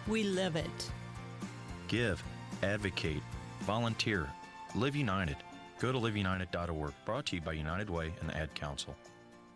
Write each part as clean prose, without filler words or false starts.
We live it. Give, advocate, volunteer, Live United. Go to liveunited.org. Brought to you by United Way and the Ad Council.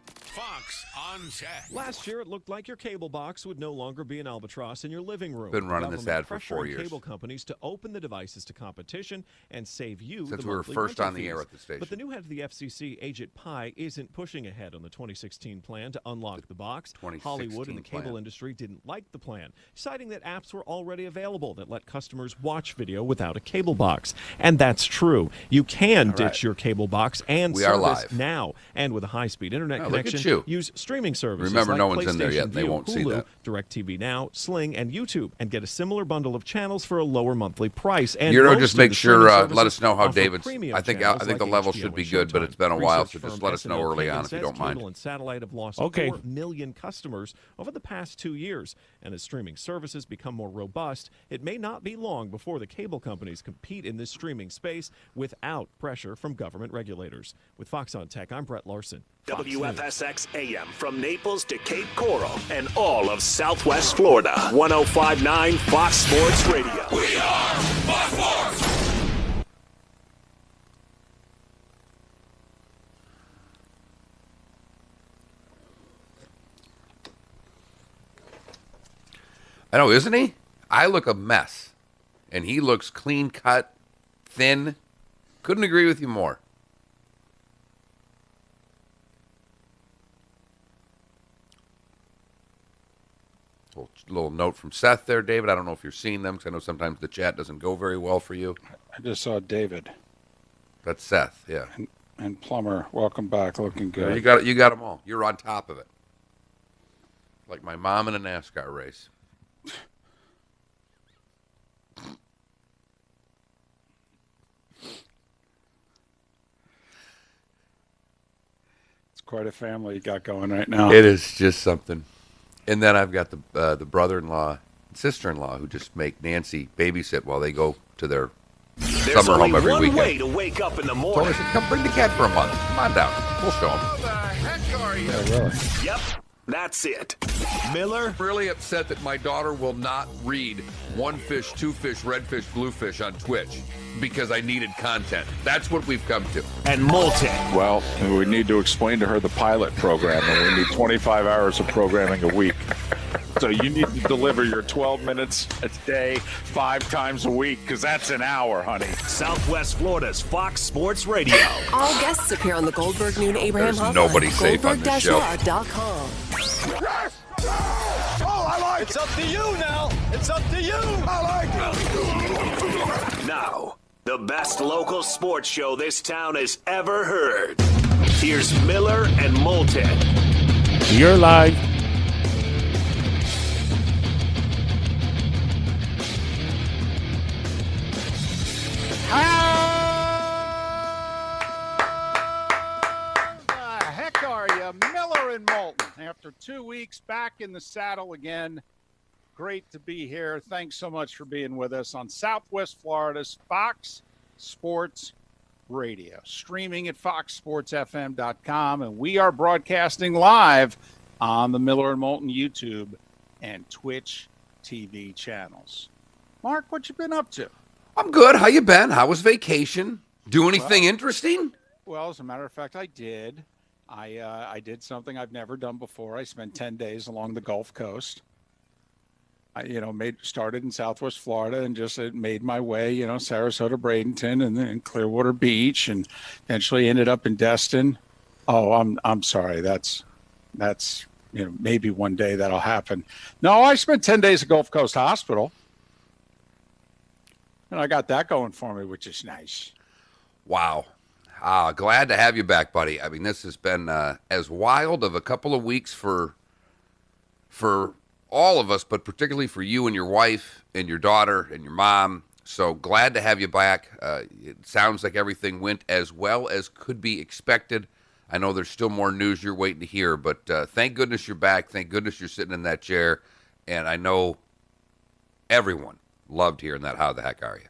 Fox on Tech. Last year, it looked like your cable box would no longer be an albatross in your living room. Been running this ad for 4 years. Cable companies to open the devices to competition and save you since the we were first on the air at the station. But the new head of the FCC, Ajit Pai, isn't pushing ahead on the 2016 plan to unlock the box. Hollywood and the cable industry didn't like the plan, citing that apps were already available that let customers watch video without a cable box. And that's true. You can ditch your cable box and service now. And with a high-speed internet connection, use streaming services. Remember, like no one's in there PlayStation yet. They Vue, won't see Hulu, that. DirecTV Now, Sling, and YouTube, and get a similar bundle of channels for a lower monthly price. And just make sure, let us know how David's. I think the level should be good, but it's been a while, so just let us know early on if you don't mind. Cable and satellite have lost 4 million customers over the past 2 years, and as streaming services become more robust, it may not be long before the cable companies compete in this streaming space without pressure from government regulators. With Fox on Tech, I'm Brett Larson. WFSX AM from Naples to Cape Coral and all of Southwest Florida. 105.9 Fox Sports Radio. We are Fox Sports. I know, isn't he? I look a mess, and he looks clean cut, thin. Couldn't agree with you more. Little note from Seth there, David. I don't know if you're seeing them because I know sometimes the chat doesn't go very well for you. I just saw David. That's Seth, yeah. And Plummer, welcome back, looking good. Yeah, you got them all. You're on top of it. Like my mom in a NASCAR race. It's quite a family you got going right now. It is just something. And then I've got the brother-in-law and sister-in-law who just make Nancy babysit while they go to their summer home every weekend. There's only one way to wake up in the morning. So I said, come bring the cat for a month. Come on down. We'll show him. How the heck are you? Yeah, really. Yep, that's it. Miller. Really upset that my daughter will not read one fish, two fish, red fish, blue fish on Twitch because I needed content. That's what we've come to. And Moulton. Well, we need to explain to her the pilot program, and we need 25 hours of programming a week. So you need to deliver your 12 minutes a day, 5 times a week, because that's an hour, honey. Southwest Florida's Fox Sports Radio. All guests appear on the Goldberg Noon Abraham There's Hotline. nobody safe on this show. Goldberg-law.com. Yes! Oh, I like it. It's up to you now. It's up to you. I like it. Now, the best local sports show this town has ever heard. Here's Miller and Moulton. You're live. How the heck are you? Miller and Moulton. After 2 weeks, back in the saddle again. Great to be here. Thanks so much for being with us on Southwest Florida's Fox Sports Radio. Streaming at foxsportsfm.com. And we are broadcasting live on the Miller and Moulton YouTube and Twitch TV channels. Mark, what you been up to? I'm good. How you been? How was vacation? Do anything interesting? Well, as a matter of fact, I did. I did something I've never done before. I spent 10 days along the Gulf Coast. I, started in Southwest Florida and just made my way, Sarasota, Bradenton, and then Clearwater Beach, and eventually ended up in Destin. Oh, I'm sorry. That's maybe one day that'll happen. No, I spent 10 days at Gulf Coast Hospital. And I got that going for me, which is nice. Wow. Glad to have you back, buddy. I mean, this has been as wild of a couple of weeks for all of us, but particularly for you and your wife and your daughter and your mom. So glad to have you back. It sounds like everything went as well as could be expected. I know there's still more news you're waiting to hear, but thank goodness you're back. Thank goodness you're sitting in that chair. And I know everyone loved hearing that. How the heck are you?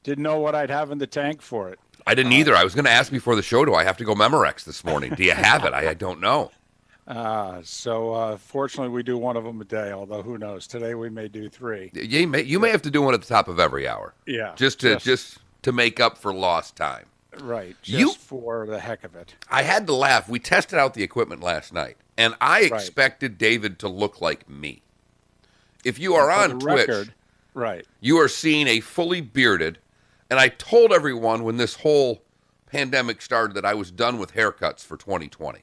Didn't know what I'd have in the tank for it. I didn't either. I was going to ask before the show, do I have to go Memorex this morning? Do you have it? I don't know. Fortunately, we do one of them a day, although who knows? Today we may do 3. You may have to do one at the top of every hour. Yeah. Just to make up for lost time. Right. Just for the heck of it. I had to laugh. We tested out the equipment last night, and I expected David to look like me. If you are on Twitch, you are seeing a fully bearded, and I told everyone when this whole pandemic started that I was done with haircuts for 2020.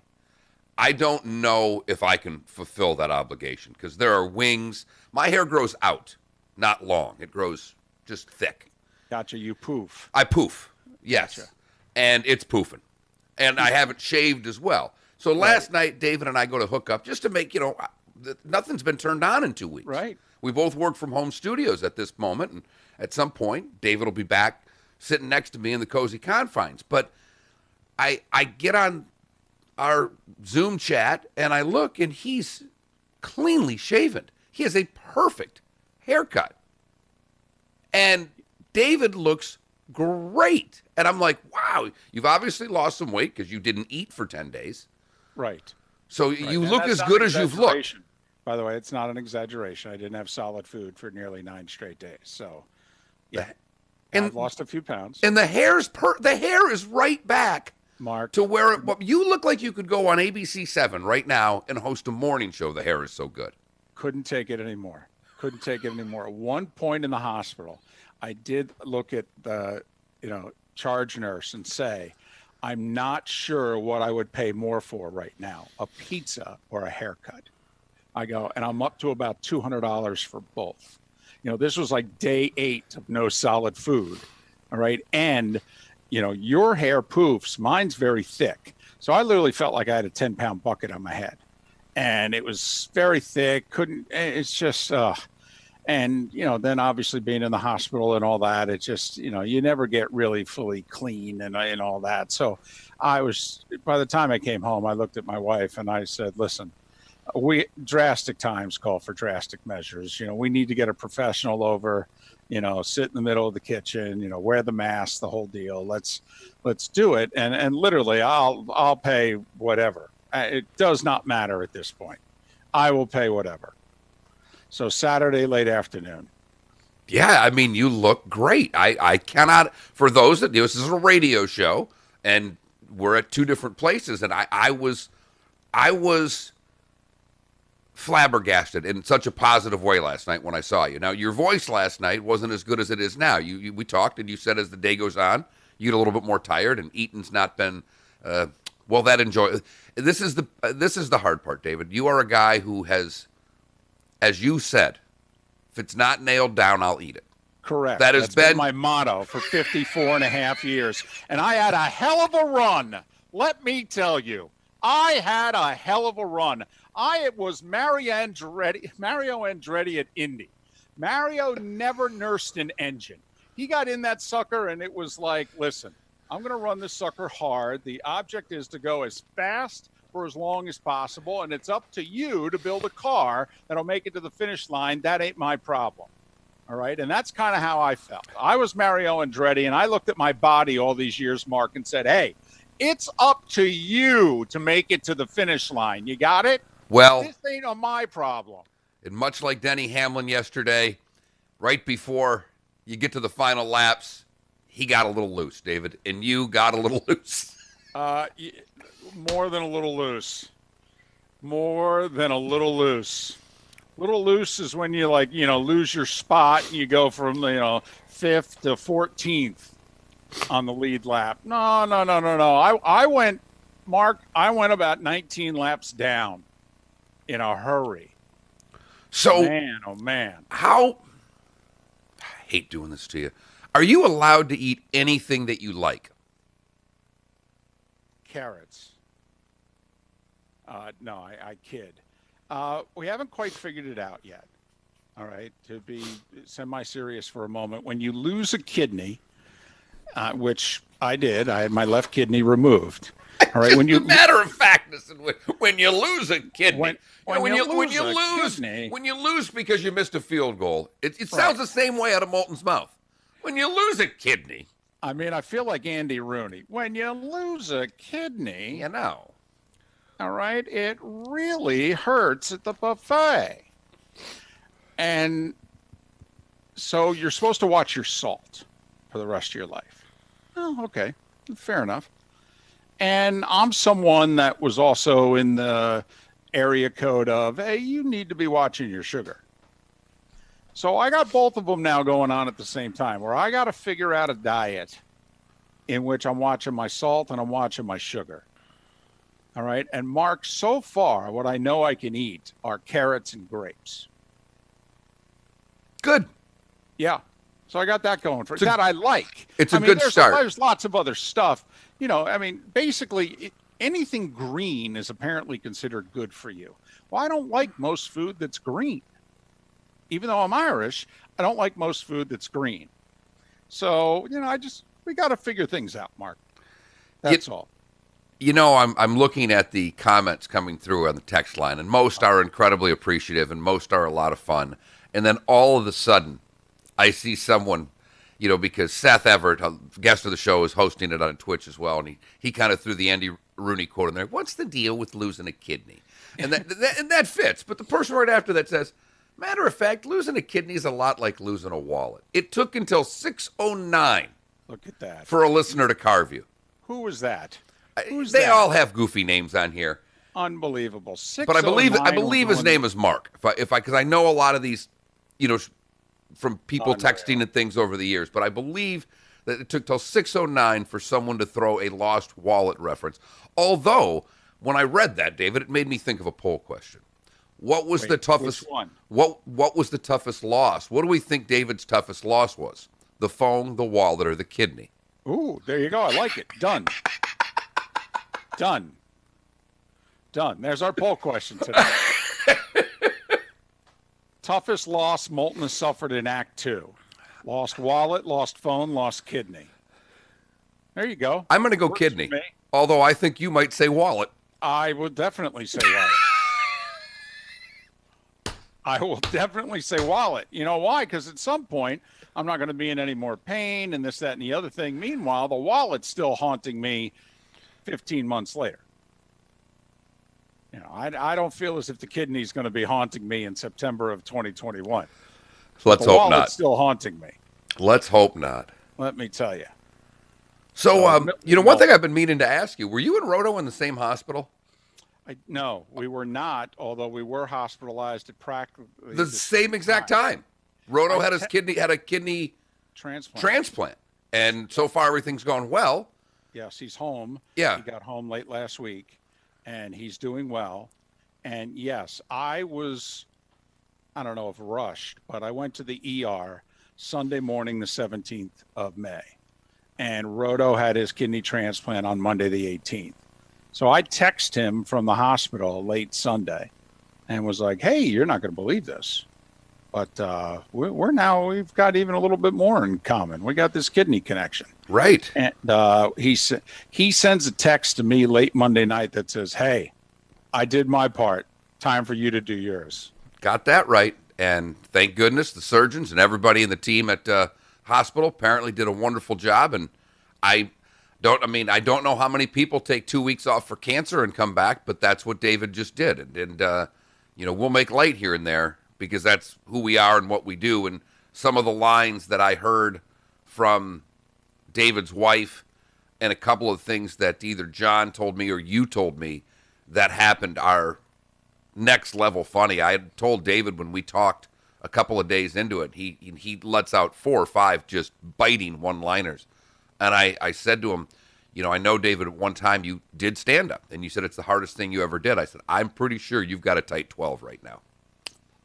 I don't know if I can fulfill that obligation because there are wings. My hair grows out, not long. It grows just thick. Gotcha. You poof. I poof. Yes. Gotcha. And it's poofing. And I haven't shaved as well. So last night, David and I go to hook up just to make, nothing's been turned on in 2 weeks. Right. We both work from home studios at this moment. And at some point, David will be back sitting next to me in the cozy confines. But I get on our Zoom chat and I look and he's cleanly shaven. He has a perfect haircut. And David looks great. And I'm like, wow, you've obviously lost some weight because you didn't eat for 10 days. Right. So you look as good as you've looked. By the way, it's not an exaggeration. I didn't have solid food for nearly 9 straight days. So, yeah. And I've lost a few pounds. And the hair is right back, Mark, to where you look like you could go on ABC 7 right now and host a morning show. The hair is so good. Couldn't take it anymore. At one point in the hospital, I did look at the, charge nurse and say, I'm not sure what I would pay more for right now, a pizza or a haircut. I go, and I'm up to about $200 for both. This was like day 8 of no solid food. All right. And, your hair poofs. Mine's very thick. So I literally felt like I had a 10-pound bucket on my head. And it was very thick. It's just, and, then obviously being in the hospital and all that, it just, you never get really fully clean and all that. So by the time I came home, I looked at my wife and I said, listen, drastic times call for drastic measures. We need to get a professional over, sit in the middle of the kitchen, wear the mask, the whole deal. Let's do it. And literally I'll pay whatever. It does not matter at this point. I will pay whatever. So Saturday, late afternoon. Yeah, I mean, you look great. I cannot, for those that this is a radio show, and we're at 2 different places, and I was flabbergasted in such a positive way last night when I saw you. Now, your voice last night wasn't as good as it is now. We talked, and you said as the day goes on, you get a little bit more tired, and eating's not been that enjoy. This is the hard part, David. You are a guy who has, as you said, if it's not nailed down, I'll eat it. Correct. That's been my motto for 54 and a half years. And I had a hell of a run. Let me tell you, I had a hell of a run. It was Mario Andretti at Indy. Mario never nursed an engine. He got in that sucker and it was like, listen, I'm going to run this sucker hard. The object is to go as fast for as long as possible, and it's up to you to build a car that'll make it to the finish line. That ain't my problem. All right? And that's kind of how I felt. I was Mario Andretti, and I looked at my body all these years, Mark, and said, hey, it's up to you to make it to the finish line. You got it? Well, this ain't my problem. And much like Denny Hamlin yesterday, right before you get to the final laps, he got a little loose, David, and you got a little loose. More than a little loose. More than a little loose. Little loose is when you lose your spot and you go from 5th to 14th on the lead lap. No. I went about 19 laps down in a hurry. So, man, oh man. I hate doing this to you. Are you allowed to eat anything that you like? Carrots. No, I kid. We haven't quite figured it out yet. All right, to be semi-serious for a moment, when you lose a kidney, which I did, I had my left kidney removed. All right, when you matter of fact, when you lose a kidney, when you lose because you missed a field goal, it sounds the same way out of Moulton's mouth. When you lose a kidney, I mean, I feel like Andy Rooney. When you lose a kidney, All right. It really hurts at the buffet. And so you're supposed to watch your salt for the rest of your life. Oh, okay. Fair enough. And I'm someone that was also in the area code of, hey, you need to be watching your sugar. So I got both of them now going on at the same time, where I got to figure out a diet in which I'm watching my salt and I'm watching my sugar. All right. And Mark, so far, what I know I can eat are carrots and grapes. Good. Yeah. So I got that going for that. I like. It's a good start. There's lots of other stuff. You know, I mean, basically anything green is apparently considered good for you. Well, I don't like most food that's green. Even though I'm Irish, I don't like most food that's green. So, you know, we got to figure things out, Mark. That's all. You know, I'm looking at the comments coming through on the text line, and most are incredibly appreciative, and most are a lot of fun. And then all of a sudden, I see someone, you know, because Seth Everett, a guest of the show, is hosting it on Twitch as well, and he kind of threw the Andy Rooney quote in there. What's the deal with losing a kidney? And that fits. But the person right after that says, matter of fact, losing a kidney is a lot like losing a wallet. It took until 6:09. Look at that. For a listener to carve you. Who was that? They all have goofy names on here. Unbelievable. But I believe his name is Mark. Because I know a lot of these, you know, from people texting and things over the years. But I believe that it took till 6:09 for someone to throw a lost wallet reference. Although, when I read that, David, it made me think of a poll question. What was the toughest? Which one? What was the toughest loss? What do we think David's toughest loss was? The phone, the wallet, or the kidney? Ooh, there you go. I like it. Done. Done. There's our poll question today. Toughest loss Moulton has suffered in Act 2. Lost wallet, lost phone, lost kidney. There you go. I'm going to go kidney. Although I think you might say wallet. I would definitely say wallet. I will definitely say wallet. You know why? Because at some point, I'm not going to be in any more pain and this, that, and the other thing. Meanwhile, the wallet's still haunting me 15 months later. You know, I don't feel as if the kidney's going to be haunting me in September of 2021. Let's hope not. The wallet's still haunting me. Let's hope not. Let me tell you. So, you know, one thing I've been meaning to ask you, were you and Roto in the same hospital? No, we were not, although we were hospitalized at practically the same exact time. Roto had a kidney transplant. And so far everything's gone well. Yes, he's home. Yeah. He got home late last week, and he's doing well. And yes, I don't know if rushed, but I went to the ER Sunday morning, the 17th of May. And Roto had his kidney transplant on Monday, the 18th. So I texted him from the hospital late Sunday and was like, hey, you're not going to believe this. But we've got even a little bit more in common. We got this kidney connection. Right. And he sends a text to me late Monday night that says, hey, I did my part. Time for you to do yours. Got that right. And thank goodness the surgeons and everybody in the team at hospital apparently did a wonderful job. And I don't know how many people take 2 weeks off for cancer and come back, but that's what David just did. And you know, we'll make light here and there because that's who we are and what we do. And some of the lines that I heard from David's wife and a couple of things that either John told me or you told me that happened are next level funny. I had told David when we talked a couple of days into it, he lets out 4 or 5 just biting one-liners. And I said to him, you know, I know, David, at one time you did stand-up, and you said it's the hardest thing you ever did. I said, I'm pretty sure you've got a tight 12 right now.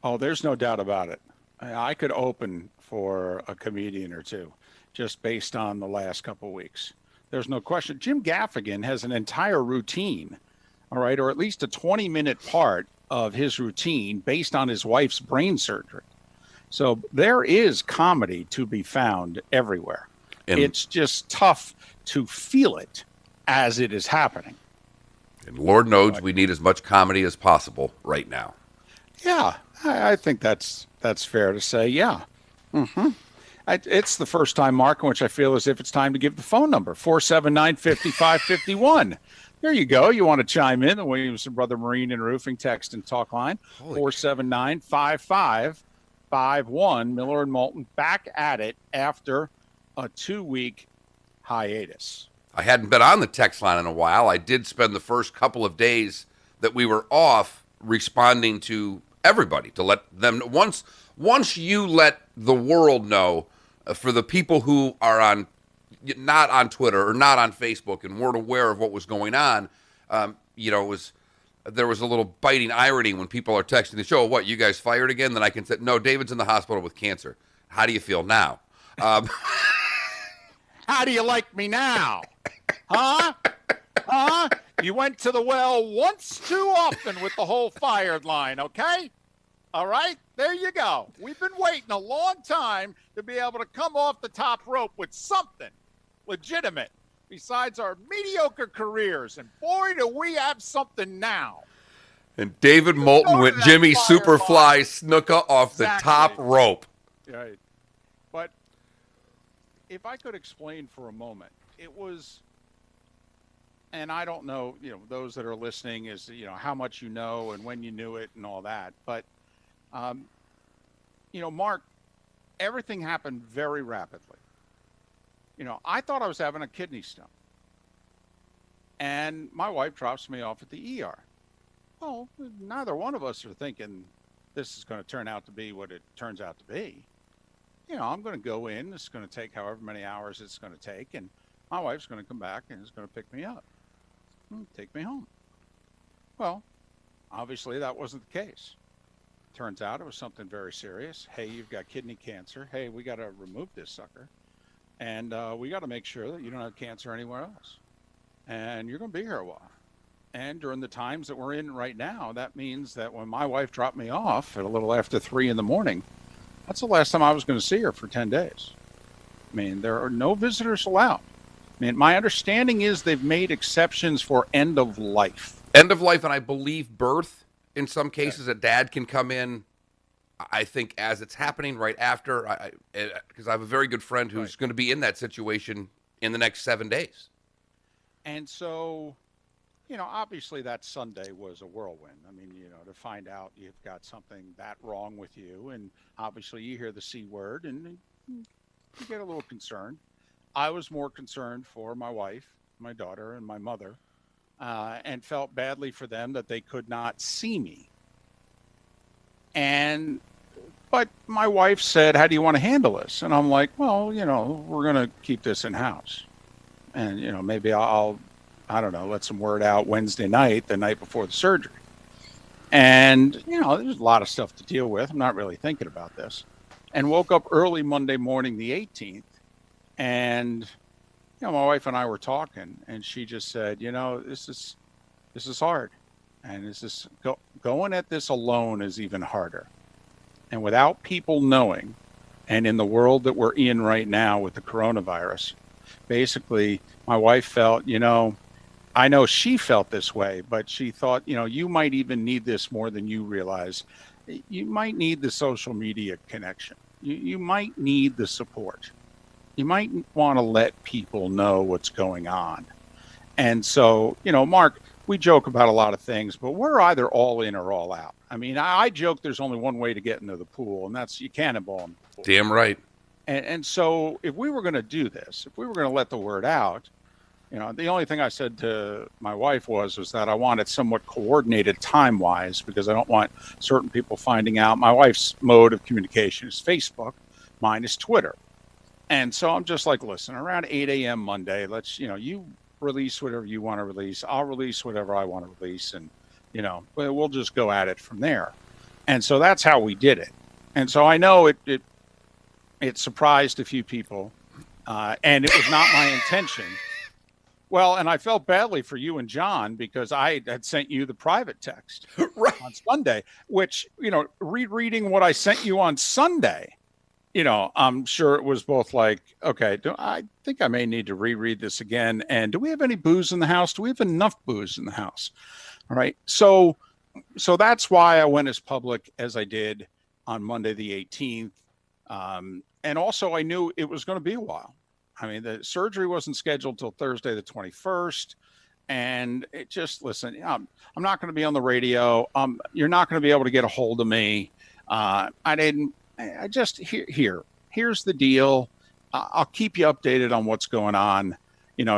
Oh, there's no doubt about it. I could open for a comedian or two just based on the last couple of weeks. There's no question. Jim Gaffigan has an entire routine, all right, or at least a 20-minute part of his routine based on his wife's brain surgery. So there is comedy to be found everywhere. And it's just tough to feel it as it is happening. And Lord knows we need as much comedy as possible right now. Yeah, I think that's fair to say. Yeah. Mm-hmm. It's the first time, Mark, in which I feel as if it's time to give the phone number, 479-5551. There you go. You want to chime in? The Williamson Brother Marine and Roofing text and talk line 479-5551. Miller and Moulton back at it after a 2-week hiatus. I hadn't been on the text line in a while. I did spend the first couple of days that we were off responding to everybody to let them once you let the world know, for the people who are not on Twitter or not on Facebook and weren't aware of what was going on, there was a little biting irony when people are texting the show, what, you guys fired again? Then I can say, no, David's in the hospital with cancer. How do you feel now? How do you like me now? Huh? You went to the well once too often with the whole fired line, okay? All right, there you go. We've been waiting a long time to be able to come off the top rope with something legitimate besides our mediocre careers. And boy, do we have something now. And David Moulton went Jimmy Superfly Snuka off the top rope. Right. But if I could explain for a moment, it was, and I don't know, those that are listening is, how much you know and when you knew it and all that. But, Mark, everything happened very rapidly. I thought I was having a kidney stone. And my wife drops me off at the ER. Well, neither one of us are thinking this is going to turn out to be what it turns out to be. I'm going to go in. It's going to take however many hours it's going to take. And my wife's going to come back and is going to pick me up and take me home. Well, obviously that wasn't the case. Turns out it was something very serious. Hey, you've got kidney cancer. Hey, we got to remove this sucker. And we got to make sure that you don't have cancer anywhere else. And you're going to be here a while. And during the times that we're in right now, that means that when my wife dropped me off at a little after 3 a.m, that's the last time I was going to see her for 10 days. I mean, there are no visitors allowed. I mean, my understanding is they've made exceptions for end of life. End of life, and I believe birth. In some cases, a dad can come in, I think, as it's happening right after, because I have a very good friend who's going to be in that situation in the next 7 days. And so, obviously that Sunday was a whirlwind. I mean, to find out you've got something that wrong with you, and obviously you hear the C word and you get a little concerned. I was more concerned for my wife, my daughter, and my mother, and felt badly for them that they could not see me. But my wife said, how do you want to handle this? And I'm like, well, we're going to keep this in house. And, maybe I don't know, let some word out Wednesday night, the night before the surgery. And, there's a lot of stuff to deal with. I'm not really thinking about this. And woke up early Monday morning, the 18th. And, my wife and I were talking, and she just said, this is hard. And going at this alone is even harder. And without people knowing, and in the world that we're in right now with the coronavirus, basically my wife felt, I know she felt this way, but she thought, you might even need this more than you realize. You might need the social media connection. You might need the support. You might want to let people know what's going on. And so, Mark, we joke about a lot of things, but we're either all in or all out. I mean, I joke there's only one way to get into the pool, and that's you cannonball in the pool. Damn right. And so if we were going to do this, if we were going to let the word out, the only thing I said to my wife was that I want it somewhat coordinated time-wise, because I don't want certain people finding out. My wife's mode of communication is Facebook. Mine is Twitter. And so I'm just like, listen, around 8 a.m. Monday, let's, you release whatever you want to release. I'll release whatever I want to release. And, we'll just go at it from there. And so that's how we did it. And so I know it surprised a few people, and it was not my intention. Well, and I felt badly for you and John because I had sent you the private text on Sunday, which, rereading what I sent you on Sunday, I'm sure it was both like, okay, I think I may need to reread this again. And do we have any booze in the house? Do we have enough booze in the house? All right. So that's why I went as public as I did on Monday, the 18th. And also I knew it was going to be a while. I mean, the surgery wasn't scheduled till Thursday, the 21st. And it just, listen, I'm not going to be on the radio. You're not going to be able to get a hold of me. Here's the deal. I'll keep you updated on what's going on.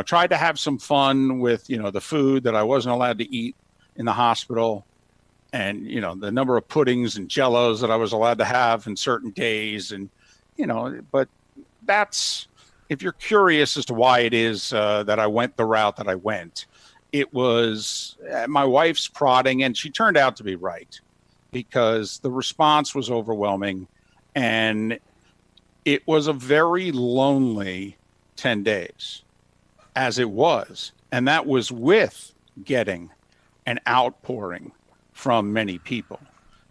Tried to have some fun with, the food that I wasn't allowed to eat in the hospital, and, the number of puddings and jellos that I was allowed to have in certain days. And, but that's, if you're curious as to why it is that I went the route that I went, it was my wife's prodding, and she turned out to be right, because the response was overwhelming, and it was a very lonely 10 days as it was. And that was with getting an outpouring from many people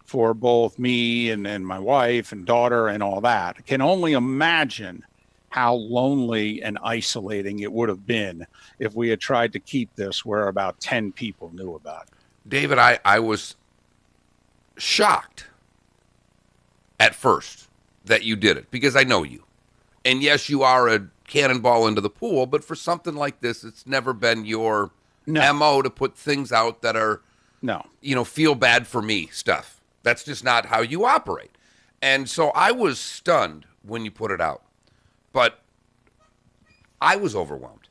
for both me and my wife and daughter and all that. I can only imagine how lonely and isolating it would have been if we had tried to keep this where about 10 people knew about it. David, I was shocked at first that you did it, because I know you. And yes, you are a cannonball into the pool, but for something like this, it's never been your MO to put things out that are, feel bad for me stuff. That's just not how you operate. And so I was stunned when you put it out. But I was overwhelmed.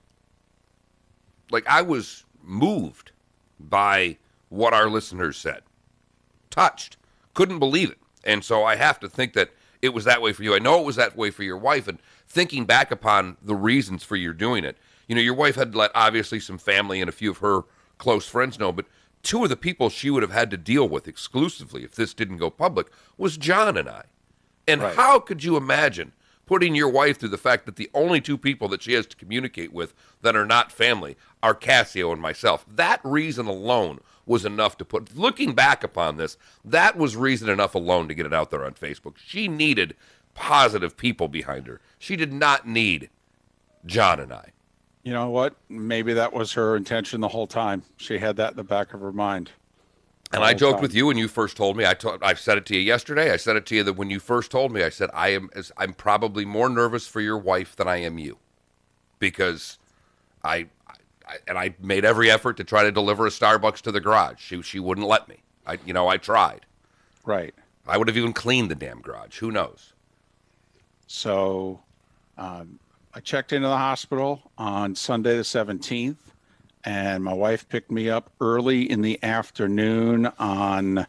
Like, I was moved by what our listeners said. Touched. Couldn't believe it. And so I have to think that it was that way for you. I know it was that way for your wife. And thinking back upon the reasons for your doing it, your wife had let obviously some family and a few of her close friends know, but two of the people she would have had to deal with exclusively if this didn't go public was John and I. And how could you imagine putting your wife through the fact that the only two people that she has to communicate with that are not family are Cassio and myself? That reason alone was enough to put, looking back upon this, that was reason enough alone to get it out there on Facebook. She needed positive people behind her. She did not need John and I. You know what? Maybe that was her intention the whole time. She had that in the back of her mind. And I joked with you when you first told me. I said it to you yesterday. I said it to you that when you first told me, I said, I'm probably more nervous for your wife than I am you, because I made every effort to try to deliver a Starbucks to the garage. She wouldn't let me. I tried. Right. I would have even cleaned the damn garage. Who knows? So I checked into the hospital on Sunday the 17th. And my wife picked me up early in the afternoon on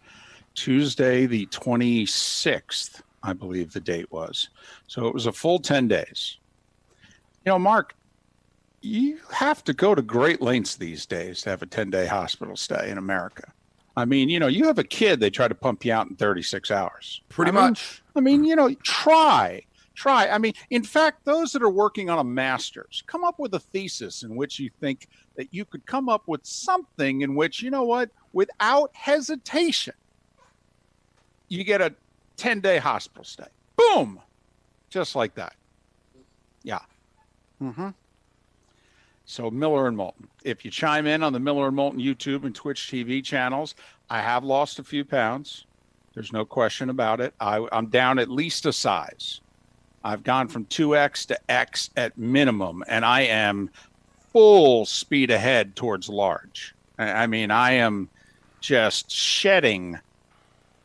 Tuesday, the 26th, I believe the date was. So it was a full 10 days. Mark, you have to go to great lengths these days to have a 10-day hospital stay in America. I mean, you have a kid, they try to pump you out in 36 hours. Pretty much. Try. I mean, in fact, those that are working on a master's, come up with a thesis in which you think that you could come up with something in which, without hesitation, you get a 10-day hospital stay. Boom! Just like that. Yeah. Mm-hmm. So Miller and Moulton. If you chime in on the Miller and Moulton YouTube and Twitch TV channels, I have lost a few pounds. There's no question about it. I'm down at least a size. I've gone from 2X to X at minimum, and I am full speed ahead towards large. I mean, I am just shedding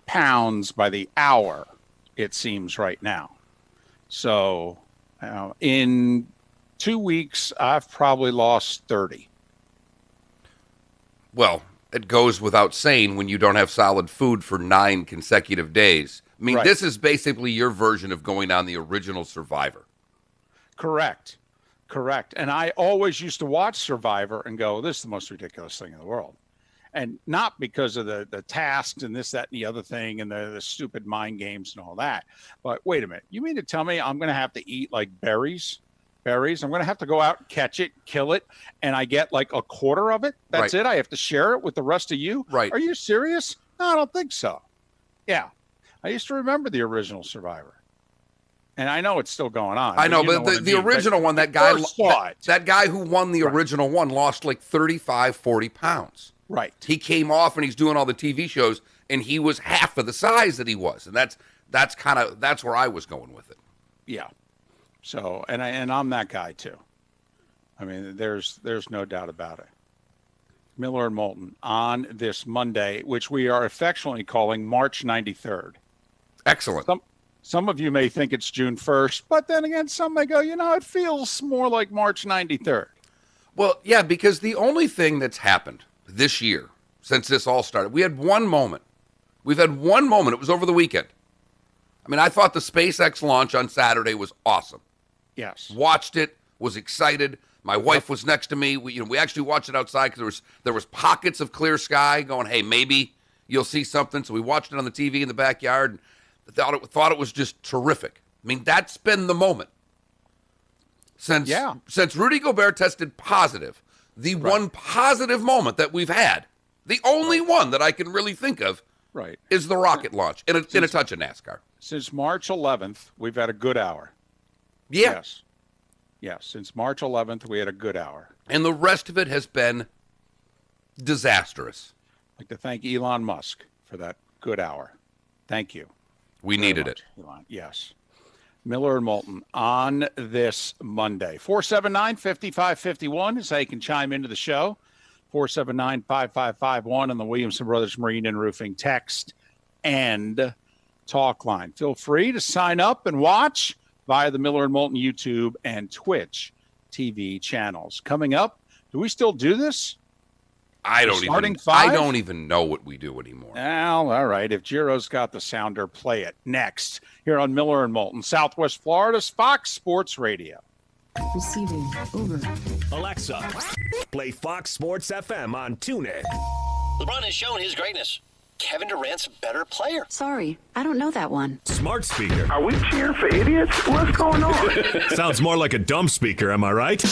pounds by the hour, it seems right now. So in 2 weeks, I've probably lost 30. Well, it goes without saying when you don't have solid food for 9 consecutive days. I mean, This is basically your version of going on the original Survivor. Correct. And I always used to watch Survivor and go, this is the most ridiculous thing in the world. And not because of the tasks and this, that, and the other thing and the stupid mind games and all that. But wait a minute. You mean to tell me I'm going to have to eat like berries? I'm going to have to go out and catch it, kill it, and I get like a quarter of it? That's it? I have to share it with the rest of you? Right. Are you serious? No, I don't think so. Yeah. I used to remember the original Survivor. And I know it's still going on. I know, but the original one, that guy who won the original one lost like 35, 40 pounds. Right. He came off and he's doing all the TV shows, and he was half of the size that he was. And that's where I was going with it. Yeah. So, and I'm that guy too. I mean, there's no doubt about it. Miller and Moulton on this Monday, which we are affectionately calling March 93rd. Excellent. Some of you may think it's June 1st, but then again, some may go, it feels more like March 93rd. Well, yeah, because the only thing that's happened this year since this all started, we had one moment. We've had one moment. It was over the weekend. I mean, I thought the SpaceX launch on Saturday was awesome. Yes. Watched it, was excited. My wife was next to me. We actually watched it outside because there was pockets of clear sky going, hey, maybe you'll see something. So we watched it on the TV in the backyard and thought it was just terrific. I mean, that's been the moment. Since Rudy Gobert tested positive, the one positive moment that we've had, the only one that I can really think of, is the rocket launch in a touch of NASCAR. Since March 11th, we've had a good hour. Yeah. Yes. Since March 11th, we had a good hour. And the rest of it has been disastrous. I'd like to thank Elon Musk for that good hour. Thank you. We needed it. Elon. Yes. Miller and Moulton on this Monday. 479-5551 is how you can chime into the show. 479-5551 on the Williamson Brothers Marine and Roofing text and talk line. Feel free to sign up and watch via the Miller and Moulton YouTube and Twitch TV channels. Coming up, do we still do this? I don't even know what we do anymore. Well, all right. If Giro's got the sounder, play it. Next, here on Miller and Moulton, Southwest Florida's Fox Sports Radio. Receiving. Over. Alexa, play Fox Sports FM on TuneIn. LeBron has shown his greatness. Kevin Durant's a better player. Sorry, I don't know that one. Smart speaker. Are we cheering for idiots? What's going on? Sounds more like a dumb speaker, am I right?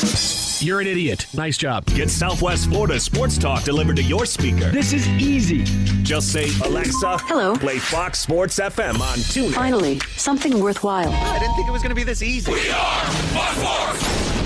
You're an idiot. Nice job. Get Southwest Florida sports talk delivered to your speaker. This is easy. Just say, Alexa, hello. Play Fox Sports FM on TuneIn. Finally, something worthwhile. I didn't think it was going to be this easy. We are Fox Sports.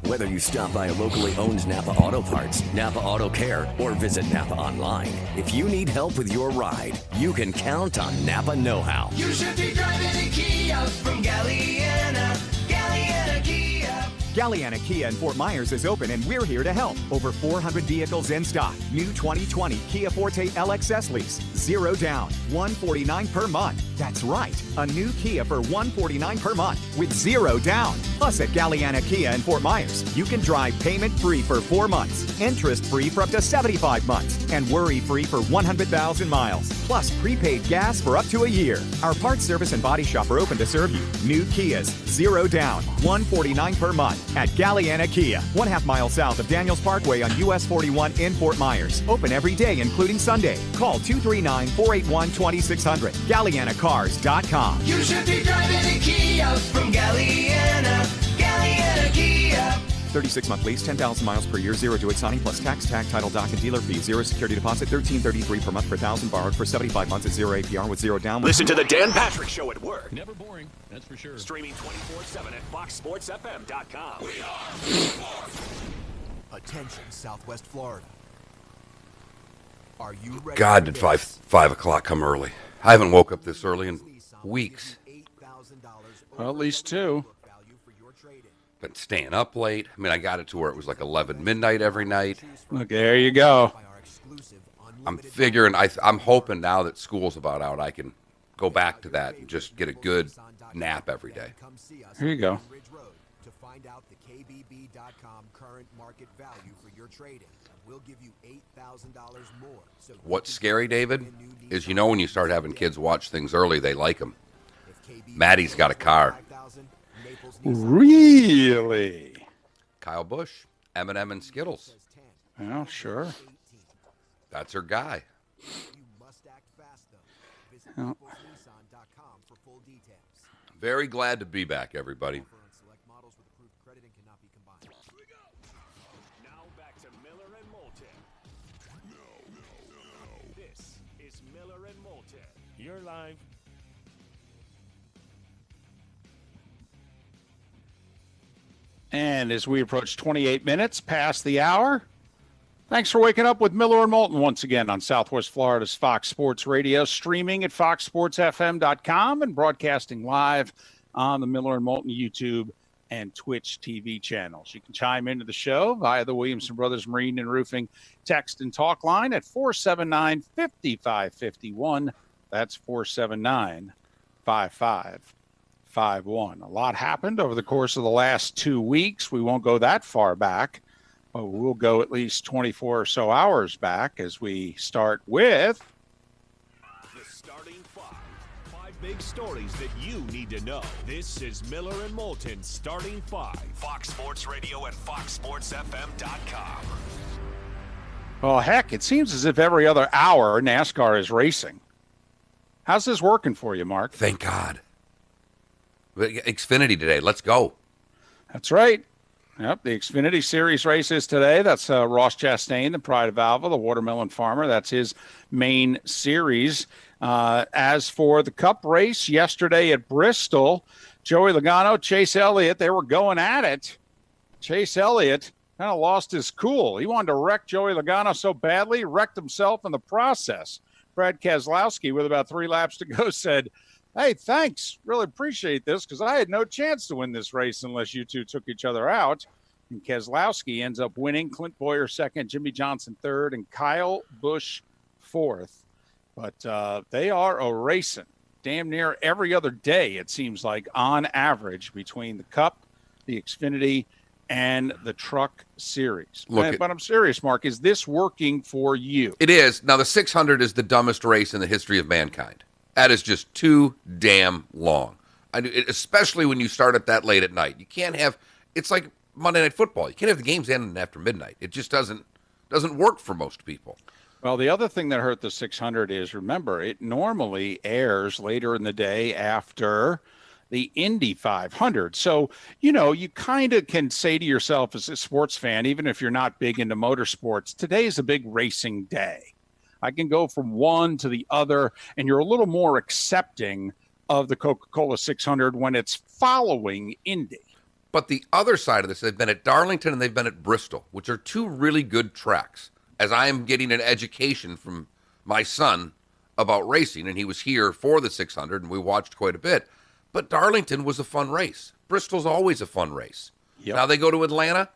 Whether you stop by a locally owned Napa Auto Parts, Napa Auto Care, or visit Napa online, if you need help with your ride, you can count on Napa Know-How. You should be driving a Kia from Galliana. Galliana Kia. Galliana Kia in Fort Myers is open and we're here to help. Over 400 vehicles in stock. New 2020 Kia Forte LXS lease. 0 down. $149 per month. That's right. A new Kia for $149 per month with 0 down. Plus at Galliana Kia in Fort Myers, you can drive payment-free for 4 months, interest-free for up to 75 months, and worry-free for 100,000 miles. Plus prepaid gas for up to a year. Our parts service and body shop are open to serve you. New Kias. 0 down. $149 per month at Galliana Kia. 1/2 mile south of Daniels Parkway on US 41 in Fort Myers. Open every day, including Sunday. Call 239-481-2600. GallianaCars.com. You should be driving a Kia from Galliana. Galliana Kia. 36-month lease, 10,000 miles per year, 0 to signing plus tax, tag, title, doc, and dealer fee. 0 security deposit, $13.33 per month per thousand borrowed for 75 months at 0 APR with 0 down. Listen to the Dan Patrick Show at work. Never boring, that's for sure. Streaming 24/7 at foxsportsfm.com. We are Attention, Southwest Florida. Are you ready? God, did 5 o'clock come early. I haven't woke up this early in weeks. Well, at least 2. Been staying up late. I mean, I got it to where it was like 11 midnight every night. Look, there you go. I'm figuring, I'm hoping now that school's about out, I can go back to that and just get a good nap every day. Here you go. To find out the KBB.com current market value for your trade-in. We'll give you $8,000 more. So what's scary, David, is when you start having kids watch things early, they like them. Maddie's got a car. Really? Kyle Busch, M&M and Skittles. Well, sure. That's her guy. Well. Very glad to be back, everybody. Now back to Miller and Moulton. This is Miller and Moulton. You're live. And as we approach 28 minutes past the hour, thanks for waking up with Miller and Moulton once again on Southwest Florida's Fox Sports Radio, streaming at foxsportsfm.com and broadcasting live on the Miller and Moulton YouTube and Twitch TV channels. You can chime into the show via the Williamson Brothers Marine and Roofing text and talk line at 479-5551. That's 479-5551. A lot happened over the course of the last 2 weeks. We won't go that far back, but we'll go at least 24 or so hours back as we start with the starting five. Big stories that you need to know. This is Miller and Moulton Starting Five. Fox Sports Radio and FoxSportsFM.com. Well, heck, it seems as if every other hour NASCAR is racing. How's this working for you, Mark? Thank God. Xfinity today. Let's go. That's right. Yep, the Xfinity Series races today. That's Ross Chastain, the Pride of Alva, the watermelon farmer. That's his main series. As for the Cup race yesterday at Bristol, Joey Logano, Chase Elliott, they were going at it. Chase Elliott kind of lost his cool. He wanted to wreck Joey Logano so badly, wrecked himself in the process. Brad Keselowski, with about 3 laps to go, said, "Hey, thanks. Really appreciate this because I had no chance to win this race unless you two took each other out." And Keselowski ends up winning. Clint Bowyer second, Jimmy Johnson third, and Kyle Busch fourth. But they are a racing damn near every other day, it seems like, on average, between the Cup, the Xfinity, and the Truck Series. But I'm serious, Mark. Is this working for you? It is. Now, the 600 is the dumbest race in the history of mankind. That is just too damn long, especially when you start it that late at night. You can't have – it's like Monday Night Football. You can't have the games ending after midnight. It just doesn't work for most people. Well, the other thing that hurt the 600 is, remember, it normally airs later in the day after the Indy 500. So, you kind of can say to yourself as a sports fan, even if you're not big into motorsports, today is a big racing day. I can go from one to the other, and you're a little more accepting of the Coca-Cola 600 when it's following Indy. But the other side of this, they've been at Darlington and they've been at Bristol, which are 2 really good tracks. As I am getting an education from my son about racing, and he was here for the 600, and we watched quite a bit. But Darlington was a fun race. Bristol's always a fun race. Yep. Now they go to Atlanta.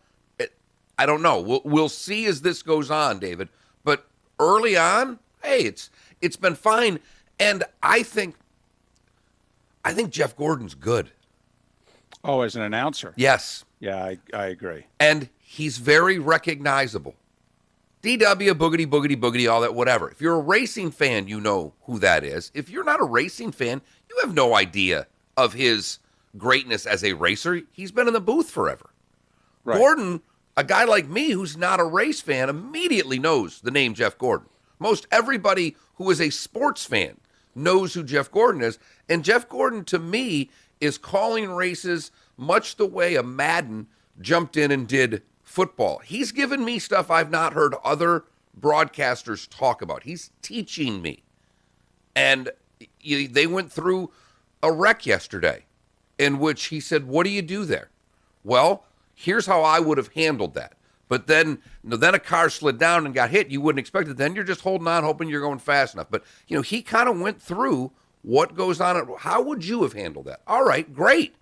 I don't know. We'll see as this goes on, David. But early on, hey, it's been fine. And I think Jeff Gordon's good. Oh, as an announcer? Yes. Yeah, I agree. And he's very recognizable. DW, boogity, boogity, boogity, all that, whatever. If you're a racing fan, you know who that is. If you're not a racing fan, you have no idea of his greatness as a racer. He's been in the booth forever. Right. Gordon, a guy like me who's not a race fan, immediately knows the name Jeff Gordon. Most everybody who is a sports fan knows who Jeff Gordon is. And Jeff Gordon, to me, is calling races much the way a Madden jumped in and did football. He's given me stuff I've not heard other broadcasters talk about. He's teaching me. And they went through a wreck yesterday in which he said, "What do you do there?" Well, here's how I would have handled that. But then a car slid down and got hit. You wouldn't expect it. Then you're just holding on, hoping you're going fast enough. But, he kind of went through what goes on. How would you have handled that? All right, great.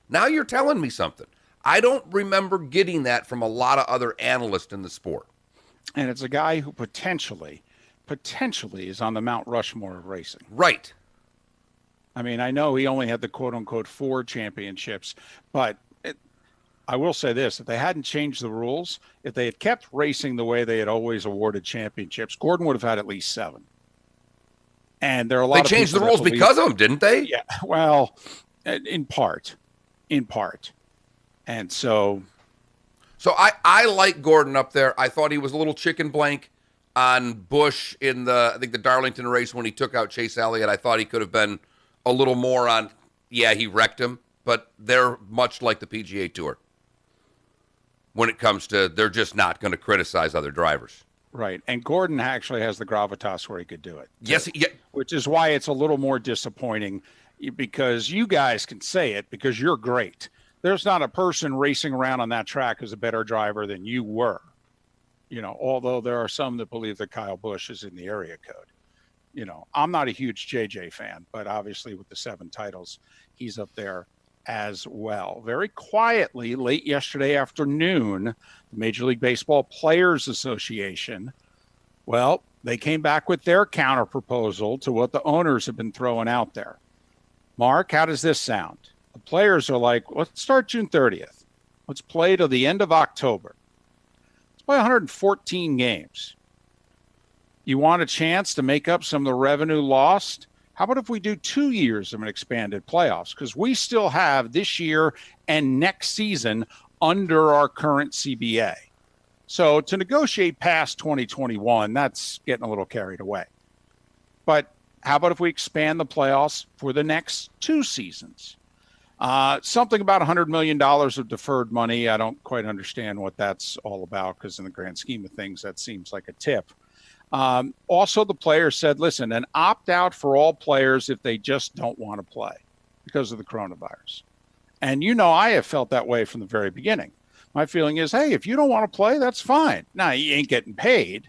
Now you're telling me something. I don't remember getting that from a lot of other analysts in the sport. And it's a guy who potentially is on the Mount Rushmore of racing. Right. I mean, I know he only had the quote-unquote 4 championships, but I will say this. If they hadn't changed the rules, if they had kept racing the way they had always awarded championships, Gordon would have had at least 7. And there are a lot of people. They changed the rules because of him, didn't they? Yeah, well, in part. And so I like Gordon up there. I thought he was a little chicken blank on Busch in the Darlington race when he took out Chase Elliott. I thought he could have been a little more on, he wrecked him, but they're much like the PGA Tour. When it comes to, they're just not going to criticize other drivers. Right. And Gordon actually has the gravitas where he could do it. Yes. Yeah. Which is why it's a little more disappointing, because you guys can say it because you're great. There's not a person racing around on that track who's a better driver than you were. Although there are some that believe that Kyle Busch is in the area code. I'm not a huge JJ fan, but obviously with the 7 titles, he's up there as well. Very quietly, late yesterday afternoon, the Major League Baseball Players Association, well, they came back with their counter proposal to what the owners have been throwing out there. Mark, how does this sound? The players are like, let's start June 30th. Let's play to the end of October. Let's play 114 games. You want a chance to make up some of the revenue lost? How about if we do 2 years of an expanded playoffs? Because we still have this year and next season under our current CBA. So to negotiate past 2021, that's getting a little carried away. But how about if we expand the playoffs for the next 2 seasons? Something about $100 million of deferred money. I don't quite understand what that's all about because in the grand scheme of things, that seems like a tip. Also, the players said, listen, an opt-out for all players if they just don't want to play because of the coronavirus. And, I have felt that way from the very beginning. My feeling is, hey, if you don't want to play, that's fine. Now, you ain't getting paid.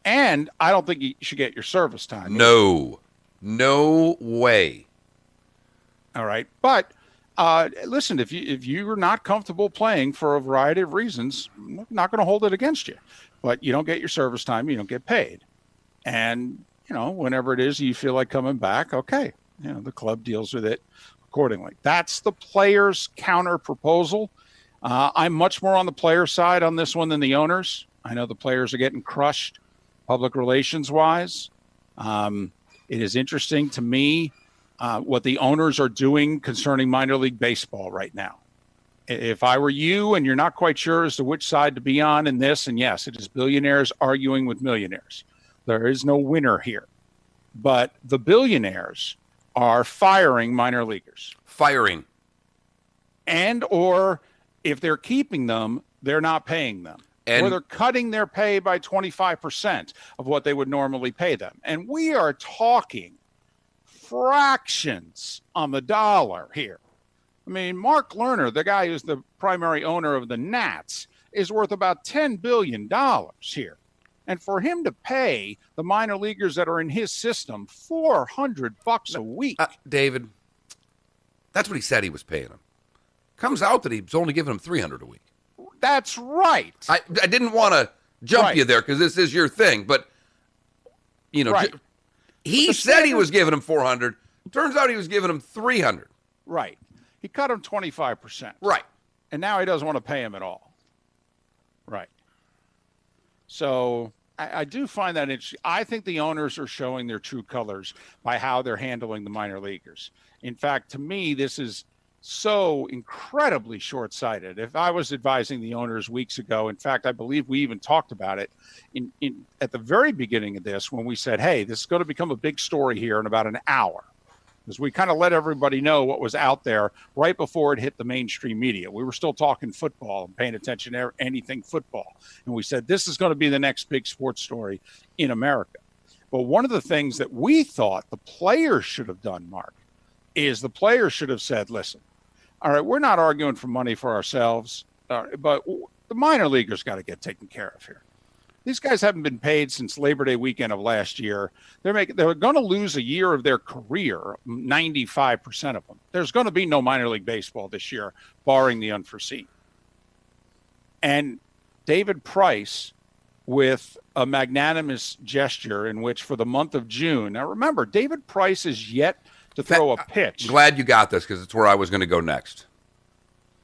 And I don't think you should get your service time. No way. All right. But listen, if you're not comfortable playing for a variety of reasons, I'm not going to hold it against you. But you don't get your service time, you don't get paid. And, whenever it is you feel like coming back, okay, the club deals with it accordingly. That's the players' counter proposal. I'm much more on the player side on this one than the owners. I know the players are getting crushed public relations-wise. It is interesting to me what the owners are doing concerning minor league baseball right now. If I were you and you're not quite sure as to which side to be on in this, and yes, it is billionaires arguing with millionaires. There is no winner here. But the billionaires are firing minor leaguers. Firing. And or if they're keeping them, they're not paying them. Or they're cutting their pay by 25% of what they would normally pay them. And we are talking fractions on the dollar here. I mean, Mark Lerner, the guy who's the primary owner of the Nats, is worth about $10 billion here. And for him to pay the minor leaguers that are in his system $400 a week. David, that's what he said he was paying them. Comes out that he's only giving them $300 a week. That's right. I didn't want to jump you there because this is your thing, but, right. He said he was giving them $400. Turns out he was giving them $300. Right. He cut him 25%. Right. And now he doesn't want to pay him at all. Right. So I do find that interesting. I think the owners are showing their true colors by how they're handling the minor leaguers. In fact, to me, this is so incredibly short-sighted. If I was advising the owners weeks ago, in fact, I believe we even talked about it at the very beginning of this when we said, hey, this is going to become a big story here in about an hour. Because we kind of let everybody know what was out there right before it hit the mainstream media. We were still talking football and paying attention to anything football. And we said, this is going to be the next big sports story in America. But one of the things that we thought the players should have done, Mark, is the players should have said, listen, all right, we're not arguing for money for ourselves, but the minor leaguers got to get taken care of here. These guys haven't been paid since Labor Day weekend of last year. They're going to lose a year of their career, 95% of them. There's going to be no minor league baseball this year, barring the unforeseen. And David Price, with a magnanimous gesture in which for the month of June, now remember, David Price is yet to throw a pitch. Glad you got this because it's where I was going to go next.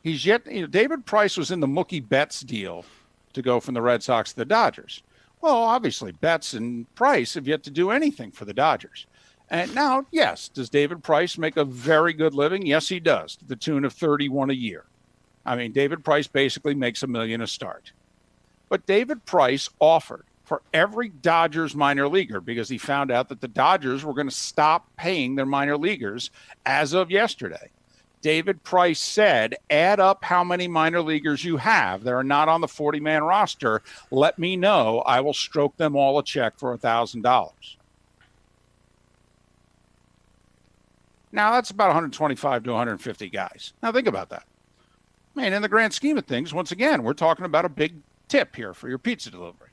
He's yet, David Price was in the Mookie Betts deal to go from the Red Sox to the Dodgers. Well, obviously, Betts and Price have yet to do anything for the Dodgers. And now, yes, does David Price make a very good living? Yes, he does, to the tune of $31 a year. I mean, David Price basically makes $1 million a start. But David Price offered for every Dodgers minor leaguer because he found out that the Dodgers were going to stop paying their minor leaguers as of yesterday. David Price said, add up how many minor leaguers you have that are not on the 40-man roster. Let me know. I will stroke them all a check for $1,000. Now, that's about 125 to 150 guys. Now, think about that. I mean, in the grand scheme of things, once again, we're talking about a big tip here for your pizza delivery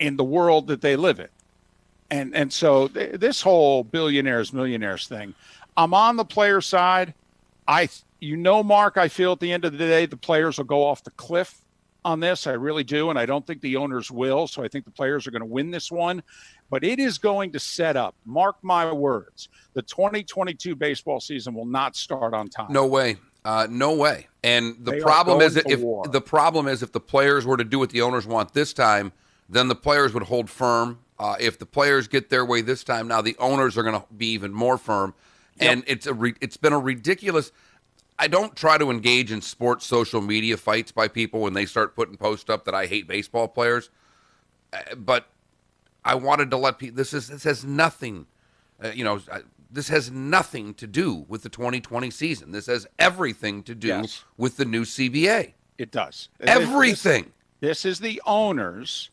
in the world that they live in. And so this whole billionaires, millionaires thing, I'm on the player side. Mark, I feel at the end of the day, the players will go off the cliff on this. I really do. And I don't think the owners will. So I think the players are going to win this one. But it is going to set up, mark my words, the 2022 baseball season will not start on time. No way. No way. And the problem is if the players were to do what the owners want this time, then the players would hold firm. If the players get their way this time, now the owners are going to be even more firm. And it's been a ridiculous. I don't try to engage in sports social media fights by people when they start putting posts up that I hate baseball players. But I wanted to let people. This has nothing. This has nothing to do with the 2020 season. This has everything to do with the new CBA. It does. Everything. This is the owners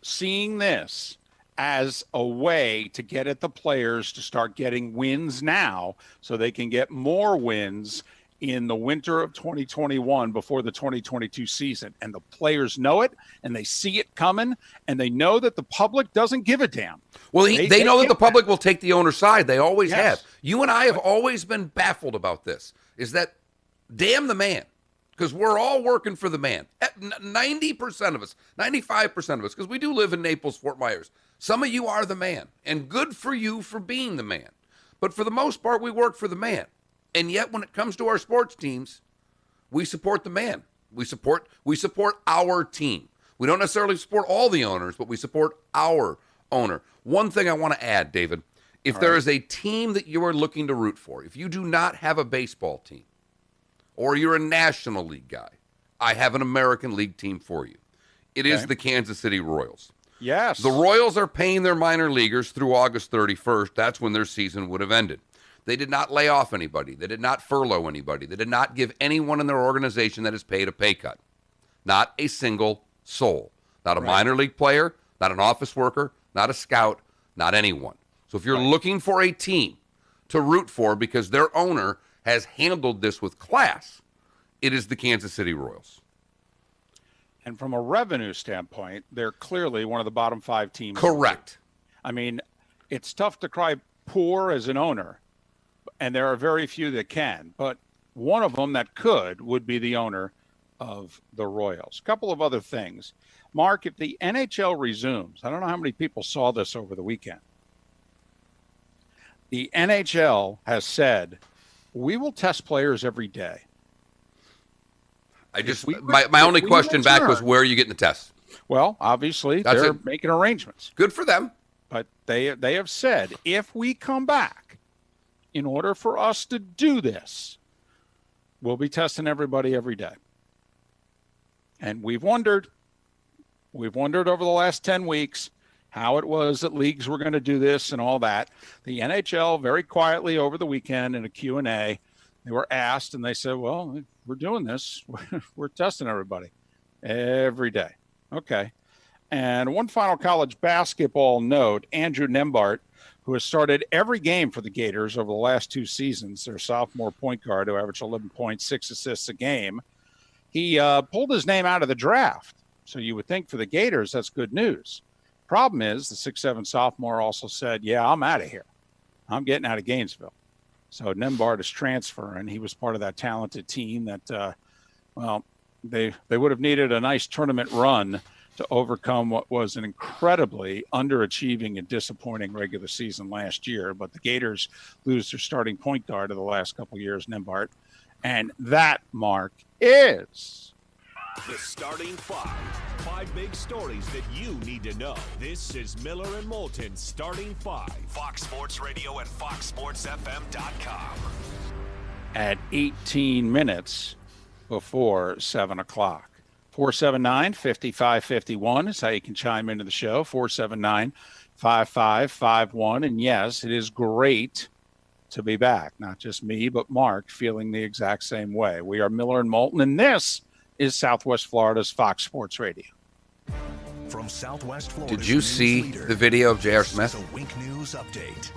seeing this as a way to get at the players to start getting wins now so they can get more wins in the winter of 2021 before the 2022 season. And the players know it, and they see it coming, and they know that the public doesn't give a damn. Well, they know that the public will take the owner's side. They always have. You and I have always been baffled about this, is that damn the man, because we're all working for the man. 90% of us, 95% of us, because we do live in Naples, Fort Myers. Some of you are the man, and good for you for being the man. But for the most part, we work for the man. And yet, when it comes to our sports teams, we support the man. We support our team. We don't necessarily support all the owners, but we support our owner. One thing I want to add, David, if there is a team that you are looking to root for, if you do not have a baseball team, or you're a National League guy, I have an American League team for you. It is the Kansas City Royals. Yes. The Royals are paying their minor leaguers through August 31st. That's when their season would have ended. They did not lay off anybody. They did not furlough anybody. They did not give anyone in their organization that is paid a pay cut. Not a single soul. Not a minor league player, not an office worker, not a scout, not anyone. So if you're looking for a team to root for because their owner has handled this with class, it is the Kansas City Royals. And from a revenue standpoint, they're clearly one of the bottom 5 teams. Correct. I mean, it's tough to cry poor as an owner, and there are very few that can. But one of them that could would be the owner of the Royals. A couple of other things. Mark, if the NHL resumes, I don't know how many people saw this over the weekend. The NHL has said, we will test players every day. My only question back was, where are you getting the tests? Well, obviously, they're making arrangements. Good for them. But they have said, if we come back, in order for us to do this, we'll be testing everybody every day. And we've wondered over the last 10 weeks how it was that leagues were going to do this and all that. The NHL, very quietly over the weekend in a Q&A, they were asked, and they said, well, we're doing this. We're testing everybody every day. Okay. And one final college basketball note, Andrew Nembhard, who has started every game for the Gators over the last 2 seasons, their sophomore point guard who averaged 11 points, 6 assists a game, he pulled his name out of the draft. So you would think for the Gators, that's good news. Problem is, the 6'7" sophomore also said, yeah, I'm out of here. I'm getting out of Gainesville. So Nembhard is transferring. He was part of that talented team that, they would have needed a nice tournament run to overcome what was an incredibly underachieving and disappointing regular season last year. But the Gators lose their starting point guard of the last couple of years, Nembhard. And that, Mark, is the starting 5. 5 big stories that you need to know. This is Miller and Moulton Starting 5. Fox Sports Radio and FoxSportsFM.com. At 18 minutes before 7 o'clock. 479-5551 is how you can chime into the show. 479-5551. And yes, it is great to be back. Not just me, but Mark feeling the exact same way. We are Miller and Moulton, and this is Southwest Florida's Fox Sports Radio. From Southwest Florida. Did you see the video of J.R. Smith? A Wink News update.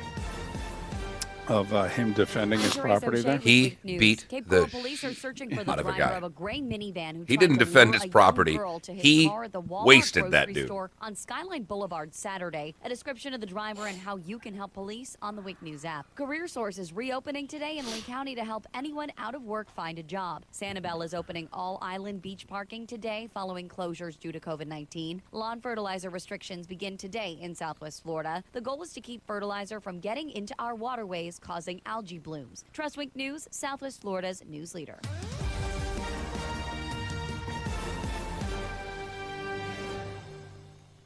of him defending his property there? He beat the police are searching for out the of a driver guy. of a gray minivan who He tried didn't to defend lure his a young property. girl to his He car at the Walmart wasted that grocery dude. store on Skyline Boulevard Saturday. A description of the driver and how you can help police on the Wake News app. Career Source is reopening today in Lee County to help anyone out of work find a job. Sanibel is opening all island beach parking today following closures due to COVID-19. Lawn fertilizer restrictions begin today in Southwest Florida. The goal is to keep fertilizer from getting into our waterways, causing algae blooms. Trust Wink News, Southwest Florida's news leader.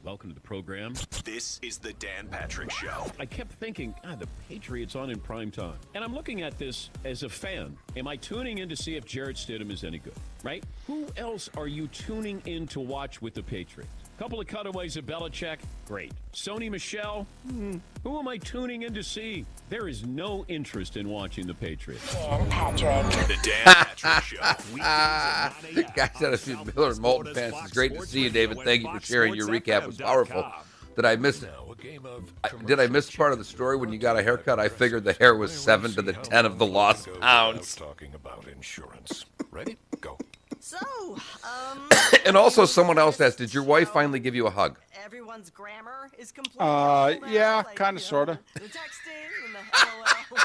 Welcome to the program. This is the Dan Patrick Show. I kept thinking, God, the Patriots on in prime time. And I'm looking at this as a fan. Am I tuning in to see if Jarrett Stidham is any good, right? Who else are you tuning in to watch with the Patriots? Couple of cutaways of Belichick, great. Sony Michel, who am I tuning in to see? There is no interest in watching the Patriots. Dan Patrick. The Dan Patrick Show. Guys out of Miller and Moulton fans, it's great to see you, David. Thank you for sharing. Your recap was powerful. Did I miss part of the story when you got a haircut? I figured the hair was 7 to the 10 of the lost pounds. Talking about insurance. Ready? Go. So, And also someone else asked, did your wife finally give you a hug? everyone's grammar is completely yeah, kind of, sort of. The texting and the LOLs.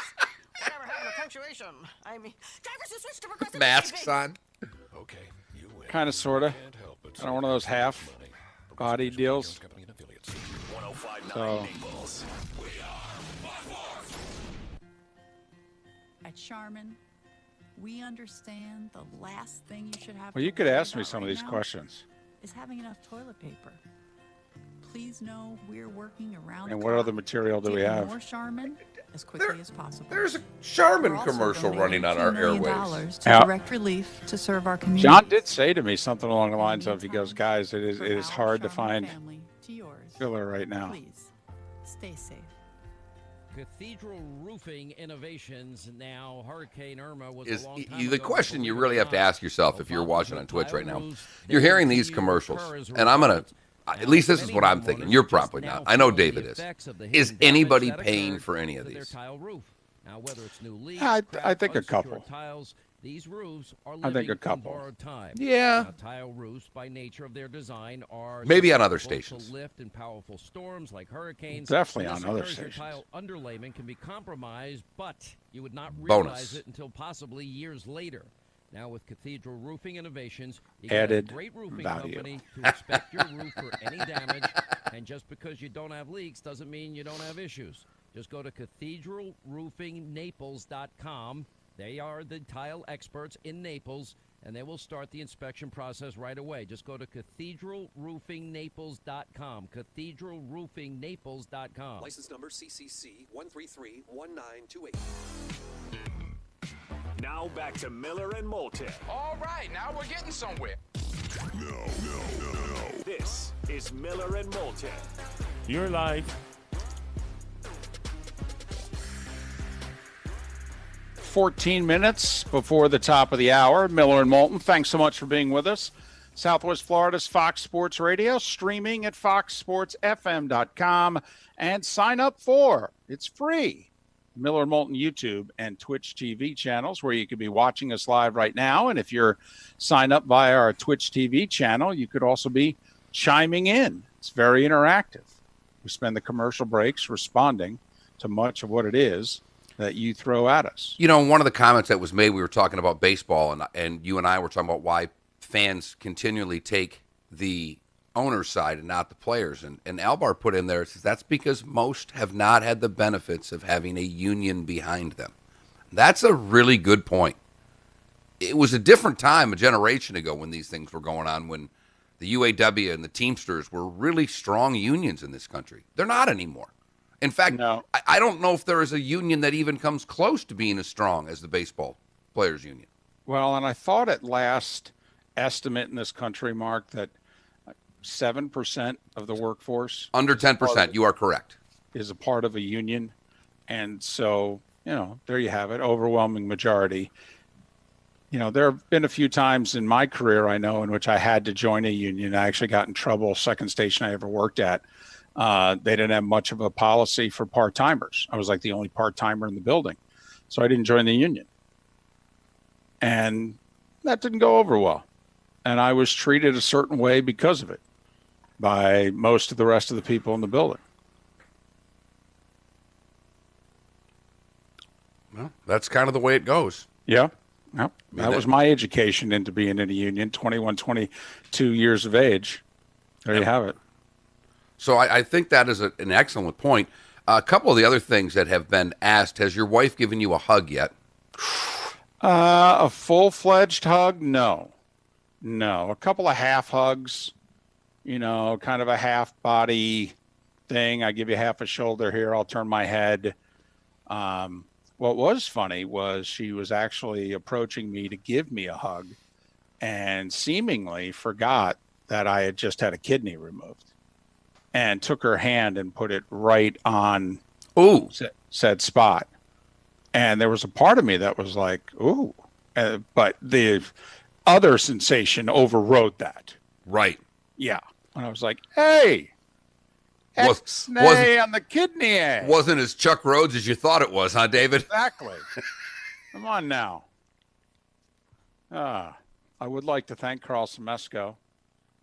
Whatever happened to punctuation? I mean, drivers who switch to progressive Masks on. Okay, you win. Kind of, sort of. Kind of one of those half body deals. So. At Charmin, we understand the last thing you should have. Well, you could ask me some of these questions. Is having enough toilet paper. Please know we're working around. And what other material do we have? More Charmin as quickly as possible. There's a Charmin commercial running on our $2 million airwaves. to direct relief to serve our community. John did say to me something along the lines of, he goes, guys, it is hard to find filler right now. Please stay safe. Cathedral Roofing Innovations. Now, Hurricane Irma was a long time The ago, question you really have to ask yourself if you're watching on Twitch right now, you're hearing these commercials, and I'm going to, at least this is what I'm thinking. You're probably not. I know David is. Is anybody paying for any of these? I think a couple. These roofs are I think a living couple. on borrowed time. Yeah. Now, tile roofs, by nature of their design, are Maybe on other susceptible stations. to lift in powerful storms like hurricanes. Definitely And this on other occurs, your stations. Tile underlayment can be compromised, but you would not Bonus. realize it until possibly years later. Now, with Cathedral Roofing Innovations, you Added get a great roofing value. company to inspect your roof for any damage. And just because you don't have leaks doesn't mean you don't have issues. Just go to cathedralroofingnaples.com. They are the tile experts in Naples, and they will start the inspection process right away. Just go to cathedralroofingnaples.com. Cathedralroofingnaples.com. License number CCC 1331928. Now back to Miller and Moulton. All right, now we're getting somewhere. No. This is Miller and Moulton. You're live. 14 minutes before the top of the hour. Miller and Moulton, thanks so much for being with us. Southwest Florida's Fox Sports Radio, streaming at foxsportsfm.com, and sign up for, it's free, Miller and Moulton YouTube and Twitch TV channels where you could be watching us live right now. And if you're signed up via our Twitch TV channel, you could also be chiming in. It's very interactive. We spend the commercial breaks responding to much of what it is that you throw at us. You know, one of the comments that was made, we were talking about baseball, and you and I were talking about why fans continually take the owner's side and not the players. And Albar put in there, says that's because most have not had the benefits of having a union behind them. That's a really good point. It was a different time a generation ago when these things were going on, when the UAW and the Teamsters were really strong unions in this country. They're not anymore. In fact, no. I don't know if there is a union that even comes close to being as strong as the baseball players union. Well, and I thought at last estimate in this country, Mark, that 7% of the workforce. Under 10%, you are correct. Is a part of a union. And so, there you have it, overwhelming majority. There have been a few times in my career, I know, in which I had to join a union. I actually got in trouble, second station I ever worked at, They didn't have much of a policy for part-timers. I was like the only part-timer in the building. So I didn't join the union. And that didn't go over well. And I was treated a certain way because of it by most of the rest of the people in the building. Well, that's kind of the way it goes. Yeah. Yep. That was my education into being in a union, 21, 22 years of age. There you have it. So I think that is an excellent point. A couple of the other things that have been asked, has your wife given you a hug yet? A full-fledged hug? No. A couple of half hugs, kind of a half body thing. I give you half a shoulder here. I'll turn my head. What was funny was she was actually approaching me to give me a hug and seemingly forgot that I had just had a kidney removed and took her hand and put it right on said spot. And there was a part of me that was like, ooh, but the other sensation overrode that. Right. Yeah. And I was like, hey, X-nay on the kidney. Wasn't as Chuck Rhodes as you thought it was, huh, David? Exactly. Come on now. I would like to thank Carl Semesco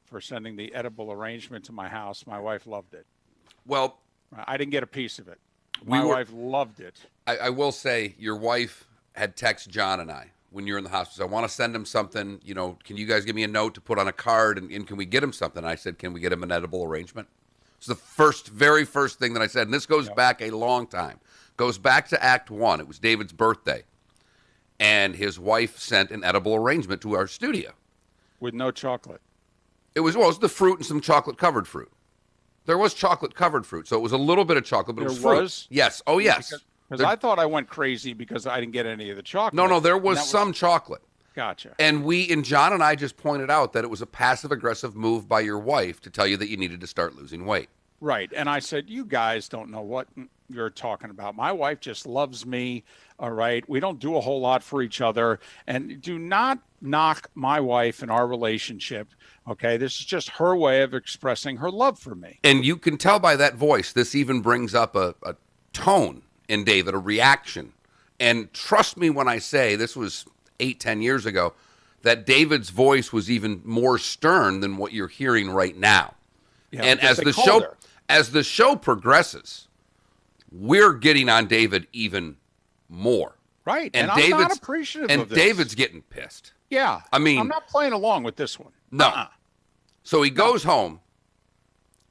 for sending the edible arrangement to my house. My wife loved it. Well, I didn't get a piece of it. My wife loved it. I will say your wife had texted John and I when you're in the hospital. I want to send him something. Can you guys give me a note to put on a card and can we get him something? I said, can we get him an edible arrangement? It's the very first thing that I said. And this goes back a long time. Goes back to Act 1. It was David's birthday. And his wife sent an edible arrangement to our studio. With no chocolate. It was the fruit and some chocolate-covered fruit. There was chocolate-covered fruit, so it was a little bit of chocolate, but it was fruit. Yes. Oh, yes. Because I thought I went crazy because I didn't get any of the chocolate. No, there was some chocolate. Gotcha. And John and I just pointed out that it was a passive-aggressive move by your wife to tell you that you needed to start losing weight. Right. And I said, you guys don't know what you're talking about. My wife just loves me. All right. We don't do a whole lot for each other. And do not knock my wife and our relationship. Okay. This is just her way of expressing her love for me. And you can tell by that voice, this even brings up a tone in David, a reaction. And trust me when I say, this was 8-10 years ago, that David's voice was even more stern than what you're hearing right now. Yeah, and as the show progresses, we're getting on David even more. Right. And I'm not appreciative of this. And David's getting pissed. Yeah. I mean, I'm not playing along with this one. No. So he goes home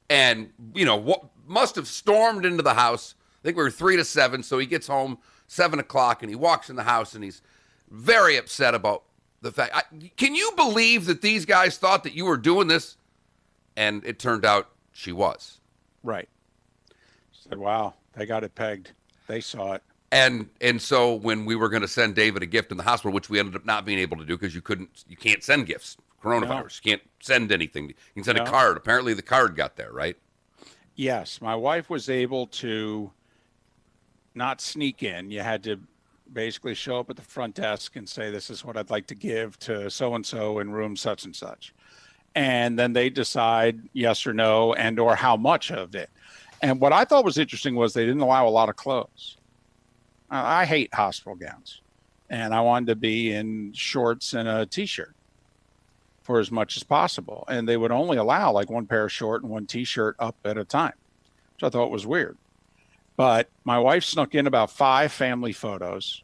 and, what must have stormed into the house. I think we were 3 to 7. So he gets home 7 o'clock and he walks in the house and he's very upset about the fact. Can you believe that these guys thought that you were doing this? And it turned out she was. Right. Said, wow, they got it pegged. They saw it. And so when we were going to send David a gift in the hospital, which we ended up not being able to do because you can't send gifts. Coronavirus. No. You can't send anything. You can send a card. Apparently the card got there, right? Yes. My wife was able to not sneak in. You had to basically show up at the front desk and say, this is what I'd like to give to so-and-so in room such and such. And then they decide yes or no and or how much of it. And what I thought was interesting was they didn't allow a lot of clothes. I hate hospital gowns. And I wanted to be in shorts and a T-shirt for as much as possible. And they would only allow like one pair of short and one T-shirt up at a time, which I thought was weird. But my wife snuck in about 5 family photos.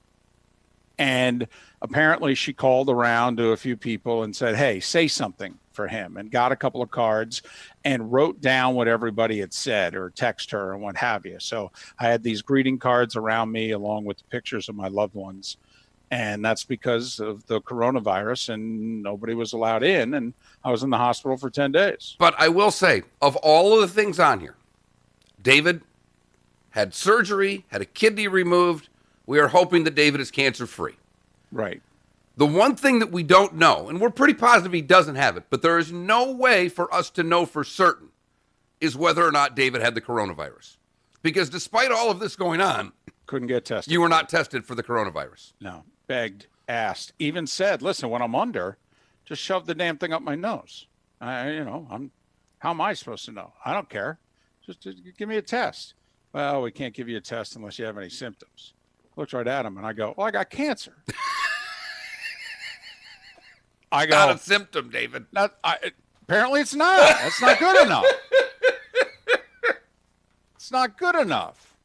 And apparently she called around to a few people and said, hey, say something for him, and got a couple of cards and wrote down what everybody had said or text her and what have you. So I had these greeting cards around me along with pictures of my loved ones. And that's because of the coronavirus and nobody was allowed in. And I was in the hospital for 10 days. But I will say, of all of the things on here, David had surgery, had a kidney removed. We are hoping that David is cancer-free. Right. The one thing that we don't know, and we're pretty positive he doesn't have it, but there is no way for us to know for certain, is whether or not David had the coronavirus. Because despite all of this going on, couldn't get tested. You were not tested for the coronavirus. No. Begged, asked, even said, listen, when I'm under, just shove the damn thing up my nose. How am I supposed to know? I don't care. Just give me a test. Well, we can't give you a test unless you have any symptoms. Looked right at him, and I go, well, I got cancer. Not a symptom, David. Apparently it's not. That's not good enough. It's not good enough.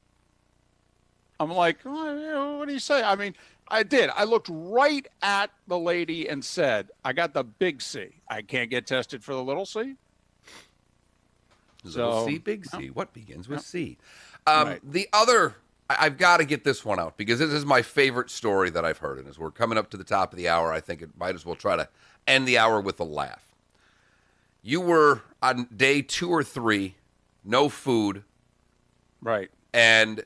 I'm like, what do you say? I mean, I did. I looked right at the lady and said, I got the big C. I can't get tested for the little C. Little C, big C. What begins with C? Right. The other, I've got to get this one out because this is my favorite story that I've heard. And as we're coming up to the top of the hour, I think it might as well try to end the hour with a laugh. You were on day 2 or 3, no food. Right. And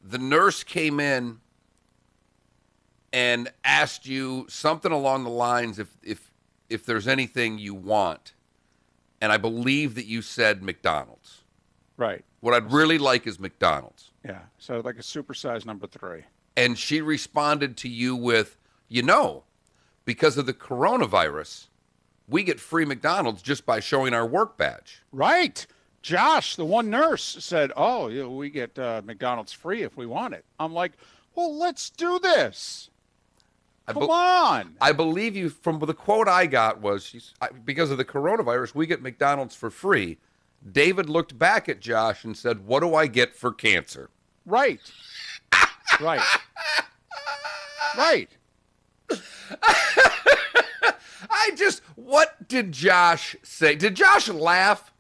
the nurse came in and asked you something along the lines if there's anything you want. And I believe that you said McDonald's. Right. What I'd really like is McDonald's. Yeah. So like a supersized number 3. And she responded to you with, because of the coronavirus, we get free McDonald's just by showing our work badge. Right. Josh, the one nurse, said, we get McDonald's free if we want it. I'm like, well, let's do this. Come on. I believe you, from the quote I got was, because of the coronavirus, we get McDonald's for free. David looked back at Josh and said, what do I get for cancer? Right. Right. Right. What did Josh say? Did Josh laugh?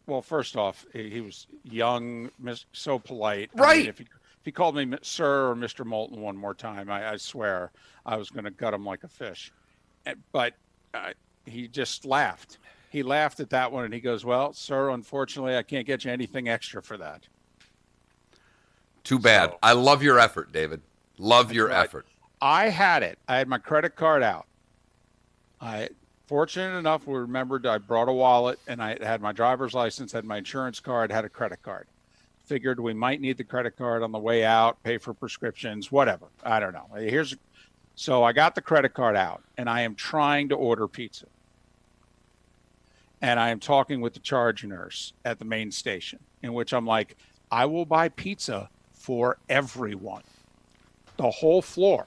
Well, first off, he was young, so polite. Right. I mean, if he called me sir or Mr. Moulton one more time, I swear I was going to gut him like a fish. But he just laughed. He laughed at that one, and he goes, well, sir, unfortunately, I can't get you anything extra for that. Too bad. I love your effort, David. Love your effort. I had it. I had my credit card out. Fortunate enough, we remembered I brought a wallet, and I had my driver's license, had my insurance card, had a credit card. Figured we might need the credit card on the way out, pay for prescriptions, whatever. I don't know. So I got the credit card out, and I am trying to order pizza. And I am talking with the charge nurse at the main station, in which I'm like, I will buy pizza for everyone. The whole floor.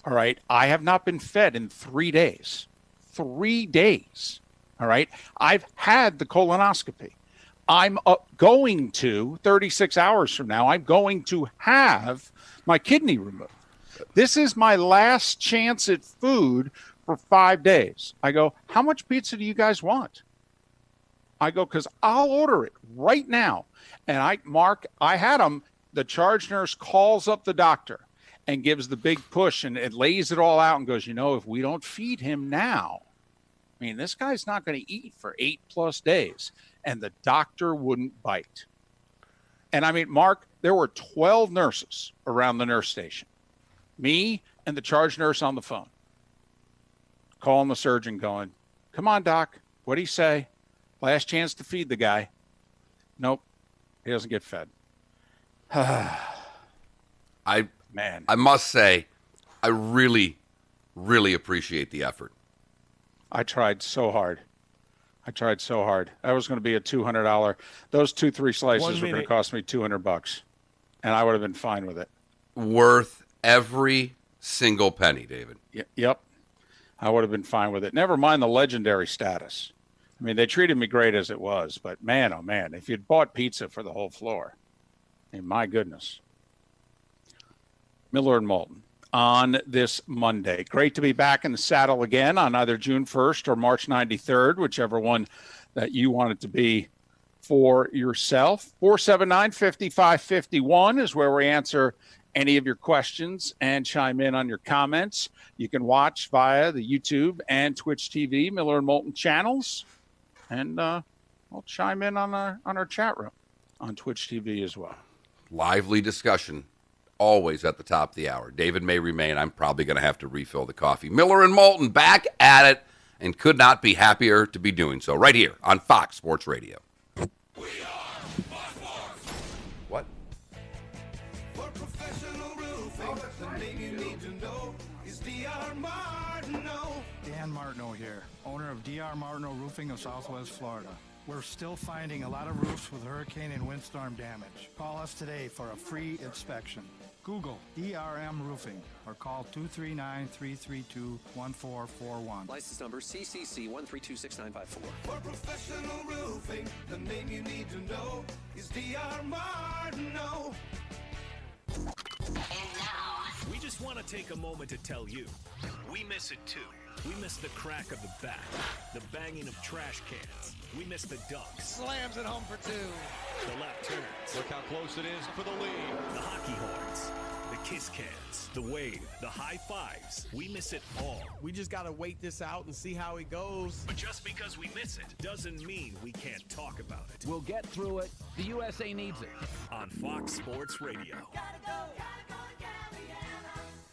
All right. I have not been fed in 3 days. 3 days. All right. I've had the colonoscopy. I'm going to, 36 hours from now, I'm going to have my kidney removed. This is my last chance at food for 5 days. I go, how much pizza do you guys want? I go, because I'll order it right now. And I had them. The charge nurse calls up the doctor and gives the big push and it lays it all out and goes, if we don't feed him now, this guy's not going to eat for 8+ days. And the doctor wouldn't bite. And Mark, there were 12 nurses around the nurse station. Me and the charge nurse on the phone. Calling the surgeon going, come on, doc. What'd he say? Last chance to feed the guy. Nope. He doesn't get fed. I must say, I really, really appreciate the effort. I tried so hard. That was going to be a $200. Those 2-3 slices were going to cost me $200, and I would have been fine with it. Worth every single penny, David. Yep. I would have been fine with it. Never mind the legendary status. They treated me great as it was, but man, oh man, if you'd bought pizza for the whole floor, my goodness. Miller and Moulton on this Monday. Great to be back in the saddle again on either June 1st or March 93rd, whichever one that you want it to be for yourself. 479-5551 is where we answer any of your questions and chime in on your comments. You can watch via the YouTube and Twitch TV, Miller and Moulton channels. And I'll chime in on our chat room on Twitch TV as well. Lively discussion, always at the top of the hour. David may remain. I'm probably going to have to refill the coffee. Miller and Moulton back at it, and could not be happier to be doing so right here on Fox Sports Radio. We are Fox Sports. What? For professional roofing, the name you need to know is D.R. Martineau. Dan Martineau here, owner of D.R. Martineau Roofing of Southwest Florida. We're still finding a lot of roofs with hurricane and windstorm damage. Call us today for a free inspection. Google ERM Roofing or call 239-332-1441. License number CCC 1326954. For professional roofing, the name you need to know is DR Martineau. We just want to take a moment to tell you, we miss it too. We miss the crack of the bat, the banging of trash cans. We miss the dunks. Slams it home for two. The left turns. Look how close it is for the lead. The hockey horns. The kiss cans. The wave. The high fives. We miss it all. We just got to wait this out and see how it goes. But just because we miss it doesn't mean we can't talk about it. We'll get through it. The USA needs it. On Fox Sports Radio.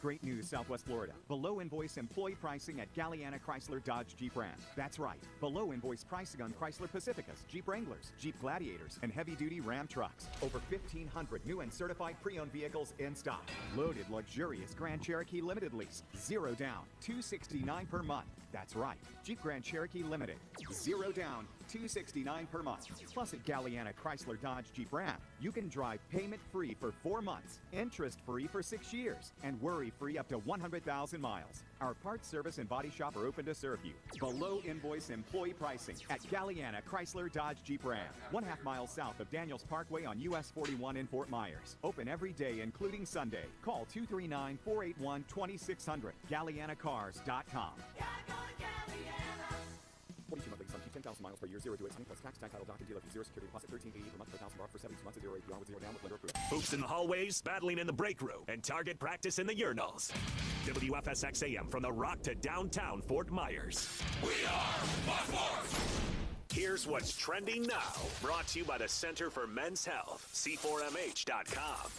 Great news, Southwest Florida. Below invoice employee pricing at Galliana Chrysler Dodge Jeep Ram. That's right. Below invoice pricing on Chrysler Pacificas, Jeep Wranglers, Jeep Gladiators, and heavy-duty Ram trucks. Over 1,500 new and certified pre-owned vehicles in stock. Loaded, luxurious Grand Cherokee Limited lease. 0 down, $269 per month. That's right. Jeep Grand Cherokee Limited. 0 down, $269 per month. Plus at Galliana Chrysler Dodge Jeep Ram, you can drive payment-free for 4 months, interest-free for 6 years, and worry-free up to 100,000 miles. Our parts service and body shop are open to serve you. Below invoice employee pricing at Galliana Chrysler Dodge Jeep Ram. 1/2 mile south of Daniels Parkway on US 41 in Fort Myers. Open every day, including Sunday. Call 239-481-2600. GallianaCars.com. 42 monthly sum, 10,000 miles per year, 0 to 8 plus tax, title, doc, and dealer fee, 0 security deposit, $13.80 per month, per $1,000 for 72 months, 0 APR with 0 down with lender approved. Hoops in the hallways, battling in the break room, and target practice in the urinals. WFSX AM from the Rock to downtown Fort Myers. We are Fox Sports. Here's what's trending now, brought to you by the Center for Men's Health, C4MH.com.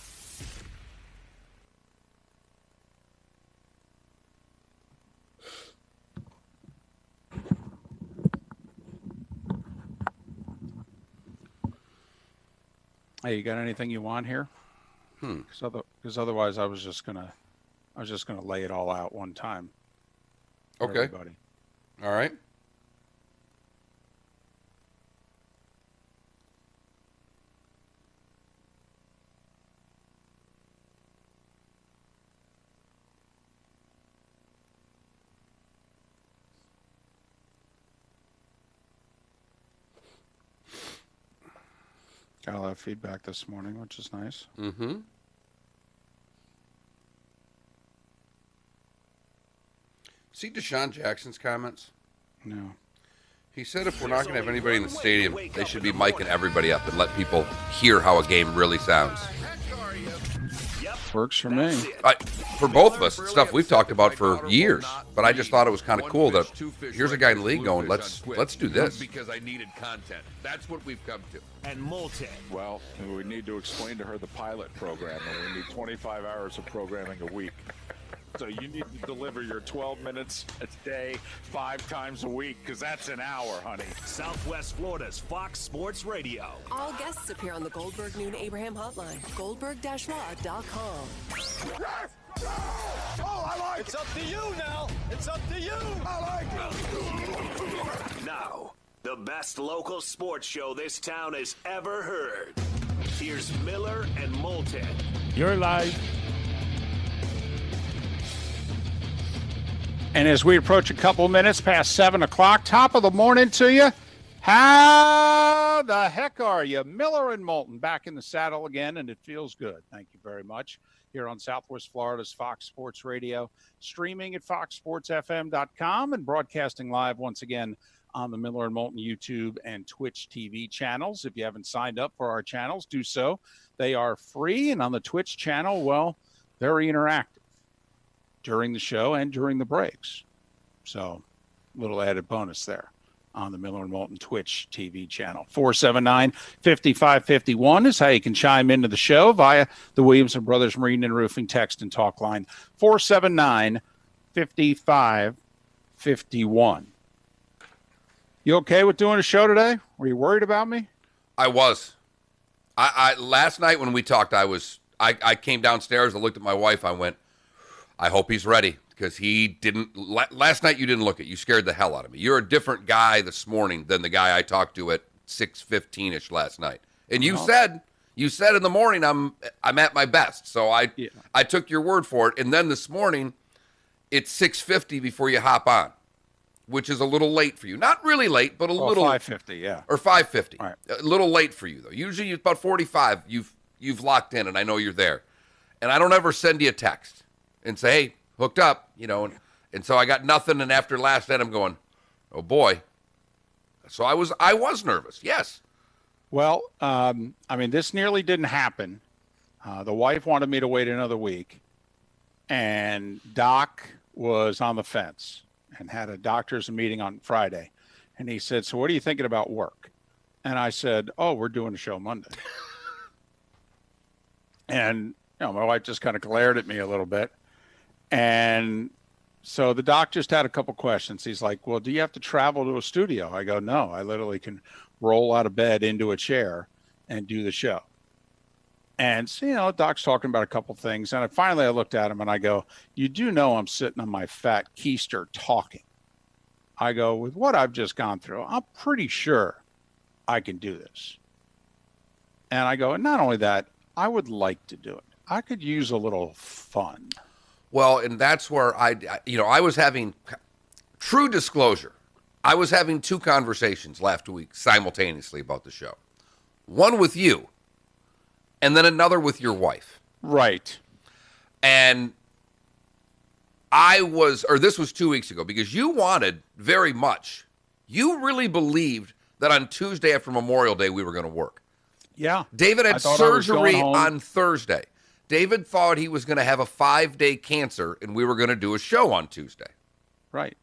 Hey, you got anything you want here? Because otherwise, I was just gonna lay it all out one time. Okay. Everybody. All right. Got a lot of feedback this morning, which is nice. Mm-hmm. See Deshaun Jackson's comments? No. He said if we're not going to have anybody in the stadium, they should be micing everybody up and let people hear how a game really sounds. Works for me. For both of us, it's stuff we've talked about for years. But I just thought it was kind of cool that here's a guy in the league going, let's do this. Because I needed content. That's what we've come to. And Moulton. Well, we need to explain to her the pilot program, and we need 25 hours of programming a week. So you need to deliver your 12 minutes a day, 5 times a week, because that's an hour, honey. Southwest Florida's Fox Sports Radio. All guests appear on the Goldberg Noon Abraham hotline. Goldberg-law.com. Oh, I like It's up to you now. It's up to you. I like it. Now, the best local sports show this town has ever heard. Here's Miller and Moulton. You're live. And as we approach a couple minutes past 7 o'clock, top of the morning to you. How the heck are you? Miller and Moulton back in the saddle again, and it feels good. Thank you very much. Here on Southwest Florida's Fox Sports Radio, streaming at foxsportsfm.com and broadcasting live once again on the Miller and Moulton YouTube and Twitch TV channels. If you haven't signed up for our channels, do so. They are free, and on the Twitch channel, well, very interactive during the show and during the breaks. So, little added bonus there on the Miller and Moulton Twitch TV channel. 479-5551 is how you can chime into the show via the Williams and Brothers Marine and Roofing text and talk line. 479-5551. You okay with doing a show today? Were you worried about me? I was. I last night when we talked, I came downstairs, I looked at my wife, I went, I hope he's ready, because he didn't. Last night you didn't look it. You scared the hell out of me. You're a different guy this morning than the guy I talked to at 6:15ish last night. And you said in the morning I'm at my best. So I took your word for it. And then this morning it's 6:50 before you hop on, which is a little late for you. Not really late, but a little 5:50, yeah. Or 5:50. Right. A little late for you though. Usually it's about 45 you've locked in and I know you're there. And I don't ever send you a text and say, "Hey, hooked up," and so I got nothing, and after last night I'm going, "Oh boy." So I was nervous. Yes. Well, this nearly didn't happen. The wife wanted me to wait another week, and Doc was on the fence and had a doctor's meeting on Friday. And he said, "So what are you thinking about work?" And I said, "Oh, we're doing a show Monday." And, my wife just kind of glared at me a little bit. And so the doc just had a couple questions. He's like, "Well, do you have to travel to a studio?" I go, "No, I literally can roll out of bed into a chair and do the show." And so, Doc's talking about a couple things. And finally I looked at him and I go, "You do know I'm sitting on my fat keister talking." I go, "With what I've just gone through, I'm pretty sure I can do this." And I go, "And not only that, I would like to do it. I could use a little fun." Well, and that's where I was having, true disclosure, I was having two conversations last week simultaneously about the show. One with you, and then another with your wife. Right. And this was 2 weeks ago, because you wanted very much, you really believed that on Tuesday after Memorial Day we were going to work. Yeah. David had surgery on Thursday. David thought he was going to have a 5-day cancer, and we were going to do a show on Tuesday. Right.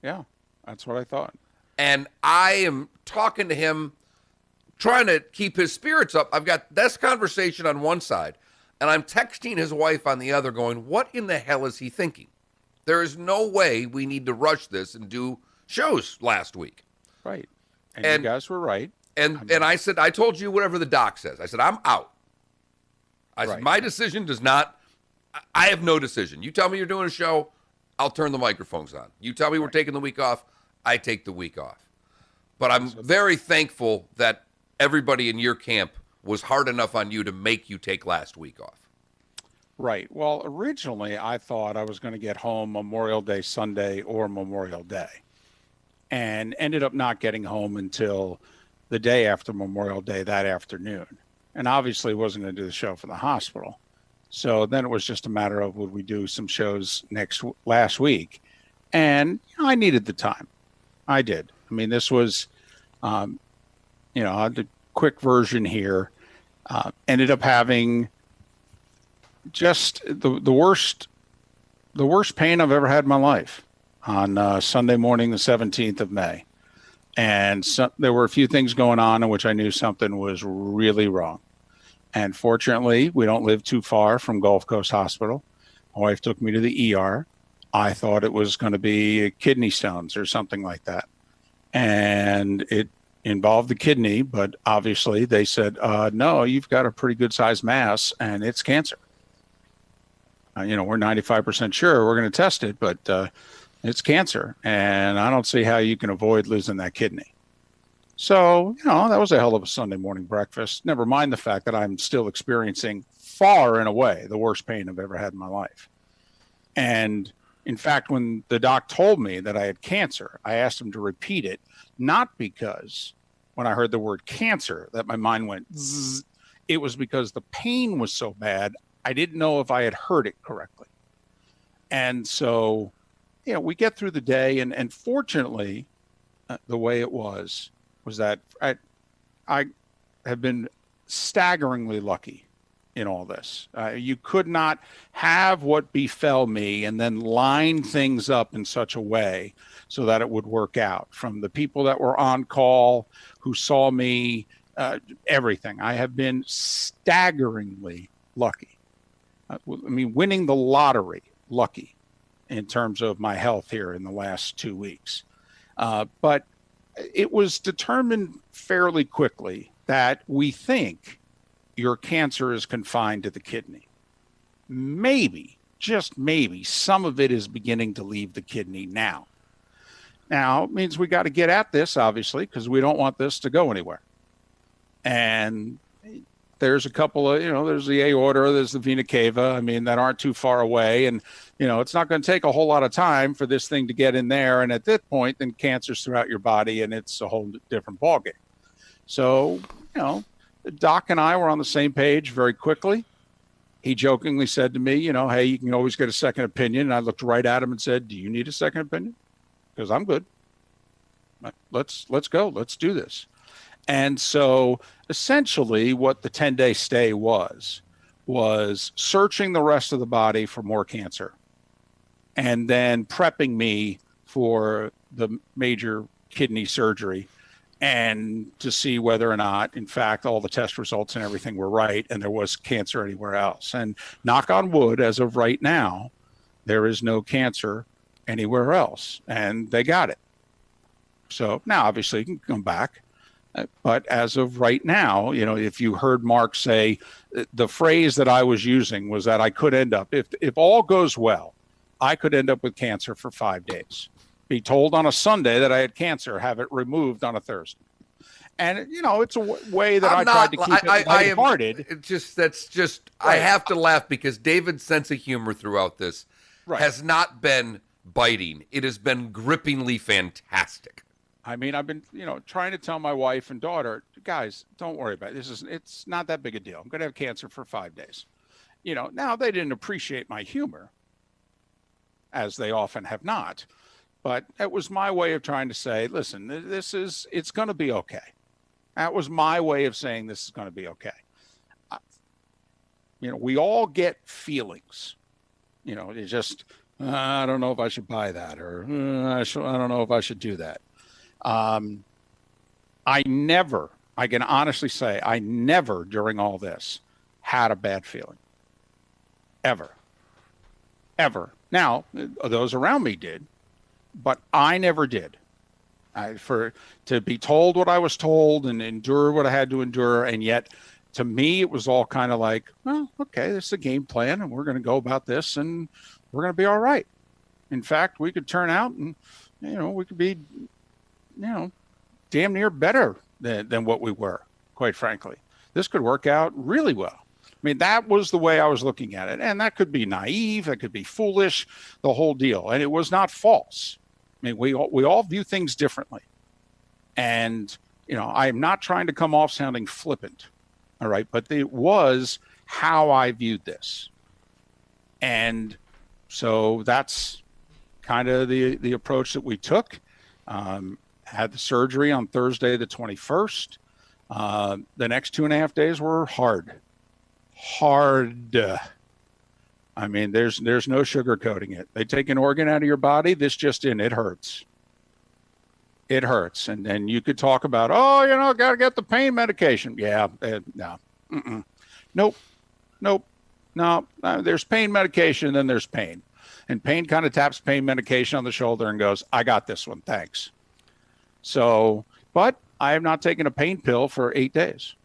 Yeah, that's what I thought. And I am talking to him, trying to keep his spirits up. I've got this conversation on one side, and I'm texting his wife on the other going, what in the hell is he thinking? There is no way we need to rush this and do shows last week. Right. And you guys were right. And I said, I told you whatever the doc says. I said, I'm out. I said, my decision does not, I have no decision. You tell me you're doing a show, I'll turn the microphones on. You tell me we're taking the week off, I take the week off. But I'm very thankful that everybody in your camp was hard enough on you to make you take last week off. Right. Well, originally I thought I was going to get home Memorial Day Sunday or Memorial Day, and ended up not getting home until the day after Memorial Day that afternoon. And obviously wasn't going to do the show for the hospital. So then it was just a matter of, would we do some shows last week? And I needed the time. I did. I mean, this was, the quick version here, ended up having just the worst pain I've ever had in my life on Sunday morning, the 17th of May. And there were a few things going on in which I knew something was really wrong. And fortunately, we don't live too far from Gulf Coast Hospital. My wife took me to the ER. I thought it was going to be kidney stones or something like that. And it involved the kidney, but obviously they said, no, you've got a pretty good sized mass and it's cancer. We're 95% sure we're going to test it, but it's cancer. And I don't see how you can avoid losing that kidney. So, that was a hell of a Sunday morning breakfast. Never mind the fact that I'm still experiencing far and away the worst pain I've ever had in my life. And in fact, when the doc told me that I had cancer, I asked him to repeat it, not because when I heard the word cancer that my mind went zzz. It was because the pain was so bad, I didn't know if I had heard it correctly. And so, we get through the day, and fortunately, the way it was that I have been staggeringly lucky in all this. You could not have what befell me and then line things up in such a way so that it would work out. From the people that were on call, who saw me, everything. I have been staggeringly lucky. Winning the lottery, lucky in terms of my health here in the last 2 weeks. But it was determined fairly quickly that we think your cancer is confined to the kidney. Maybe, just maybe, some of it is beginning to leave the kidney now. Now, it means we got to get at this, obviously, because we don't want this to go anywhere. And there's a couple of, there's the aorta, there's the vena cava, that aren't too far away. And, it's not going to take a whole lot of time for this thing to get in there. And at that point, then cancer's throughout your body, and it's a whole different ballgame. So, the doc and I were on the same page very quickly. He jokingly said to me, hey, you can always get a second opinion. And I looked right at him and said, do you need a second opinion? Because I'm good. Let's go. Let's do this. And so essentially what the 10-day stay was searching the rest of the body for more cancer and then prepping me for the major kidney surgery and to see whether or not, in fact, all the test results and everything were right and there was cancer anywhere else. And knock on wood, as of right now, there is no cancer anywhere else. And they got it. So now, obviously, you can come back. But as of right now, if you heard Mark say, the phrase that I was using was that I could end up, if all goes well, I could end up with cancer for 5 days. Be told on a Sunday that I had cancer, have it removed on a Thursday. And, it's a way that I tried to keep it lighthearted. I have to laugh because David's sense of humor throughout this has not been biting. It has been grippingly fantastic. I've been, trying to tell my wife and daughter, guys, don't worry about it. It's not that big a deal. I'm going to have cancer for 5 days. Now they didn't appreciate my humor, as they often have not. But it was my way of trying to say, listen, it's going to be okay. That was my way of saying this is going to be okay. We all get feelings. It's just, I don't know if I should buy that, or I don't know if I should do that. I can honestly say, I never during all this had a bad feeling. Ever. Now, those around me did, but I never did. To be told what I was told and endure what I had to endure, and yet to me it was all kind of like, well, okay, this is a game plan, and we're going to go about this, and we're going to be all right. In fact, we could turn out and, we could be, damn near better than what we were, quite frankly. This could work out really well. That was the way I was looking at it. And that could be naive, that could be foolish, the whole deal. And it was not false. We all view things differently. And, I am not trying to come off sounding flippant, all right? But it was how I viewed this. And so that's kind of the approach that we took. Had the surgery on Thursday, the 21st. The next 2.5 days were hard. There's no sugarcoating it. They take an organ out of your body. This just in, it hurts. It hurts. And then you could talk about, got to get the pain medication. Yeah, no. Nope. No, there's pain medication, then there's pain. And pain kind of taps pain medication on the shoulder and goes, I got this one, thanks. So, but I have not taken a pain pill for 8 days.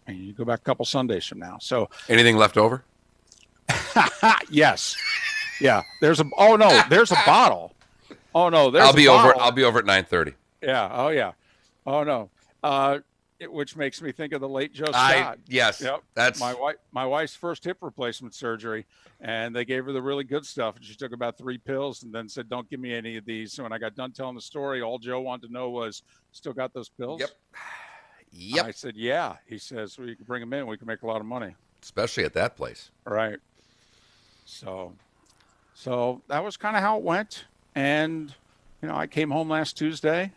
And you go back a couple Sundays from now. So anything left over? Yes. Yeah. There's a bottle. Oh no, there's I'll be over at 9:30. Yeah. Oh yeah. Oh no. Which makes me think of the late Joe Scott. Yes. Yep. That's my wife's first hip replacement surgery, and they gave her the really good stuff. And she took about 3 pills and then said, don't give me any of these. So when I got done telling the story, all Joe wanted to know was, still got those pills? Yep. I said, yeah. He says, well, you can bring them in. We can make a lot of money. Especially at that place. Right. So that was kind of how it went. And, I came home last Tuesday,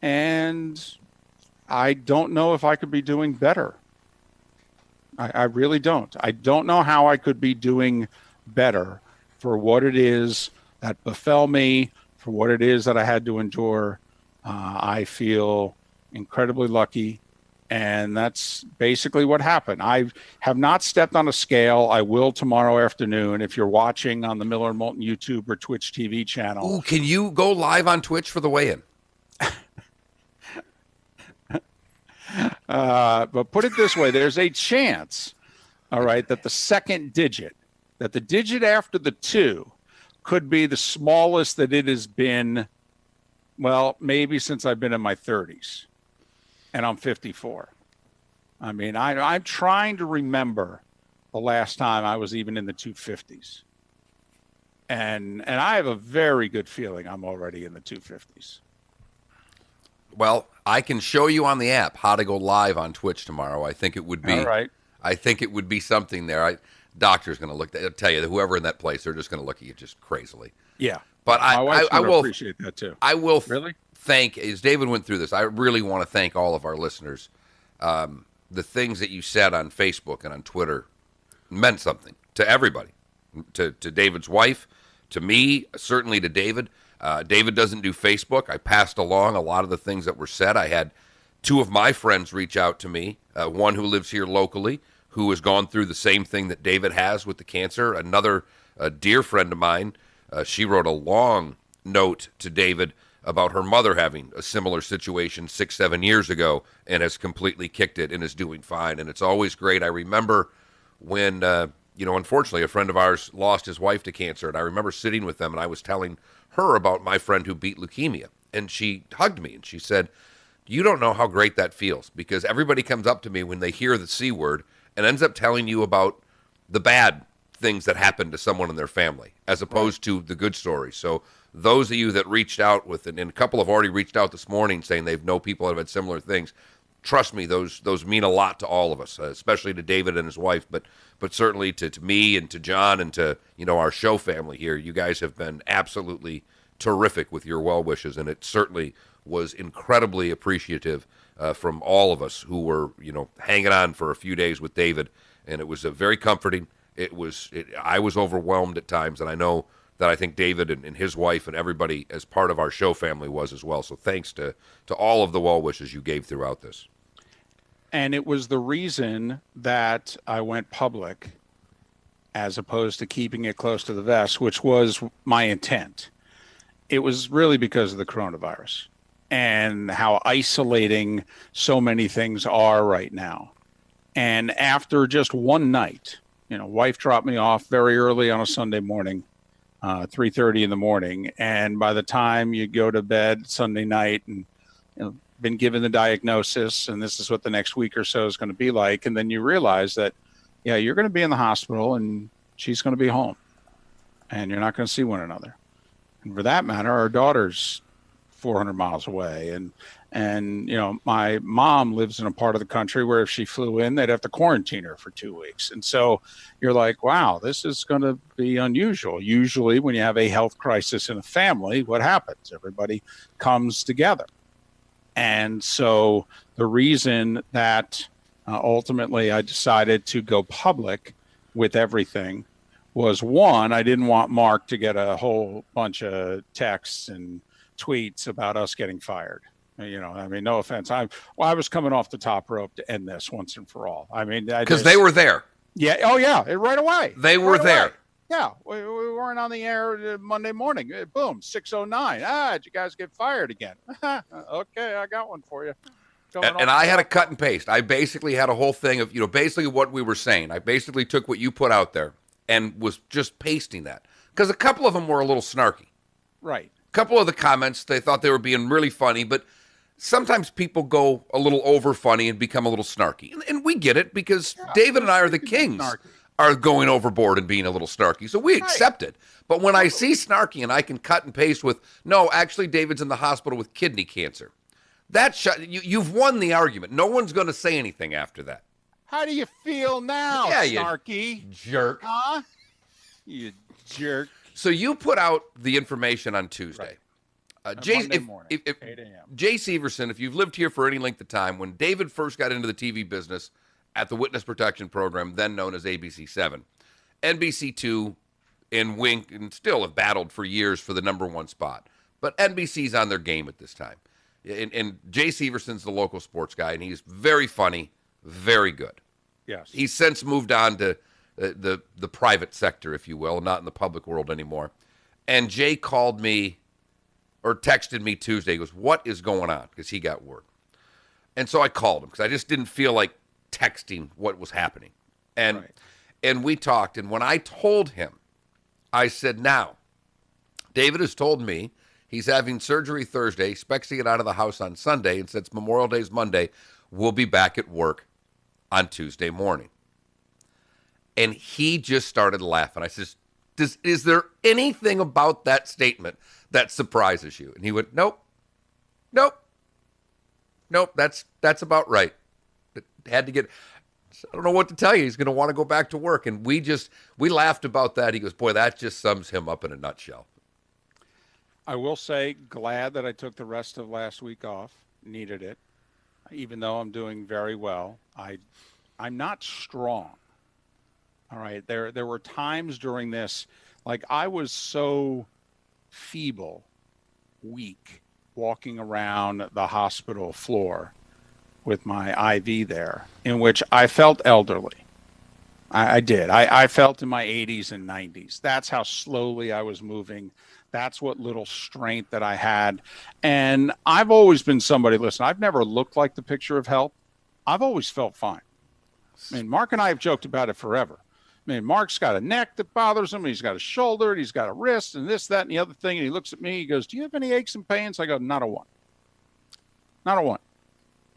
and I don't know if I could be doing better. I really don't. I don't know how I could be doing better for what it is that befell me, for what it is that I had to endure. I feel incredibly lucky, and that's basically what happened. I have not stepped on a scale. I will tomorrow afternoon if you're watching on the Miller and Moulton YouTube or Twitch TV channel. Ooh, can you go live on Twitch for the weigh-in? But put it this way, there's a chance, all right, that the digit after the 2 could be the smallest that it has been Well, maybe since I've been in my 30s, and I'm 54. I mean, I'm trying to remember the last time I was even in the 250s. And I have a very good feeling I'm already in the 250s. Well, I can show you on the app how to go live on Twitch tomorrow. I think it would be. All right. I think it would be something there. Doctor's going to look. I'll tell you, whoever in that place, they're just going to look at you just crazily. Yeah. But my wife's I gonna will appreciate that too. I will really thank, as David went through this, I really want to thank all of our listeners. The things that you said on Facebook and on Twitter meant something to everybody, to David's wife, to me, certainly to David. David doesn't do Facebook. I passed along a lot of the things that were said. I had two of my friends reach out to me, one who lives here locally, who has gone through the same thing that David has with the cancer. Another dear friend of mine, she wrote a long note to David about her mother having a similar situation 6-7 years ago and has completely kicked it and is doing fine. And it's always great. I remember when, unfortunately, a friend of ours lost his wife to cancer, and I remember sitting with them, and I was telling her about my friend who beat leukemia. And she hugged me, and she said, you don't know how great that feels, because everybody comes up to me when they hear the C word and ends up telling you about the bad things that happened to someone in their family, as opposed to the good stories. So those of you that reached out with, and a couple have already reached out this morning saying they've know people that have had similar things. Trust me, those mean a lot to all of us, especially to David and his wife, but certainly to me and to John and to our show family here. You guys have been absolutely terrific with your well wishes, and it certainly was incredibly appreciative from all of us who were hanging on for a few days with David, and it was very comforting. I was overwhelmed at times, and I know that I think David and his wife and everybody as part of our show family was as well. So thanks to all of the well wishes you gave throughout this. And it was the reason that I went public as opposed to keeping it close to the vest, which was my intent. It was really because of the coronavirus and how isolating so many things are right now. And after just one night, wife dropped me off very early on a Sunday morning, 3:30 in the morning. And by the time you go to bed Sunday night and been given the diagnosis, and this is what the next week or so is going to be like, and then you realize that, you're going to be in the hospital and she's going to be home, and you're not going to see one another. And for that matter, our daughter's 400 miles away, and my mom lives in a part of the country where if she flew in, they'd have to quarantine her for 2 weeks. And so you're like, wow, this is going to be unusual. Usually when you have a health crisis in a family, what happens? Everybody comes together. And so the reason that ultimately I decided to go public with everything was, one, I didn't want Mark to get a whole bunch of texts and tweets about us getting fired. No offense. I was coming off the top rope to end this once and for all. Because they were there. Yeah. Oh, yeah. Right away. They were there. Yeah. We weren't on the air Monday morning. Boom. 6:09. Did you guys get fired again? Okay. I got one for you. And I had a cut and paste. I basically had a whole thing of, basically what we were saying. I basically took what you put out there and was just pasting that. Because a couple of them were a little snarky. Right. A couple of the comments, they thought they were being really funny, but sometimes people go a little over funny and become a little snarky. And we get it, because David and I are the kings, are going overboard and being a little snarky. So we accept it. But when I see snarky and I can cut and paste with, no, actually David's in the hospital with kidney cancer, you've won the argument. No one's going to say anything after that. How do you feel now, snarky? You jerk. Huh? You jerk. So you put out the information on Tuesday. Monday morning, 8 a.m. Jay Severson, if you've lived here for any length of time, when David first got into the TV business at the Witness Protection Program, then known as ABC7, NBC2 and Wink and still have battled for years for the #1 spot. But NBC's on their game at this time. And Jay Severson's the local sports guy, and he's very funny, very good. Yes. He's since moved on to the private sector, if you will, not in the public world anymore. And Jay called me or texted me Tuesday. He goes, what is going on? Because he got word. And so I called him because I just didn't feel like texting what was happening. And we talked. And when I told him, I said, now, David has told me He's having surgery Thursday, expects to get out of the house on Sunday, and since Memorial Day's Monday, we'll be back at work on Tuesday morning. And he just started laughing. I said, is there anything about that statement that surprises you? And he went, nope, that's about right. Had to get, I don't know what to tell you. He's going to want to go back to work. And we laughed about that. He goes, boy, that just sums him up in a nutshell. I will say, glad that I took the rest of last week off. Needed it. Even though I'm doing very well, I'm not strong. All right. There were times during this, like I was so feeble, weak, walking around the hospital floor with my IV there, in which I felt elderly. I did. I felt in my 80s and 90s. That's how slowly I was moving. That's what little strength that I had. And I've always been somebody, listen, I've never looked like the picture of health. I've always felt fine. I mean, Mark and I have joked about it forever. I mean, Mark's got a neck that bothers him. He's got a shoulder, and he's got a wrist, and this, that, and the other thing. And he looks at me. He goes, do you have any aches and pains? I go, not a one. Not a one.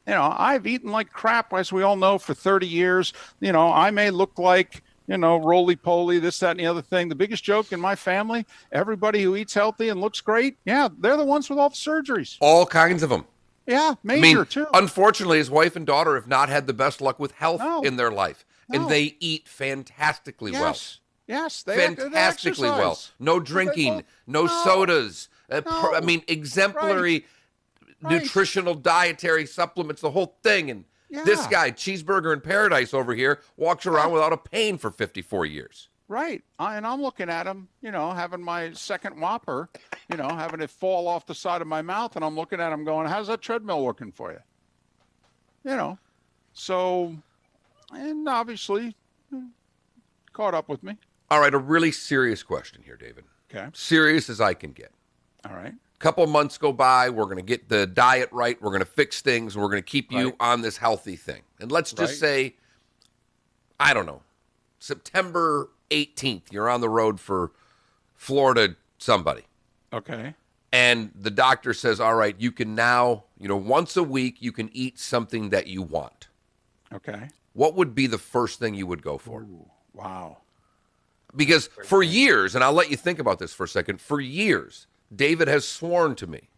You know, I've eaten like crap, as we all know, for 30 years. You know, I may look like, roly-poly, this, that, and the other thing. The biggest joke in my family, everybody who eats healthy and looks great, yeah, they're the ones with all the surgeries. All kinds of them. Yeah, major, too. Unfortunately, his wife and daughter have not had the best luck with health in their life. No. And they eat fantastically well. Yes, fantastically well. No drinking, no sodas. I mean, exemplary nutritional dietary supplements, the whole thing. And this guy, Cheeseburger in Paradise over here, walks around without a pain for 54 years. Right. And I'm looking at him, having my second Whopper, having it fall off the side of my mouth. And I'm looking at him going, how's that treadmill working for you? So... And obviously, caught up with me. All right, a really serious question here, David. Okay. Serious as I can get. All right. Couple months go by, we're going to get the diet right, we're going to fix things, we're going to keep you on this healthy thing. And let's just say, I don't know, September 18th, you're on the road for Florida somebody. Okay. And the doctor says, all right, you can now, once a week, you can eat something that you want. Okay. What would be the first thing you would go for? Ooh, wow. Because for years, and I'll let you think about this for a second, for years, David has sworn to me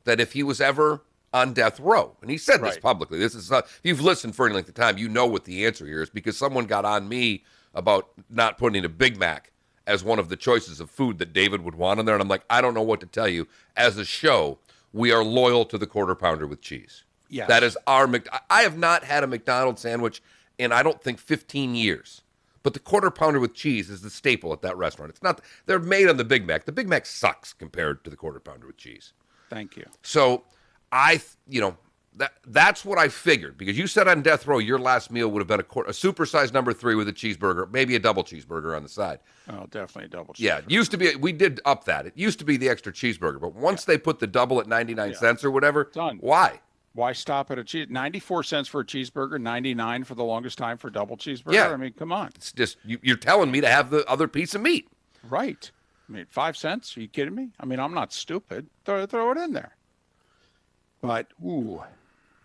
that if he was ever on death row, and he said this publicly, this is if you've listened for any length of time, you know what the answer here is, because someone got on me about not putting a Big Mac as one of the choices of food that David would want in there, and I'm like, I don't know what to tell you. As a show, we are loyal to the Quarter Pounder with cheese. Yes. That is our I have not had a McDonald's sandwich in, I don't think, 15 years. But the Quarter Pounder with cheese is the staple at that restaurant. It's not, they're made on the Big Mac. The Big Mac sucks compared to the Quarter Pounder with cheese. Thank you. So that's what I figured, because you said on death row your last meal would have been a supersized number 3 with a cheeseburger, maybe a double cheeseburger on the side. Oh, definitely a double cheeseburger. Yeah, it used to be, we did up that. It used to be the extra cheeseburger, but once they put the double at 99 cents or whatever, done. Why? Why stop at a cheese? 94 cents for a cheeseburger, 99 for the longest time for double cheeseburger. Yeah. I mean, come on. It's just, you're telling me to have the other piece of meat. Right. I mean, 5 cents? Are you kidding me? I mean, I'm not stupid. Throw it in there. But, ooh.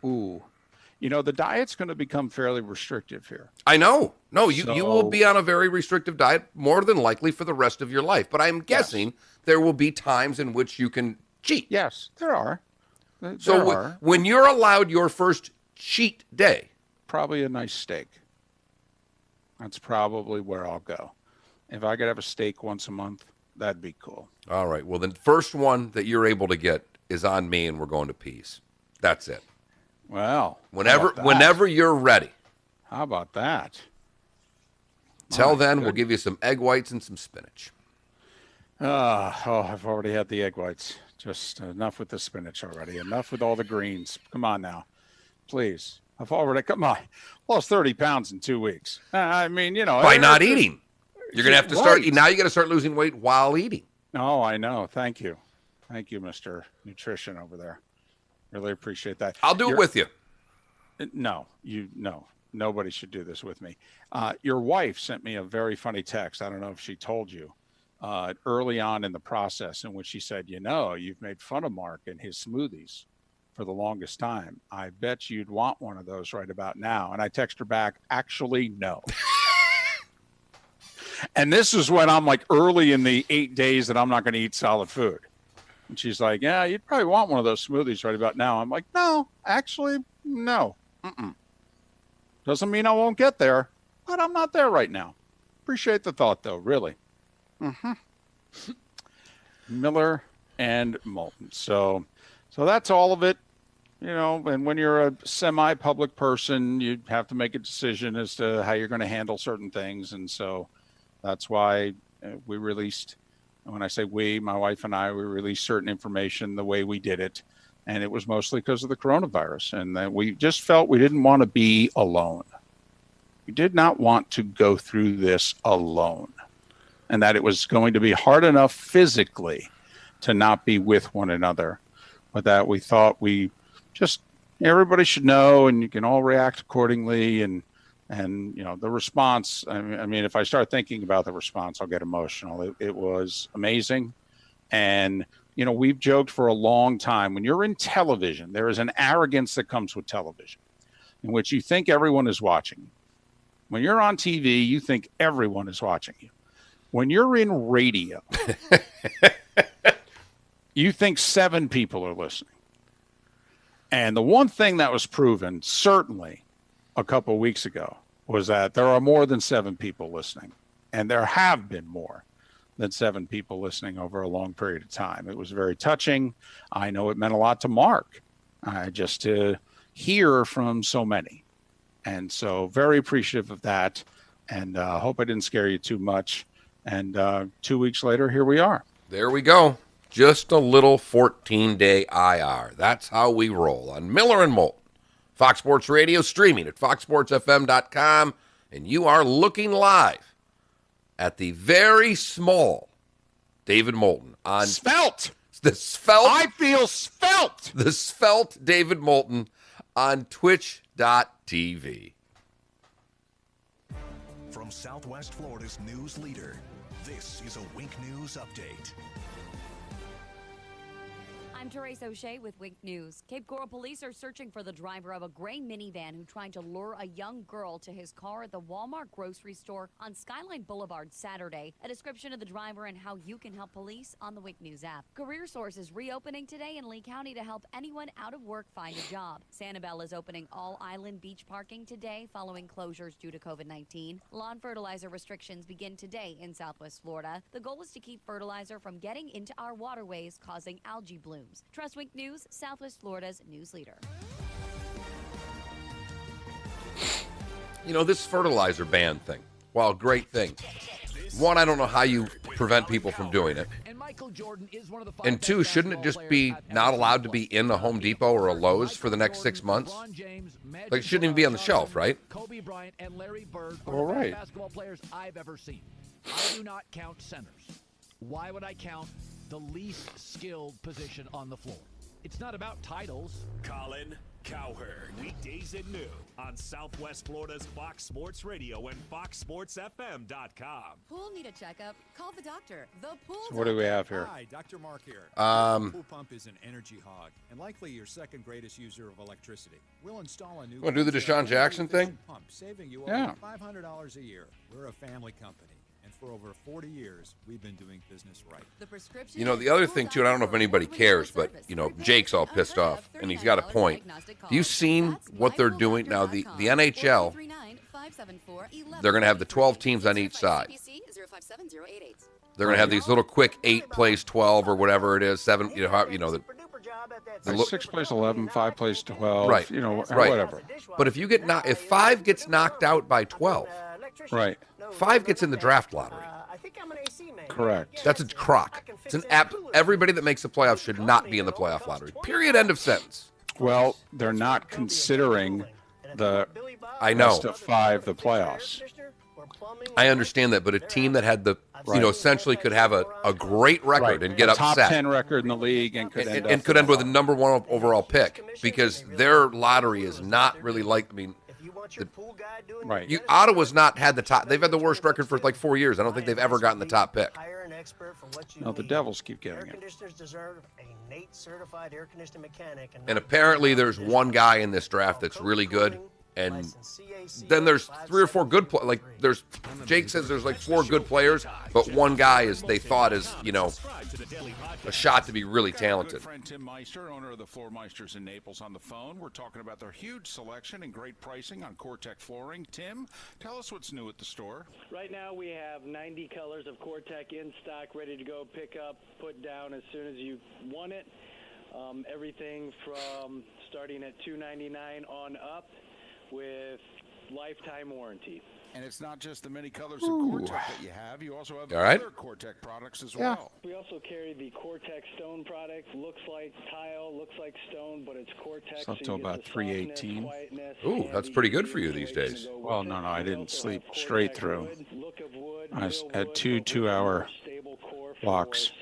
The diet's going to become fairly restrictive here. I know. No, you will be on a very restrictive diet more than likely for the rest of your life. But I'm guessing there will be times in which you can cheat. Yes, there are. So when you're allowed your first cheat day, probably a nice steak. That's probably where I'll go. If I could have a steak once a month, that'd be cool. All right. Well, the first one that you're able to get is on me, and we're going to Pease. That's it. Well, whenever you're ready. How about that? Till then, we'll give you some egg whites and some spinach. I've already had the egg whites. Just enough with the spinach already. Enough with all the greens. Come on now. Please. Come on. Lost 30 pounds in 2 weeks. I mean, By not eating. You're going to have to start. Now you got to start losing weight while eating. Oh, I know. Thank you. Thank you, Mr. Nutrition over there. Really appreciate that. I'll do it with you. No. Nobody should do this with me. Your wife sent me a very funny text. I don't know if she told you. early on in the process in which she said, you've made fun of Mark and his smoothies for the longest time. I bet you'd want one of those right about now. And I text her back, actually, no. And this is when I'm like early in the 8 days that I'm not going to eat solid food. And she's like, yeah, you'd probably want one of those smoothies right about now. I'm like, no, actually, no. Doesn't mean I won't get there, but I'm not there right now. Appreciate the thought, though, really. Miller and Moulton. So that's all of it. And when you're a semi-public person, you have to make a decision as to how you're going to handle certain things. And so that's why we released, when I say we, my wife and I, we released certain information the way we did it. And it was mostly because of the coronavirus. And that we just felt we didn't want to be alone. We did not want to go through this alone. And that it was going to be hard enough physically to not be with one another. But that we thought everybody should know, and you can all react accordingly. And the response, I mean, if I start thinking about the response, I'll get emotional. It was amazing. And, we've joked for a long time, when you're in television, there is an arrogance that comes with television in which you think everyone is watching. When you're on TV, you think everyone is watching you. When you're in radio, you think 7 people are listening. And the one thing that was proven, certainly a couple of weeks ago, was that there are more than 7 people listening. And there have been more than 7 people listening over a long period of time. It was very touching. I know it meant a lot to Mark, just to hear from so many. And so very appreciative of that. And hope I didn't scare you too much. And 2 weeks later, here we are. There we go. Just a little 14-day IR. That's how we roll on Miller and Moulton. Fox Sports Radio, streaming at foxsportsfm.com. And you are looking live at the very small David Moulton on Svelte. The Svelte. I feel svelte. The Svelte David Moulton on twitch.tv. From Southwest Florida's news leader, this is a Wink News Update. I'm Therese O'Shea with Wink News. Cape Coral police are searching for the driver of a gray minivan who tried to lure a young girl to his car at the Walmart grocery store on Skyline Boulevard Saturday. A description of the driver and how you can help police on the Wink News app. Career Source is reopening today in Lee County to help anyone out of work find a job. Sanibel is opening all island beach parking today following closures due to COVID-19. Lawn fertilizer restrictions begin today in Southwest Florida. The goal is to keep fertilizer from getting into our waterways, causing algae blooms. Trust Wink News, Southwest Florida's news leader. This fertilizer ban thing, while great thing. One, I don't know how you prevent people from doing it. And 2, shouldn't it just be not allowed to be in a Home Depot or a Lowe's for the next 6 months? Like, it shouldn't even be on the shelf, right? Kobe Bryant and Larry Bird are the best basketball players I've ever seen. I do not count centers. Why would I count the least skilled position on the floor? It's not about titles. Colin Cowherd, weekdays at noon on Southwest Florida's Fox Sports Radio and foxsportsfm.com. Pool need a checkup? Call the doctor. The pool. So what do we have here? Hi, Dr. Mark here. Pool pump is an energy hog and likely your second greatest user of electricity. We'll install a new. Want to do the Deshaun Jackson thing? Pump, saving you over $500 a year. We're a family company. And for over 40 years, we've been doing business right. The prescription. The other thing, too, and I don't know if anybody cares, but, Jake's all pissed off, and he's got a point. Have you seen what they're doing now? The NHL, they're going to have the 12 teams on each side. They're going to have these little quick 8 plays 12 or whatever it is, 7, Like 6 plays 11, 5 plays 12, right? Whatever. But if 5 gets knocked out by 12, right, 5 gets in the draft lottery. Correct. That's a crock. It's an app. Everybody that makes the playoffs should not be in the playoff lottery. Period. End of sentence. Well, they're not considering the best of 5, the playoffs. I understand that, but a team that had the, essentially could have a great record and get upset. Top 10 record in the league and could end with a number 1 overall pick because their lottery is not really like. Right. Ottawa's not had the top. They've had the worst record for like 4 years. I don't think they've ever gotten the top pick. No, the Devils keep getting it. Conditioners deserve a NATE certified air conditioning mechanic. And apparently there's one guy in this draft that's really good. And then there's 3 or 4 good players. Like Jake says there's like 4 good players, but one guy is they thought is a shot to be really talented. Friend Tim Meister, owner of the Floor Meisters in Naples, on the phone. We're talking about their huge selection and great pricing on Core-Tec flooring. Tim, tell us what's new at the store. Right now we have 90 colors of Core-Tec in stock, ready to go pick up, put down as soon as you want it. Everything from starting at $299 on up, with lifetime warranty. And it's not just the many colors of Core-Tec that you have. You also have All right. other Core-Tec products as well. We also carry the Core-Tec stone product. Looks like tile, looks like stone, but it's Core-Tec. It's up to about 318. Ooh, that's pretty good for you these days. Well, no, I didn't sleep straight through. I had 2 2-hour blocks,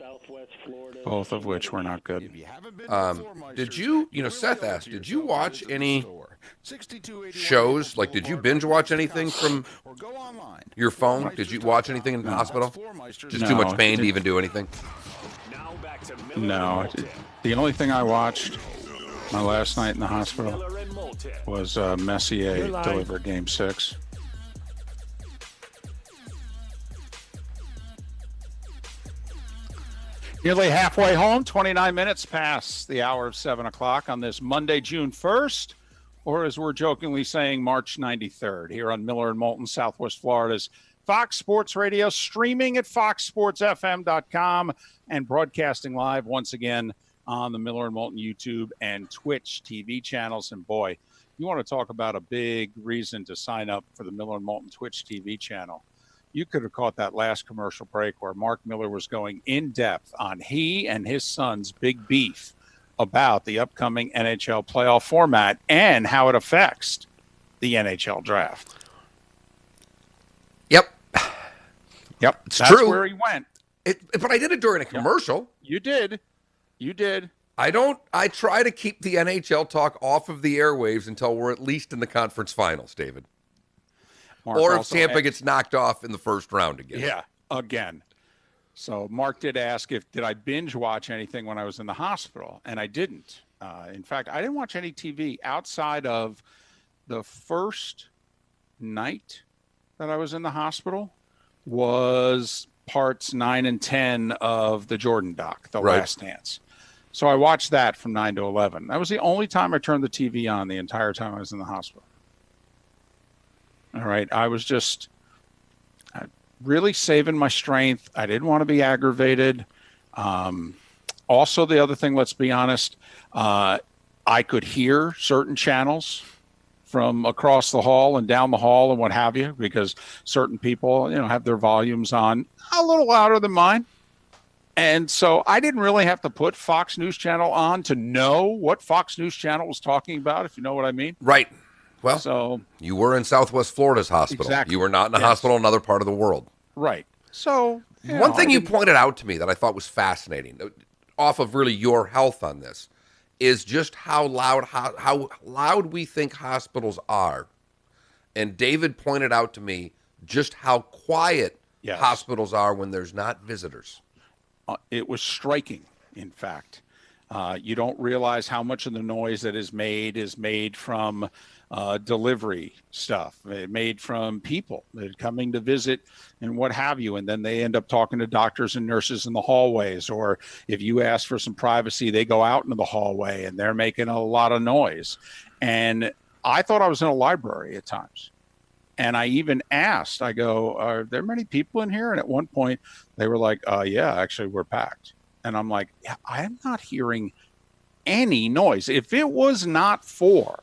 both of which were not good. Did you, Seth asked, did you watch any shows? Like, did you binge watch anything from your phone? Did you watch anything in the hospital? Just too much pain to even do anything? No. The only thing I watched my last night in the hospital was Messier deliver Game 6. Nearly halfway home, 29 minutes past the hour of 7 o'clock on this Monday, June 1st, or as we're jokingly saying, March 93rd, here on Miller and Moulton, Southwest Florida's Fox Sports Radio, streaming at foxsportsfm.com and broadcasting live once again on the Miller and Moulton YouTube and Twitch TV channels. And boy, you want to talk about a big reason to sign up for the Miller and Moulton Twitch TV channel. You could have caught that last commercial break where Mark Miller was going in depth on he and his son's big beef about the upcoming NHL playoff format and how it affects the NHL draft. Yep. That's true. Where he went. But I did it during a commercial. You did. I try to keep the NHL talk off of the airwaves until we're at least in the conference finals, David. Mark or if Tampa gets knocked off in the first round again. Yeah, again. So Mark did ask did I binge watch anything when I was in the hospital, and I didn't. In fact, I didn't watch any TV outside of the first night that I was in the hospital was parts 9 and 10 of the Jordan doc, The Last Dance. So I watched that from 9 to 11. That was the only time I turned the TV on the entire time I was in the hospital. All right. I was just really saving my strength. I didn't want to be aggravated. Also, the other thing, let's be honest, I could hear certain channels from across the hall and down the hall and what have you, because certain people, have their volumes on a little louder than mine. And so I didn't really have to put Fox News Channel on to know what Fox News Channel was talking about, if you know what I mean. Right. Well, you were in Southwest Florida's hospital. Exactly. You were not in a hospital in another part of the world. Right. So one thing you pointed out to me that I thought was fascinating, off of really your health on this, is just how loud we think hospitals are. And David pointed out to me just how quiet hospitals are when there's not visitors. It was striking, in fact. You don't realize how much of the noise that is made from delivery stuff, made from people that are coming to visit and what have you. And then they end up talking to doctors and nurses in the hallways. Or if you ask for some privacy, they go out into the hallway and they're making a lot of noise. And I thought I was in a library at times. And I even asked, I go, are there many people in here? And at one point they were like, yeah, actually we're packed. And I'm like, yeah, I'm not hearing any noise. If it was not for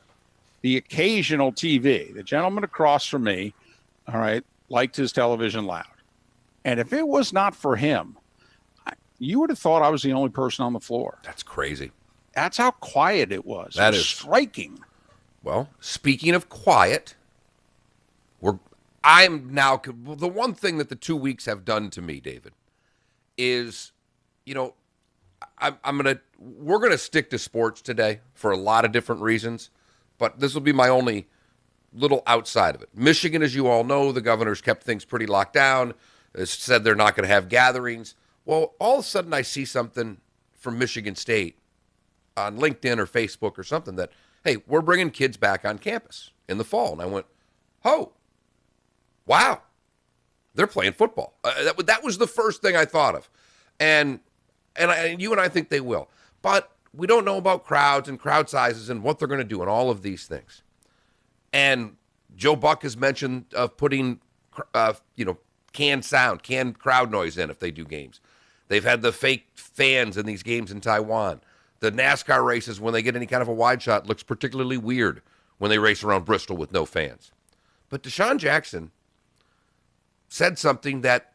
the occasional TV, the gentleman across from me, all right, liked his television loud. And if it was not for him, you would have thought I was the only person on the floor. That's crazy. That's how quiet it was. That it was is striking. Well, speaking of quiet, I'm now, the one thing that the 2 weeks have done to me, David, is, we're going to stick to sports today for a lot of different reasons, but this will be my only little outside of it. Michigan, as you all know, the governor's kept things pretty locked down, has said they're not going to have gatherings. Well, all of a sudden I see something from Michigan State on LinkedIn or Facebook or something that, hey, we're bringing kids back on campus in the fall. And I went, oh, wow, they're playing football. That was the first thing I thought of. And you and I think they will. But we don't know about crowds and crowd sizes and what they're going to do and all of these things. And Joe Buck has mentioned putting, canned sound, canned crowd noise in if they do games. They've had the fake fans in these games in Taiwan. The NASCAR races, when they get any kind of a wide shot, looks particularly weird when they race around Bristol with no fans. But Deshaun Jackson said something that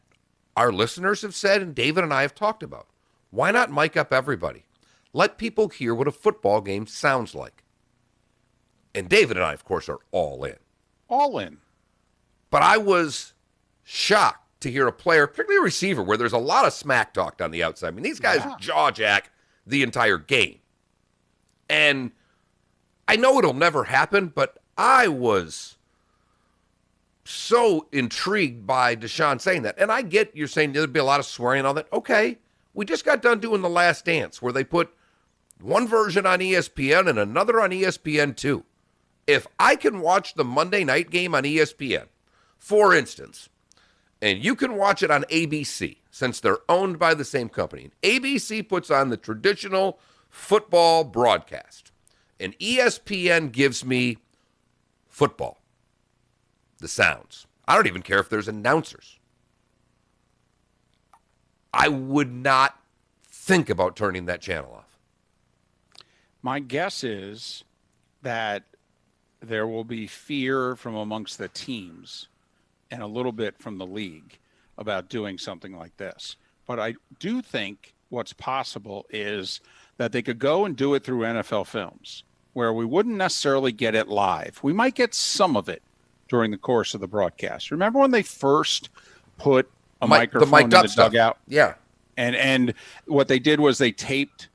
our listeners have said and David and I have talked about. Why not mic up everybody? Let people hear what a football game sounds like. And David and I, of course, are all in. All in. But I was shocked to hear a player, particularly a receiver, where there's a lot of smack talked on the outside. I mean, these guys jaw jack the entire game. And I know it'll never happen, but I was so intrigued by Deshaun saying that. And I get you're saying there'd be a lot of swearing and all that. Okay, we just got done doing The Last Dance, where they put one version on ESPN and another on ESPN2. If I can watch the Monday night game on ESPN, for instance, and you can watch it on ABC, since they're owned by the same company. ABC puts on the traditional football broadcast, and ESPN gives me football, the sounds. I don't even care if there's announcers. I would not think about turning that channel off. My guess is that there will be fear from amongst the teams and a little bit from the league about doing something like this. But I do think what's possible is that they could go and do it through NFL Films, where we wouldn't necessarily get it live. We might get some of it during the course of the broadcast. Remember when they first put a microphone in the dugout? Yeah. And what they did was they taped,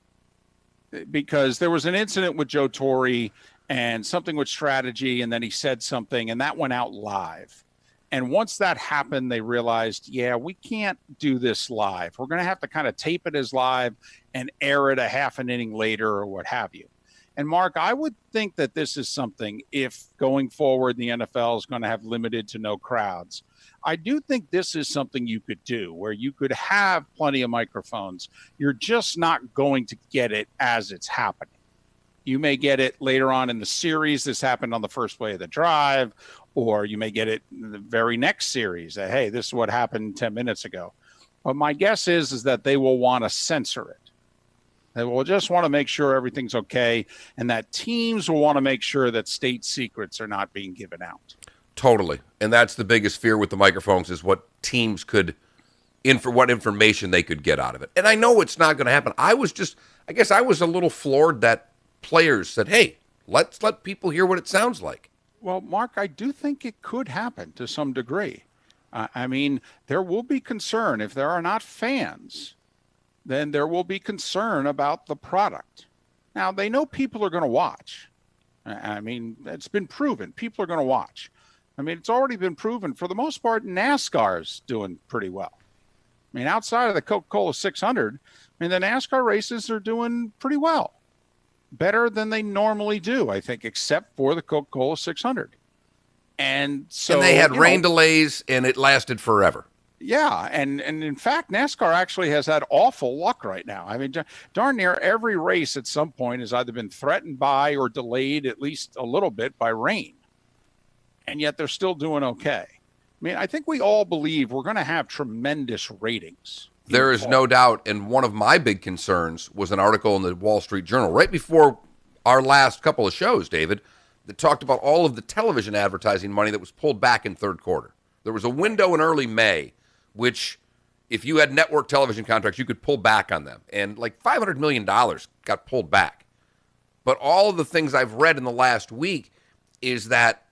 because there was an incident with Joe Torre and something with strategy, and then he said something, and that went out live. And once that happened, they realized, yeah, we can't do this live. We're going to have to kind of tape it as live and air it a half an inning later or what have you. And, Mark, I would think that this is something, if going forward the NFL is going to have limited to no crowds, I do think this is something you could do where you could have plenty of microphones. You're just not going to get it as it's happening. You may get it later on in the series. This happened on the first play of the drive, or you may get it in the very next series that, hey, this is what happened 10 minutes ago. But my guess is that they will want to censor it. They will just want to make sure everything's okay, and that teams will want to make sure that state secrets are not being given out. Totally. And that's the biggest fear with the microphones, is what teams could, what information they could get out of it. And I know it's not going to happen. I guess I was a little floored that players said, hey, let's let people hear what it sounds like. Well, Mark, I do think it could happen to some degree. I mean, there will be concern. If there are not fans, then there will be concern about the product. Now, they know people are going to watch. I mean, it's been proven. People are going to watch. I mean, it's already been proven. For the most part, NASCAR's doing pretty well. I mean, outside of the Coca-Cola 600, I mean, the NASCAR races are doing pretty well. Better than they normally do, I think, except for the Coca-Cola 600. And so they had rain delays, and it lasted forever. Yeah, and in fact, NASCAR actually has had awful luck right now. I mean, darn near every race at some point has either been threatened by or delayed at least a little bit by rain. And yet they're still doing okay. I mean, I think we all believe we're going to have tremendous ratings. There is no doubt, and one of my big concerns was an article in the Wall Street Journal right before our last couple of shows, David, that talked about all of the television advertising money that was pulled back in third quarter. There was a window in early May, which if you had network television contracts, you could pull back on them. And like $500 million got pulled back. But all of the things I've read in the last week is that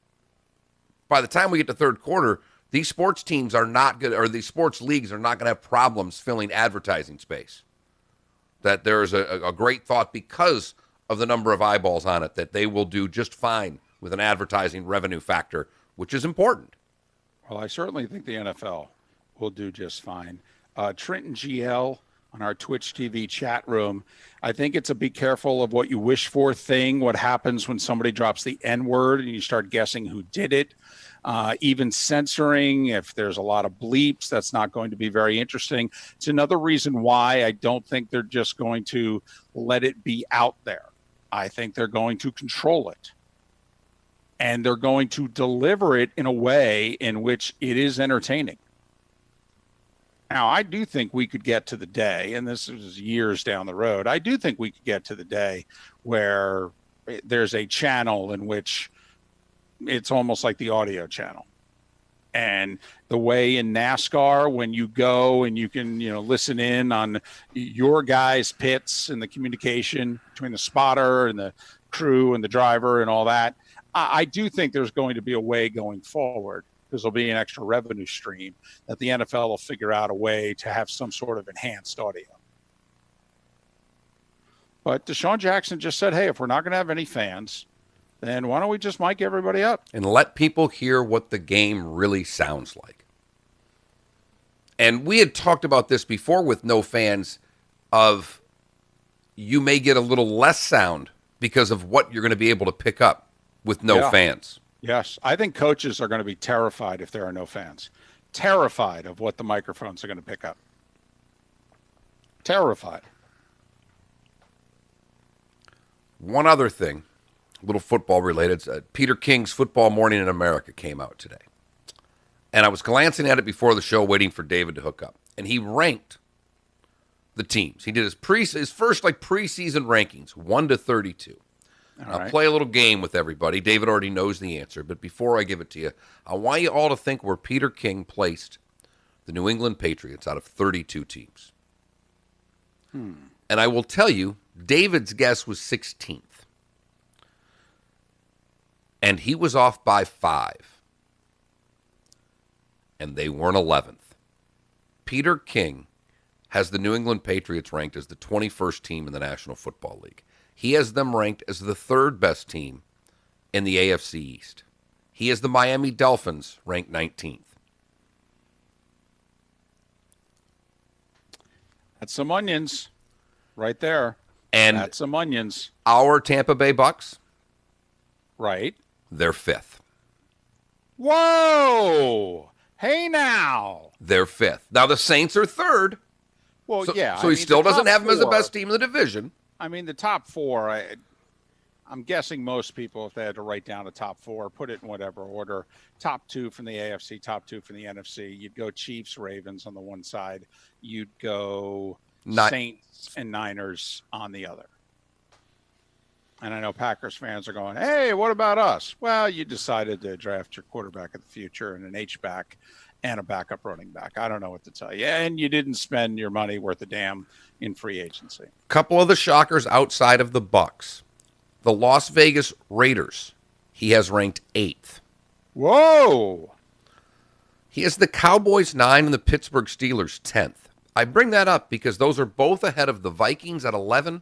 by the time we get to third quarter, these sports teams are not good, or these sports leagues are not going to have problems filling advertising space. That there is a great thought because of the number of eyeballs on it that they will do just fine with an advertising revenue factor, which is important. Well, I certainly think the NFL will do just fine. Trenton GL on our Twitch TV chat room. I think it's a be careful of what you wish for thing. What happens when somebody drops the N-word and you start guessing who did it. Even censoring, if there's a lot of bleeps, that's not going to be very interesting. It's another reason why I don't think they're just going to let it be out there. I think they're going to control it. And they're going to deliver it in a way in which it is entertaining. Now, I do think we could get to the day, and this is years down the road, I do think we could get to the day where there's a channel in which it's almost like the audio channel. And the way in NASCAR, when you go and you can, listen in on your guys' pits and the communication between the spotter and the crew and the driver and all that, I do think there's going to be a way going forward, because there'll be an extra revenue stream, that the NFL will figure out a way to have some sort of enhanced audio. But Deshaun Jackson just said, hey, if we're not going to have any fans, then why don't we just mic everybody up? And let people hear what the game really sounds like. And we had talked about this before with no fans, of you may get a little less sound because of what you're going to be able to pick up with no fans. Yes. I think coaches are going to be terrified if there are no fans. Terrified of what the microphones are going to pick up. Terrified. One other thing, a little football related. Peter King's Football Morning in America came out today. And I was glancing at it before the show, waiting for David to hook up. And he ranked the teams. He did his first preseason rankings, 1 to 32. I'll play a little game with everybody. David already knows the answer, but before I give it to you, I want you all to think where Peter King placed the New England Patriots out of 32 teams. And I will tell you, David's guess was 16th. And he was off by 5. And they weren't 11th. Peter King has the New England Patriots ranked as the 21st team in the National Football League. He has them ranked as the 3rd best team in the AFC East. He has the Miami Dolphins ranked 19th. That's some onions right there. And that's some onions. Our Tampa Bay Bucks, right? They're 5th. Whoa! Hey now. They're 5th. Now the Saints are 3rd. Well, yeah. So he still doesn't have them as the best team in the division. I mean, the top 4, I'm guessing most people, if they had to write down a top 4, put it in whatever order. Top 2 from the AFC, top 2 from the NFC. You'd go Chiefs, Ravens on the one side. You'd go Saints and Niners on the other. And I know Packers fans are going, hey, what about us? Well, you decided to draft your quarterback of the future and an H-back and a backup running back. I don't know what to tell you. And you didn't spend your money worth a damn in free agency. Couple of the shockers outside of the Bucks. The Las Vegas Raiders, he has ranked 8th. Whoa! He has the Cowboys 9 and the Pittsburgh Steelers 10th. I bring that up because those are both ahead of the Vikings at 11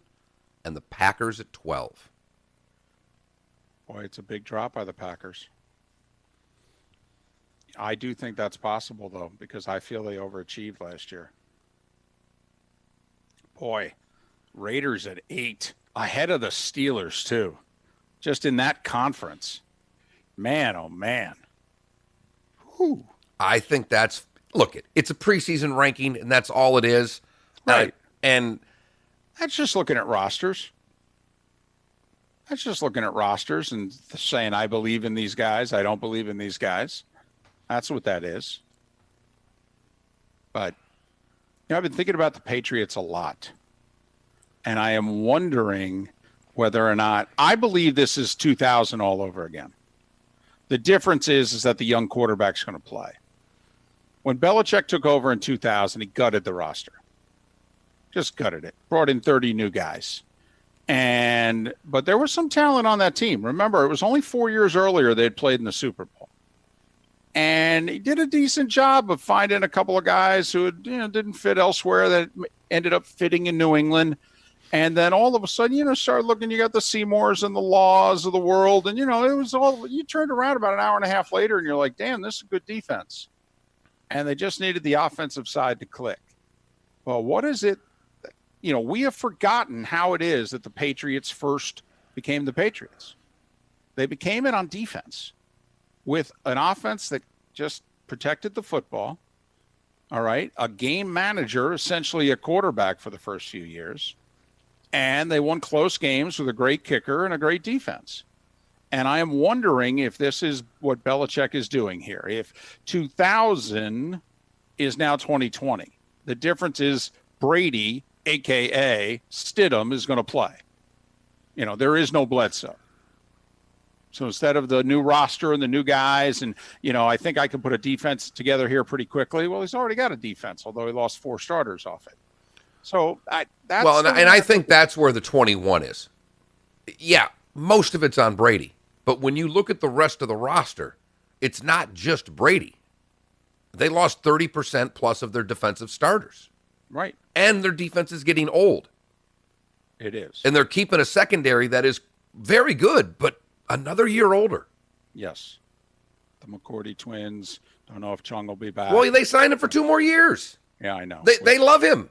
and the Packers at 12. Boy, it's a big drop by the Packers. I do think that's possible, though, because I feel they overachieved last year. Boy, Raiders at 8, ahead of the Steelers, too. Just in that conference. Man, oh, man. Whew. I think that's, look, it's a preseason ranking, and that's all it is. Right. And that's just looking at rosters. That's just looking at rosters and saying, I believe in these guys, I don't believe in these guys. That's what that is. But I've been thinking about the Patriots a lot. And I am wondering whether or not, I believe this is 2000 all over again. The difference is that the young quarterback's going to play. When Belichick took over in 2000, he gutted the roster. Just gutted it. Brought in 30 new guys. But there was some talent on that team. Remember, it was only 4 years earlier they had played in the Super Bowl. And he did a decent job of finding a couple of guys who didn't fit elsewhere that ended up fitting in New England. And then all of a sudden, start looking, you got the Seymours and the Laws of the world. And, it was all, you turned around about an hour and a half later and you're like, damn, this is good defense. And they just needed the offensive side to click. Well, what is it? We have forgotten how it is that the Patriots first became the Patriots. They became it on defense with an offense that just protected the football. All right. A game manager, essentially a quarterback for the first few years. And they won close games with a great kicker and a great defense. And I am wondering if this is what Belichick is doing here. If 2000 is now 2020, the difference is Brady, a.k.a. Stidham, is going to play. There is no Bledsoe. So instead of the new roster and the new guys, and, I think I can put a defense together here pretty quickly. Well, he's already got a defense, although he lost 4 starters off it. So that's I think that's where the 21 is. Yeah, most of it's on Brady. But when you look at the rest of the roster, it's not just Brady. They lost 30% plus of their defensive starters. Right. And their defense is getting old. It is. And they're keeping a secondary that is very good, but another year older. Yes. The McCourty twins. Don't know if Chung will be back. Well, they signed him for 2 more years. Yeah, I know. They love him.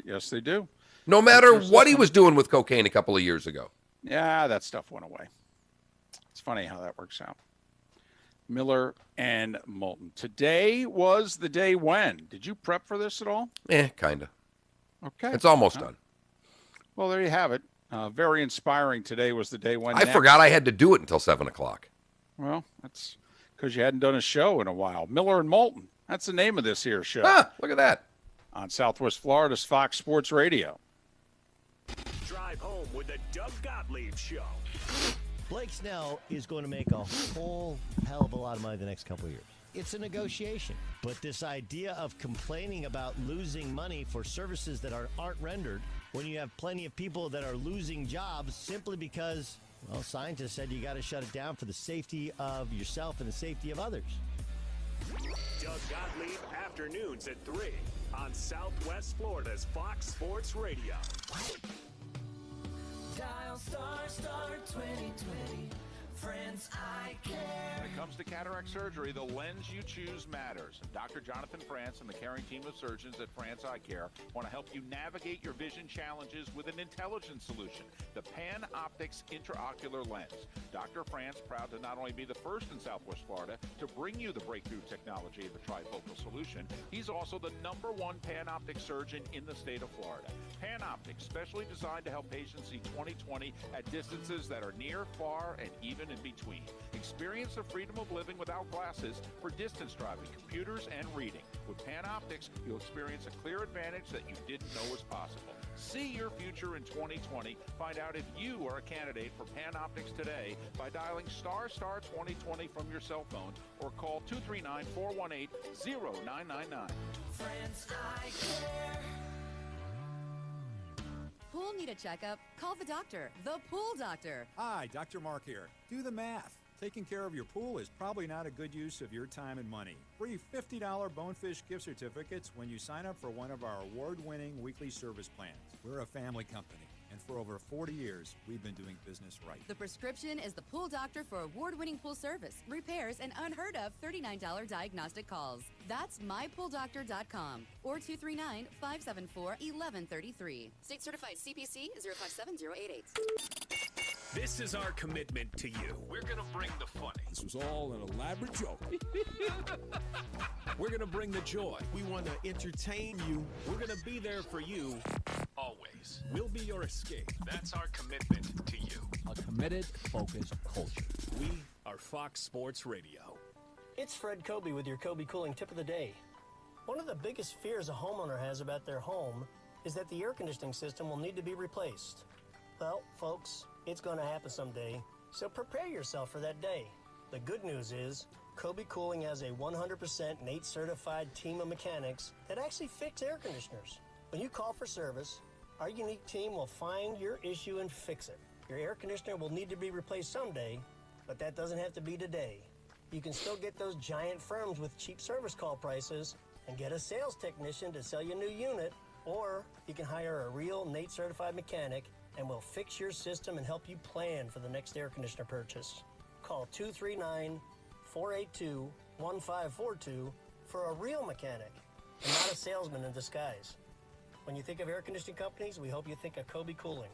Yes, they do. No matter what he was doing with cocaine a couple of years ago. Yeah, that stuff went away. It's funny how that works out. Miller and Moulton. Today was the day when. Did you prep for this at all? Kind of. Okay. It's almost done. Well, there you have it. Very inspiring. Today was the day when. I forgot I had to do it until 7 o'clock. Well, that's because you hadn't done a show in a while. Miller and Moulton. That's the name of this here show. Look at that. On Southwest Florida's Fox Sports Radio. Drive home with the Doug Gottlieb Show. Blake Snell is going to make a whole hell of a lot of money the next couple of years. It's a negotiation. But this idea of complaining about losing money for services that aren't rendered when you have plenty of people that are losing jobs simply because, scientists said you got to shut it down for the safety of yourself and the safety of others. Doug Gottlieb, afternoons at 3 on Southwest Florida's Fox Sports Radio. Dial star 2020. Friends, I care. When it comes to cataract surgery, the lens you choose matters. Dr. Jonathan France and the caring team of surgeons at France Eye Care want to help you navigate your vision challenges with an intelligent solution, the PanOptix intraocular lens. Dr. France, proud to not only be the first in Southwest Florida to bring you the breakthrough technology of the trifocal solution, he's also the #1 PanOptix surgeon in the state of Florida. PanOptix, specially designed to help patients see 20/20 at distances that are near, far, and even in between. Experience the freedom of living without glasses for distance driving, computers, and reading. With PanOptix, you'll experience a clear advantage that you didn't know was possible. See your future in 2020. Find out if you are a candidate for PanOptix today by dialing ** 2020 from your cell phone or call 239-418-0999. Friends, I care. Pool need a checkup? Call the doctor, the Pool Doctor. Hi, Dr. Mark here. Do the math. Taking care of your pool is probably not a good use of your time and money. Free $50 Bonefish gift certificates when you sign up for one of our award-winning weekly service plans. We're a family company, and for over 40 years, we've been doing business right. The prescription is the Pool Doctor for award-winning pool service, repairs, and unheard of $39 diagnostic calls. That's mypooldoctor.com or 239-574-1133. State certified CPC 057088. This is our commitment to you. We're going to bring the funny. This was all an elaborate joke. We're going to bring the joy. We want to entertain you. We're going to be there for you always. We'll be your escape. That's our commitment to you. A committed, focused culture. We are Fox Sports Radio. It's Fred Kobe with your Kobe Cooling Tip of the Day. One of the biggest fears a homeowner has about their home is that the air conditioning system will need to be replaced. Well, folks, it's going to happen someday, so prepare yourself for that day. The good news is, Kobe Cooling has a 100% NATE certified team of mechanics that actually fix air conditioners. When you call for service, our unique team will find your issue and fix it. Your air conditioner will need to be replaced someday, but that doesn't have to be today. You can still get those giant firms with cheap service call prices and get a sales technician to sell you a new unit Or you can hire a real Nate certified mechanic and we'll fix your system and help you plan for the next air conditioner purchase. Call 239-482-1542 for a real mechanic and not a salesman in disguise. When you think of air conditioning companies, we hope you think of Kobe Cooling.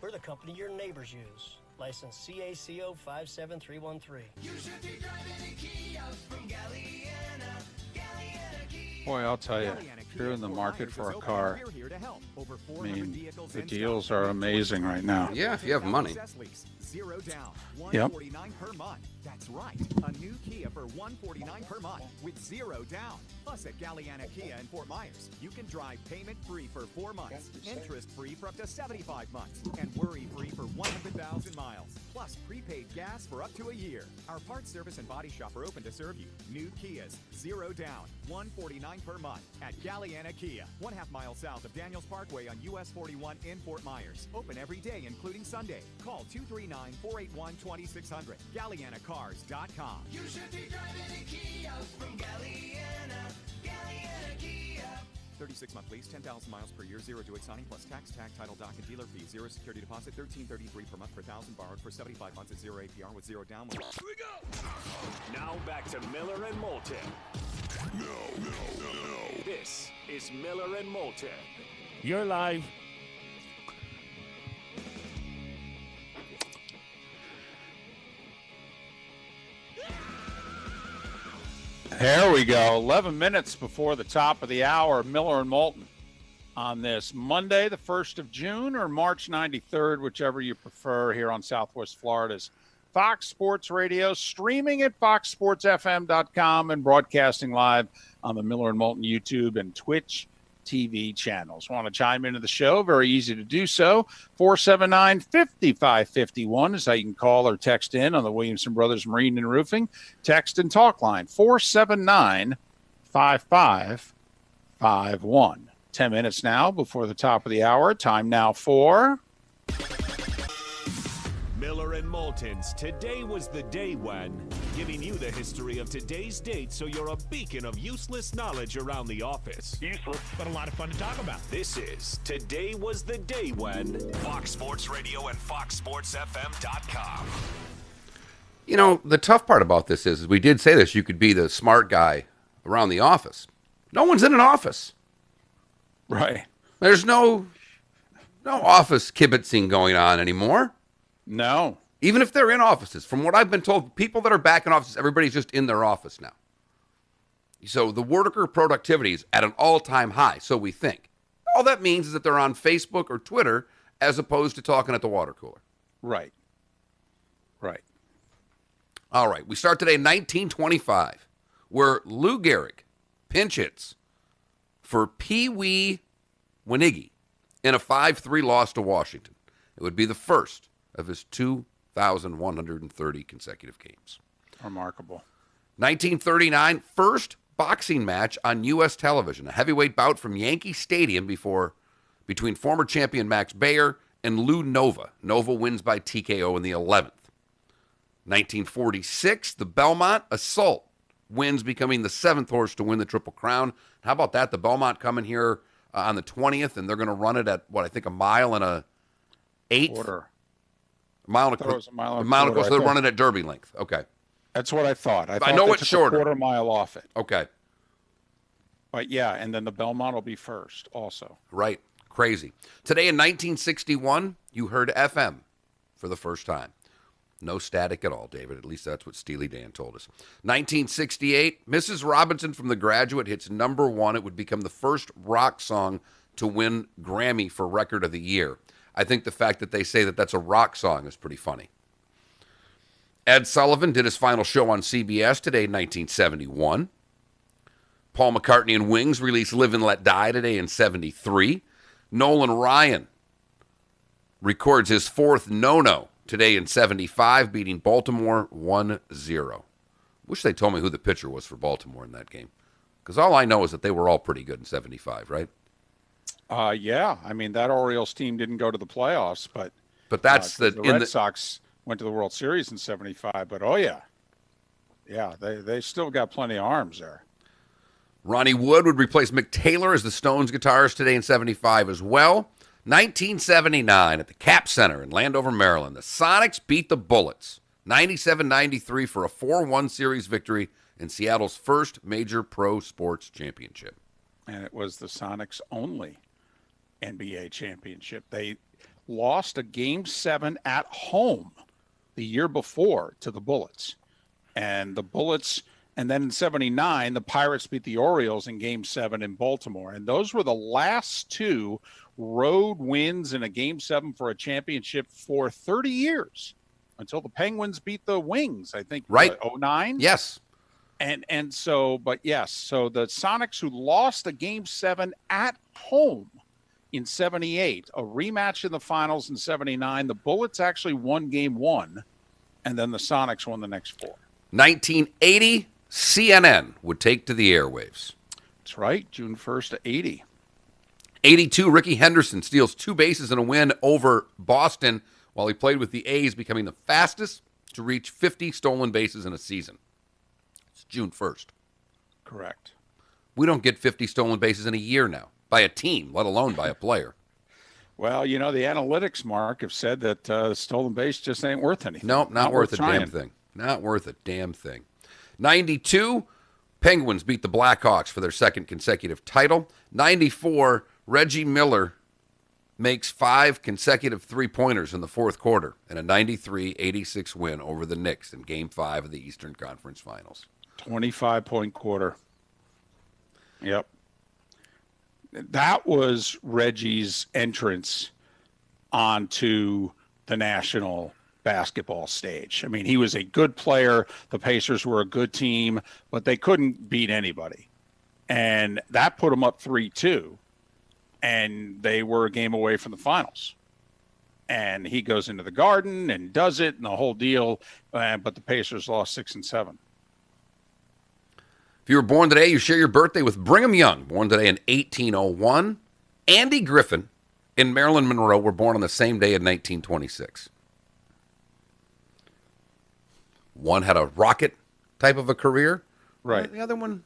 We're the company your neighbors use. License CACO 57313. You should be driving a Kia from Galliana. Galliana Kia. Boy, I'll tell you, if you're in the market for a car, I mean, the deals are amazing right now. Yeah, if you have money. Zero down, Yep. $149 per month. That's right, a new Kia for $149 per month with zero down. Plus at Galliana Kia in Fort Myers, you can drive payment-free for 4 months, interest-free for up to 75 months, and worry-free for 100,000 miles. Plus prepaid gas for up to a year. Our parts service and body shop are open to serve you. New Kias, zero down, $149 per month at Galliana Kia, 1/2 mile south of Daniels Parkway on US 41 in Fort Myers. Open every day, including Sunday. Call 239-481-2600. GallianaCars.com. You should be driving a Kia from Galliana. Galliana Kia. 36-month lease, 10,000 miles per year, 0 to 8 signing plus tax, tag, title, doc, and dealer fee. 0 security deposit, $13.33 per month per thousand borrowed for 75 months at 0 APR with 0 down. Here we go. Now back to Miller and Moulton. No. This is Miller and Moulton. You're live. There we go. 11 minutes before the top of the hour. Miller and Moulton on this Monday, the 1st of June, or March 93rd, whichever you prefer, here on Southwest Florida's Fox Sports Radio, streaming at foxsportsfm.com and broadcasting live on the Miller and Moulton YouTube and Twitch TV channels. Want to chime into the show? Very easy to do so. 479-5551 is how you can call or text in on the Williamson Brothers Marine and Roofing text and talk line. 479-5551. 10 minutes now before the top of the hour. Time now for Miller and Moulton's Today Was the Day When, giving you the history of today's date so you're a beacon of useless knowledge around the office. Useless, but a lot of fun to talk about. This is Today Was the Day When, Fox Sports Radio and foxsportsfm.com. You know, the tough part about this is we did say this, you could be the smart guy around the office. No one's in an office. Right. There's no office kibitzing going on anymore. No. Even if they're in offices. From what I've been told, people that are back in offices, everybody's just in their office now. So the worker productivity is at an all-time high, so we think. All that means is that they're on Facebook or Twitter as opposed to talking at the water cooler. Right. All right, we start today in 1925, where Lou Gehrig pinch hits for Pee Wee Winigi in a 5-3 loss to Washington. It would be the first of his 2,130 consecutive games. Remarkable. 1939, first boxing match on U.S. television. A heavyweight bout from Yankee Stadium between former champion Max Baer and Lou Nova. Nova wins by TKO in the 11th. 1946, the Belmont Assault wins, becoming the 7th horse to win the Triple Crown. How about that? The Belmont coming here on the 20th, and they're going to run it at, I think a mile and a eighth? Quarter. A mile and a quarter. So they're running at Derby length. Okay. That's what I thought. I know it's shorter. A quarter mile off it. Okay. But yeah, and then the Belmont will be first also. Right. Crazy. Today in 1961, you heard FM for the first time. No static at all, David. At least that's what Steely Dan told us. 1968, Mrs. Robinson from The Graduate hits number 1. It would become the first rock song to win Grammy for Record of the Year. I think the fact that they say that that's a rock song is pretty funny. Ed Sullivan did his final show on CBS today in 1971. Paul McCartney and Wings released Live and Let Die today in 73. Nolan Ryan records his 4th no-no today in 75, beating Baltimore 1-0. Wish they told me who the pitcher was for Baltimore in that game. Because all I know is that they were all pretty good in 75, right? Yeah. I mean, that Orioles team didn't go to the playoffs, but that's the Red Sox went to the World Series in 75. But, oh, yeah. Yeah, they still got plenty of arms there. Ronnie Wood would replace Mick Taylor as the Stones guitarist today in 75 as well. 1979 at the Cap Center in Landover, Maryland. The Sonics beat the Bullets 97-93 for a 4-1 series victory in Seattle's first major pro sports championship. And it was the Sonics' only NBA championship. They lost a Game 7 at home the year before to the Bullets. And the Bullets, and then in 79, the Pirates beat the Orioles in Game 7 in Baltimore. And those were the last two road wins in a Game 7 for a championship for 30 years until the Penguins beat the Wings, I think, right? 09? Yes. And so, but yes, so the Sonics, who lost the Game 7 at home in 78, a rematch in the finals in 79, the Bullets actually won Game 1, and then the Sonics won the next 4. 1980, CNN would take to the airwaves. That's right, June 1st to 80. 82, Ricky Henderson steals 2 bases in a win over Boston while he played with the A's, becoming the fastest to reach 50 stolen bases in a season. It's June 1st. Correct. We don't get 50 stolen bases in a year now by a team, let alone by a player. Well, you know, the analytics, Mark, have said that stolen base just ain't worth anything. Nope, not worth a damn thing. Not worth a damn thing. 92, Penguins beat the Blackhawks for their second consecutive title. 94, Reggie Miller makes 5 consecutive three-pointers in the fourth quarter in a 93-86 win over the Knicks in Game 5 of the Eastern Conference Finals. 25-point quarter. Yep. That was Reggie's entrance onto the national basketball stage. I mean, he was a good player. The Pacers were a good team, but they couldn't beat anybody. And that put them up 3-2. And they were a game away from the finals. And he goes into the Garden and does it and the whole deal. But the Pacers lost 6 and 7. If you were born today, you share your birthday with Brigham Young, born today in 1801. Andy Griffin and Marilyn Monroe were born on the same day in 1926. One had a rocket type of a career. Right. The other one,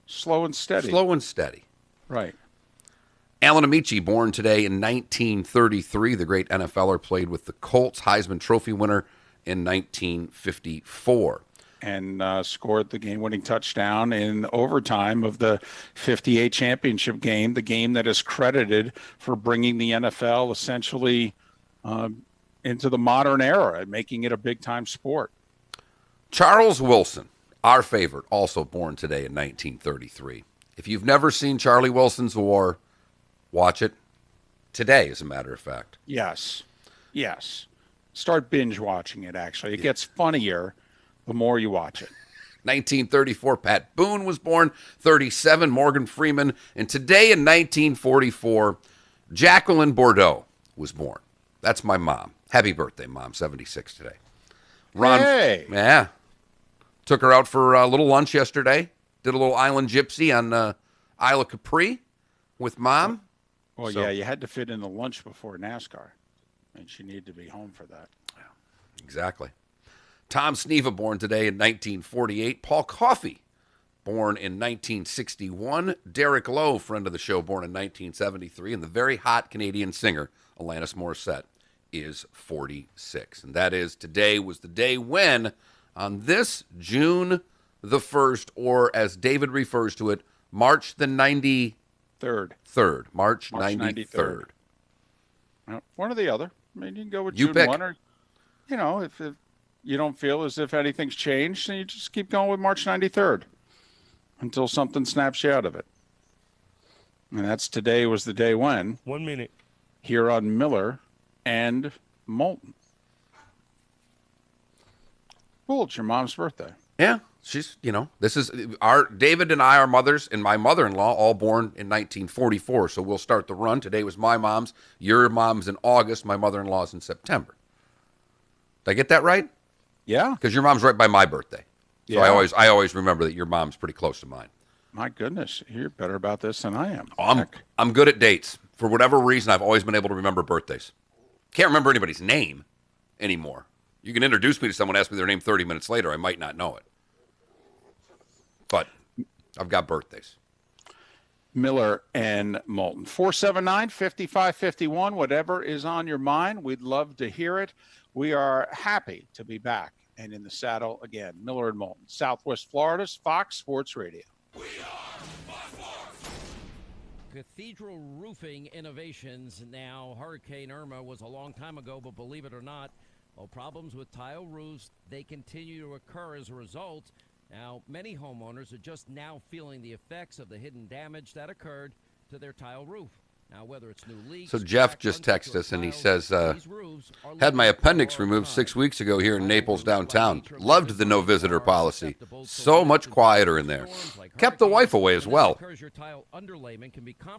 slow and steady. Slow and steady. Right. Alan Amici, born today in 1933, the great NFLer, played with the Colts, Heisman Trophy winner in 1954. And scored the game-winning touchdown in overtime of the 58 championship game, the game that is credited for bringing the NFL essentially into the modern era and making it a big-time sport. Charles Wilson, our favorite, also born today in 1933. If you've never seen Charlie Wilson's War, watch it today, as a matter of fact. Yes. Yes. Start binge watching it, actually. It gets funnier the more you watch it. 1934, Pat Boone was born. 37, Morgan Freeman. And today in 1944, Jacqueline Bordeaux was born. That's my mom. Happy birthday, Mom. 76 today. Ron, hey! Yeah. Took her out for a little lunch yesterday. Did a little island gypsy on Isla Capri with Mom. Well, yeah, you had to fit in the lunch before NASCAR. And she needed to be home for that. Exactly. Tom Sneva, born today in 1948. Paul Coffey, born in 1961. Derek Lowe, friend of the show, born in 1973. And the very hot Canadian singer, Alanis Morissette, is 46. And that is, today was the day when, on this June the 1st, or as David refers to it, March the 93rd. March 93rd. One or the other. I mean, you can go with You June pick. 1 or, you know, if you don't feel as if anything's changed, then you just keep going with March 93rd until something snaps you out of it. And that's today was the day when. 1 minute. Here on Miller and Moulton. Well, it's your mom's birthday. Yeah, she's, this is our David and I, our mothers, and my mother-in-law, all born in 1944. So we'll start the run. Today was my mom's. Your mom's in August. My mother-in-law's in September. Did I get that right? Yeah. Because your mom's right by my birthday. So Yeah. I always remember that your mom's pretty close to mine. My goodness, you're better about this than I am. I'm good at dates. For whatever reason, I've always been able to remember birthdays. Can't remember anybody's name anymore. You can introduce me to someone, ask me their name 30 minutes later. I might not know it. But I've got birthdays. Miller and Moulton. 479-5551, whatever is on your mind. We'd love to hear it. We are happy to be back and in the saddle again. Miller and Moulton, Southwest Florida's Fox Sports Radio. Cathedral Roofing Innovations. Now, Hurricane Irma was a long time ago, but believe it or not, problems with tile roofs, they continue to occur as a result. Now, many homeowners are just now feeling the effects of the hidden damage that occurred to their tile roof. Now, whether it's new leaks... So Jeff just texted us, and he says, had my appendix removed 6 weeks ago here in Naples downtown. Loved the no-visitor policy. So much quieter in there. Kept the wife away as well.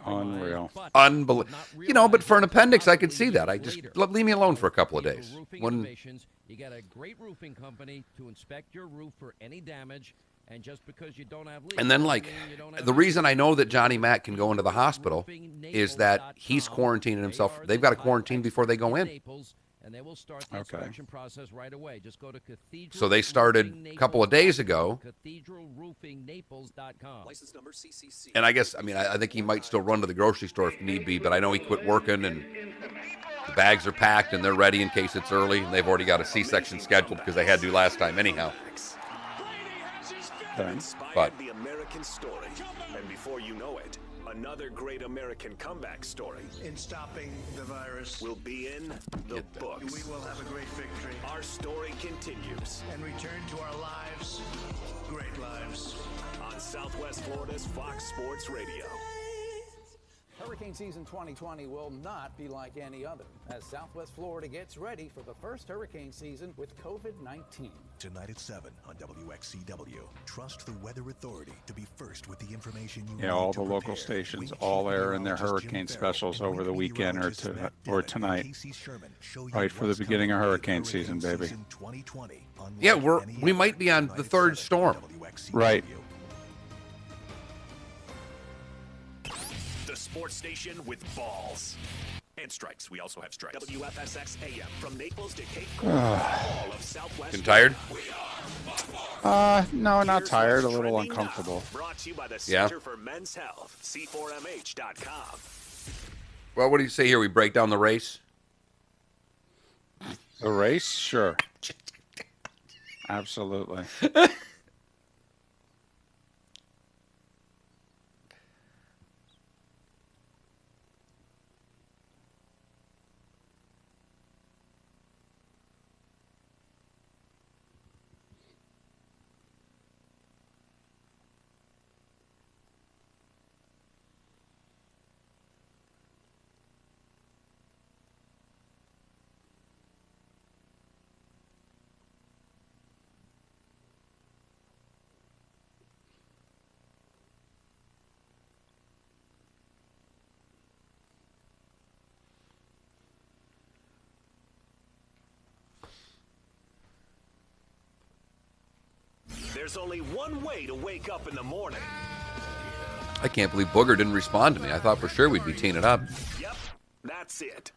Unreal. Unbelievable. But for an appendix, I could see that. Leave me alone for a couple of days. You got a great roofing company to inspect your roof for any damage. And just because you don't have leaks, and then, the reason I know that Johnny Mack can go into the hospital is that he's quarantining himself. They've got to quarantine before they go in. And they will start the inspection process right away. Just go to Cathedral. So they started a couple of days ago. CathedralRoofingNaples.com. License number CCC. And I think he might still run to the grocery store if need be, but I know he quit working and the bags are packed and they're ready in case it's early. And they've already got a C-section scheduled because they had to last time anyhow. Inspired the American story, and before you know it, another great American comeback story in stopping the virus will be in the books. We will have a great victory. Our story continues and return to our lives, great lives, on Southwest Florida's Fox Sports Radio. Hurricane season 2020 will not be like any other as Southwest Florida gets ready for the first hurricane season with COVID-19. Tonight at 7 on WXCW. Trust the Weather Authority to be first with the information you need. Yeah, all the local stations all air in their hurricane specials over the weekend or tonight. Right for the beginning of hurricane season, baby. Yeah, we might be on the third storm. Right. The sports station with balls and strikes. We also have strikes. WFSX AM from Naples to Cape Coral. All of Southwest. You tired? No, not tired. A little uncomfortable. Brought to you by the Center for Men's Health. C4MH.com. Well, what do you say here? We break down the race? The race? Sure. Absolutely. There's only one way to wake up in the morning. I can't believe Booger didn't respond to me. I thought for sure we'd be teeing it up. Yep, that's it.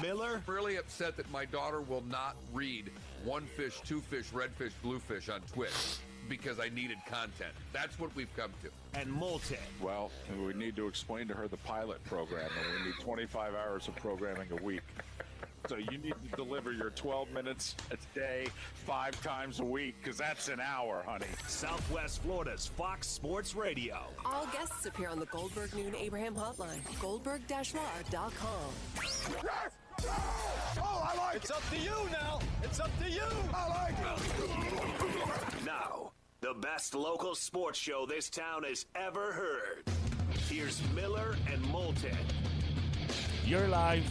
Miller? Really upset that my daughter will not read one fish, two fish, red fish, blue fish on Twitch because I needed content. That's what we've come to. And Moulton. Well, we need to explain to her the pilot program, and we need 25 hours of programming a week. So you need to deliver your 12 minutes a day, 5 times a week, because that's an hour, honey. Southwest Florida's Fox Sports Radio. All guests appear on the Goldberg Noon Abraham hotline. Goldberg-law.com. Oh, I like It's up to you now. It's up to you. I like it. Now, the best local sports show this town has ever heard. Here's Miller and Moulton. You're live.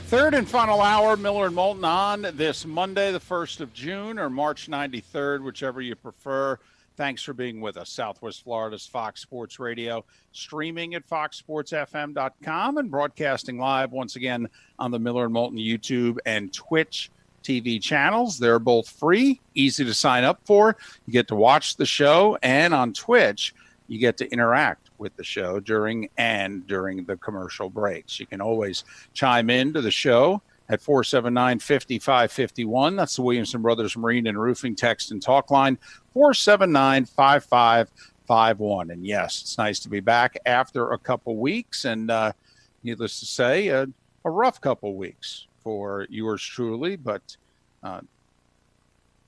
Third and final hour, Miller and Moulton on this Monday, the 1st of June, or March 93rd, whichever you prefer. Thanks for being with us. Southwest Florida's Fox Sports Radio, streaming at foxsportsfm.com and broadcasting live once again on the Miller and Moulton YouTube and Twitch TV channels. They're both free, easy to sign up for. You get to watch the show, and on Twitch, you get to interact with the show during the commercial breaks. You can always chime into the show at 479-5551. That's the Williamson Brothers Marine and Roofing text and talk line, 479-5551. And yes, it's nice to be back after a couple weeks, and needless to say, a rough couple weeks for yours truly, but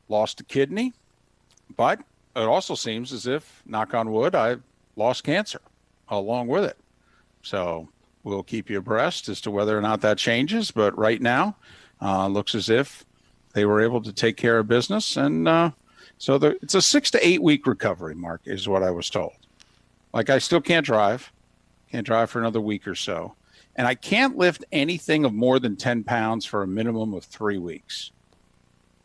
lost a kidney. But it also seems as if, knock on wood, I lost cancer along with it. So we'll keep you abreast as to whether or not that changes. But right now, looks as if they were able to take care of business. And so it's a 6 to 8 week recovery, Mark, is what I was told. Like, I still can't drive for another week or so. And I can't lift anything of more than 10 pounds for a minimum of 3 weeks.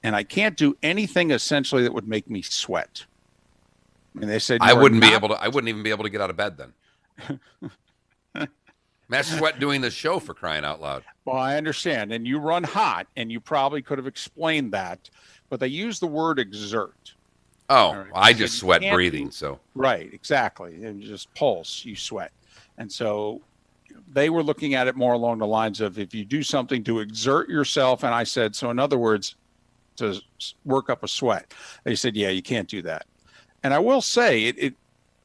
And I can't do anything essentially that would make me sweat. I mean, they said I wouldn't even be able to get out of bed then. Matt Sweat doing this show, for crying out loud. Well, I understand. And you run hot, and you probably could have explained that. But they use the word exert. Oh, right. I just sweat breathing. So right, exactly. And just pulse, you sweat. And so they were looking at it more along the lines of, if you do something to exert yourself. And I said, so in other words, to work up a sweat. They said, yeah, you can't do that. And I will say,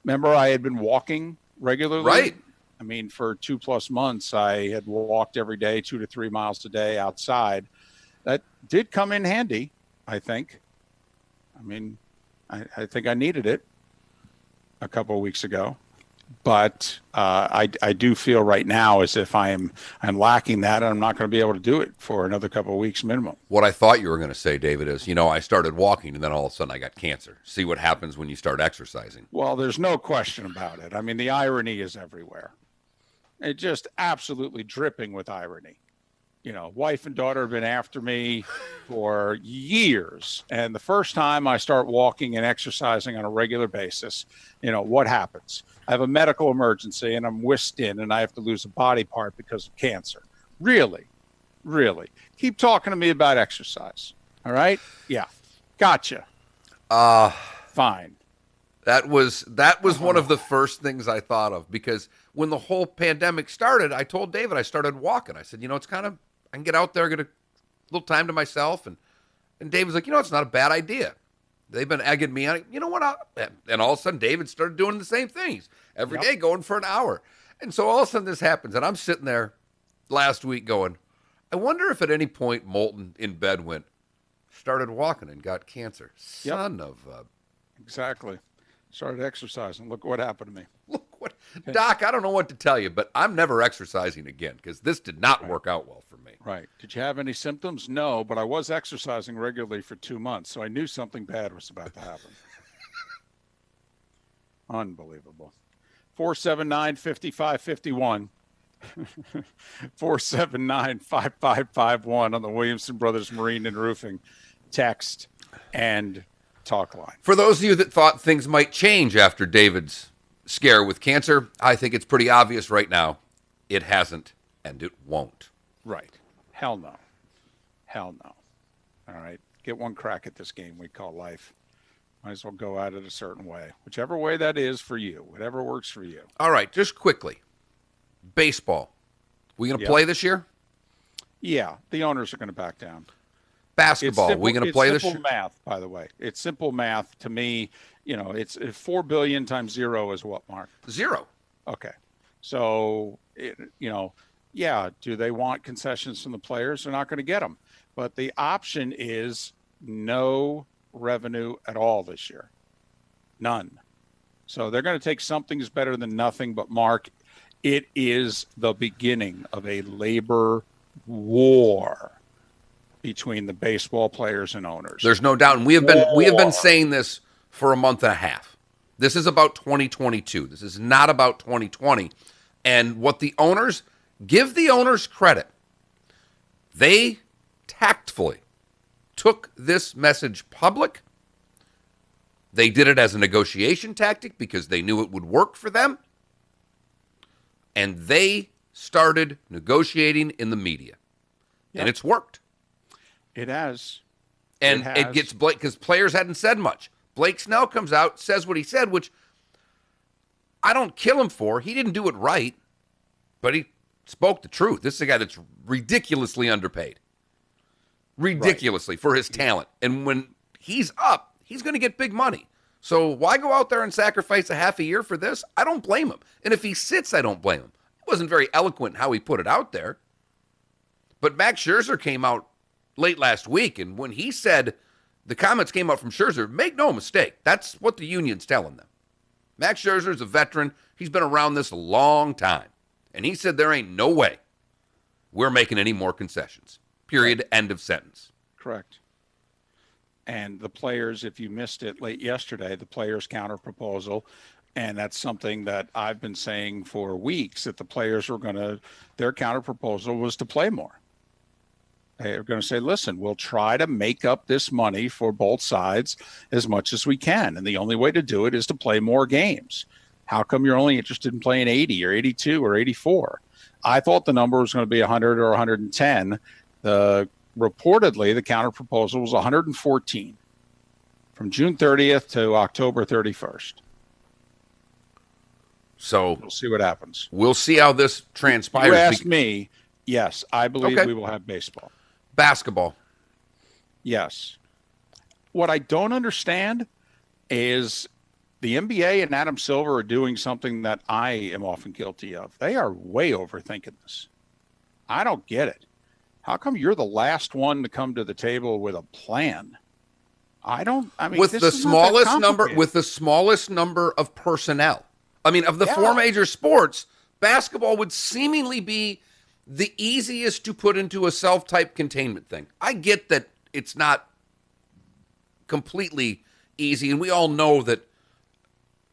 remember, I had been walking regularly. Right. I mean, for 2+ months, I had walked every day, 2 to 3 miles a day outside. That did come in handy, I think. I mean, I think I needed it a couple of weeks ago. But I do feel right now as if I'm lacking that, and I'm not going to be able to do it for another couple of weeks minimum. What I thought you were going to say, David, is, I started walking, and then all of a sudden I got cancer. See what happens when you start exercising. Well, there's no question about it. I mean, the irony is everywhere. It's just absolutely dripping with irony. Wife and daughter have been after me for years. And the first time I start walking and exercising on a regular basis, what happens? I have a medical emergency and I'm whisked in and I have to lose a body part because of cancer. Really? Really? Keep talking to me about exercise. All right? Yeah. Gotcha. Fine. That was one of the first things I thought of, because when the whole pandemic started, I told David I started walking. I said, it's kind of, I can get out there, get a little time to myself. And David's like, it's not a bad idea. They've been egging me on. You know what? And all of a sudden, David started doing the same things every day, going for an hour. And so all of a sudden this happens. And I'm sitting there last week going, I wonder if at any point Moulton in bed started walking and got cancer. Son of a... Exactly. Started exercising. Look what happened to me. Look what... Doc, I don't know what to tell you, but I'm never exercising again, because this did not work out well for me. Right. Did you have any symptoms? No, but I was exercising regularly for 2 months, so I knew something bad was about to happen. Unbelievable. 479-5551. 479-5551 on the Williamson Brothers Marine and Roofing text and talk line. For those of you that thought things might change after David's scare with cancer, I think it's pretty obvious right now. It hasn't, and it won't. Right. Hell no. Hell no. All right. Get one crack at this game we call life. Might as well go at it a certain way. Whichever way that is for you. Whatever works for you. All right. Just quickly. Baseball. We going to play this year? Yeah. The owners are going to back down. Basketball. We going to play this year? It's simple math, by the way. It's simple math. To me, it's 4 billion times 0 is what, Mark? 0. Okay. So, yeah, do they want concessions from the players? They're not going to get them. But the option is no revenue at all this year. None. So they're going to take something that's better than nothing. But, Mark, it is the beginning of a labor war between the baseball players and owners. There's no doubt. And we have been saying this for a month and a half. This is about 2022. This is not about 2020. And what the owners, give the owners credit. They tactfully took this message public. They did it as a negotiation tactic because they knew it would work for them. And they started negotiating in the media. Yep. And it's worked. It has. And it gets Blake, because players hadn't said much. Blake Snell comes out, says what he said, which I don't kill him for. He didn't do it right, but he spoke the truth. This is a guy that's ridiculously underpaid. Ridiculously for his talent. And when he's up, he's going to get big money. So why go out there and sacrifice a half a year for this? I don't blame him. And if he sits, I don't blame him. He wasn't very eloquent in how he put it out there. But Max Scherzer came out late last week, and when he said, the comments came out from Scherzer, make no mistake, that's what the union's telling them. Max Scherzer's a veteran. He's been around this a long time. And he said there ain't no way we're making any more concessions. Period. End of sentence. Correct. And the players, if you missed it late yesterday, the players' counter proposal, and that's something that I've been saying for weeks, that the players were their counter proposal was to play more. They're going to say, listen, we'll try to make up this money for both sides as much as we can. And the only way to do it is to play more games. How come you're only interested in playing 80 or 82 or 84? I thought the number was going to be 100 or 110. Reportedly, the counter proposal was 114 from June 30th to October 31st. So we'll see what happens. We'll see how this transpires. You asked me. Yes, I believe we will have baseball. Basketball. Yes. What I don't understand is the NBA and Adam Silver are doing something that I am often guilty of. They are way overthinking this. I don't get it. How come you're the last one to come to the table with a plan? With the smallest number of personnel. I mean, of the four major sports, basketball would seemingly be the easiest to put into a self-type containment thing. I get that it's not completely easy, and we all know that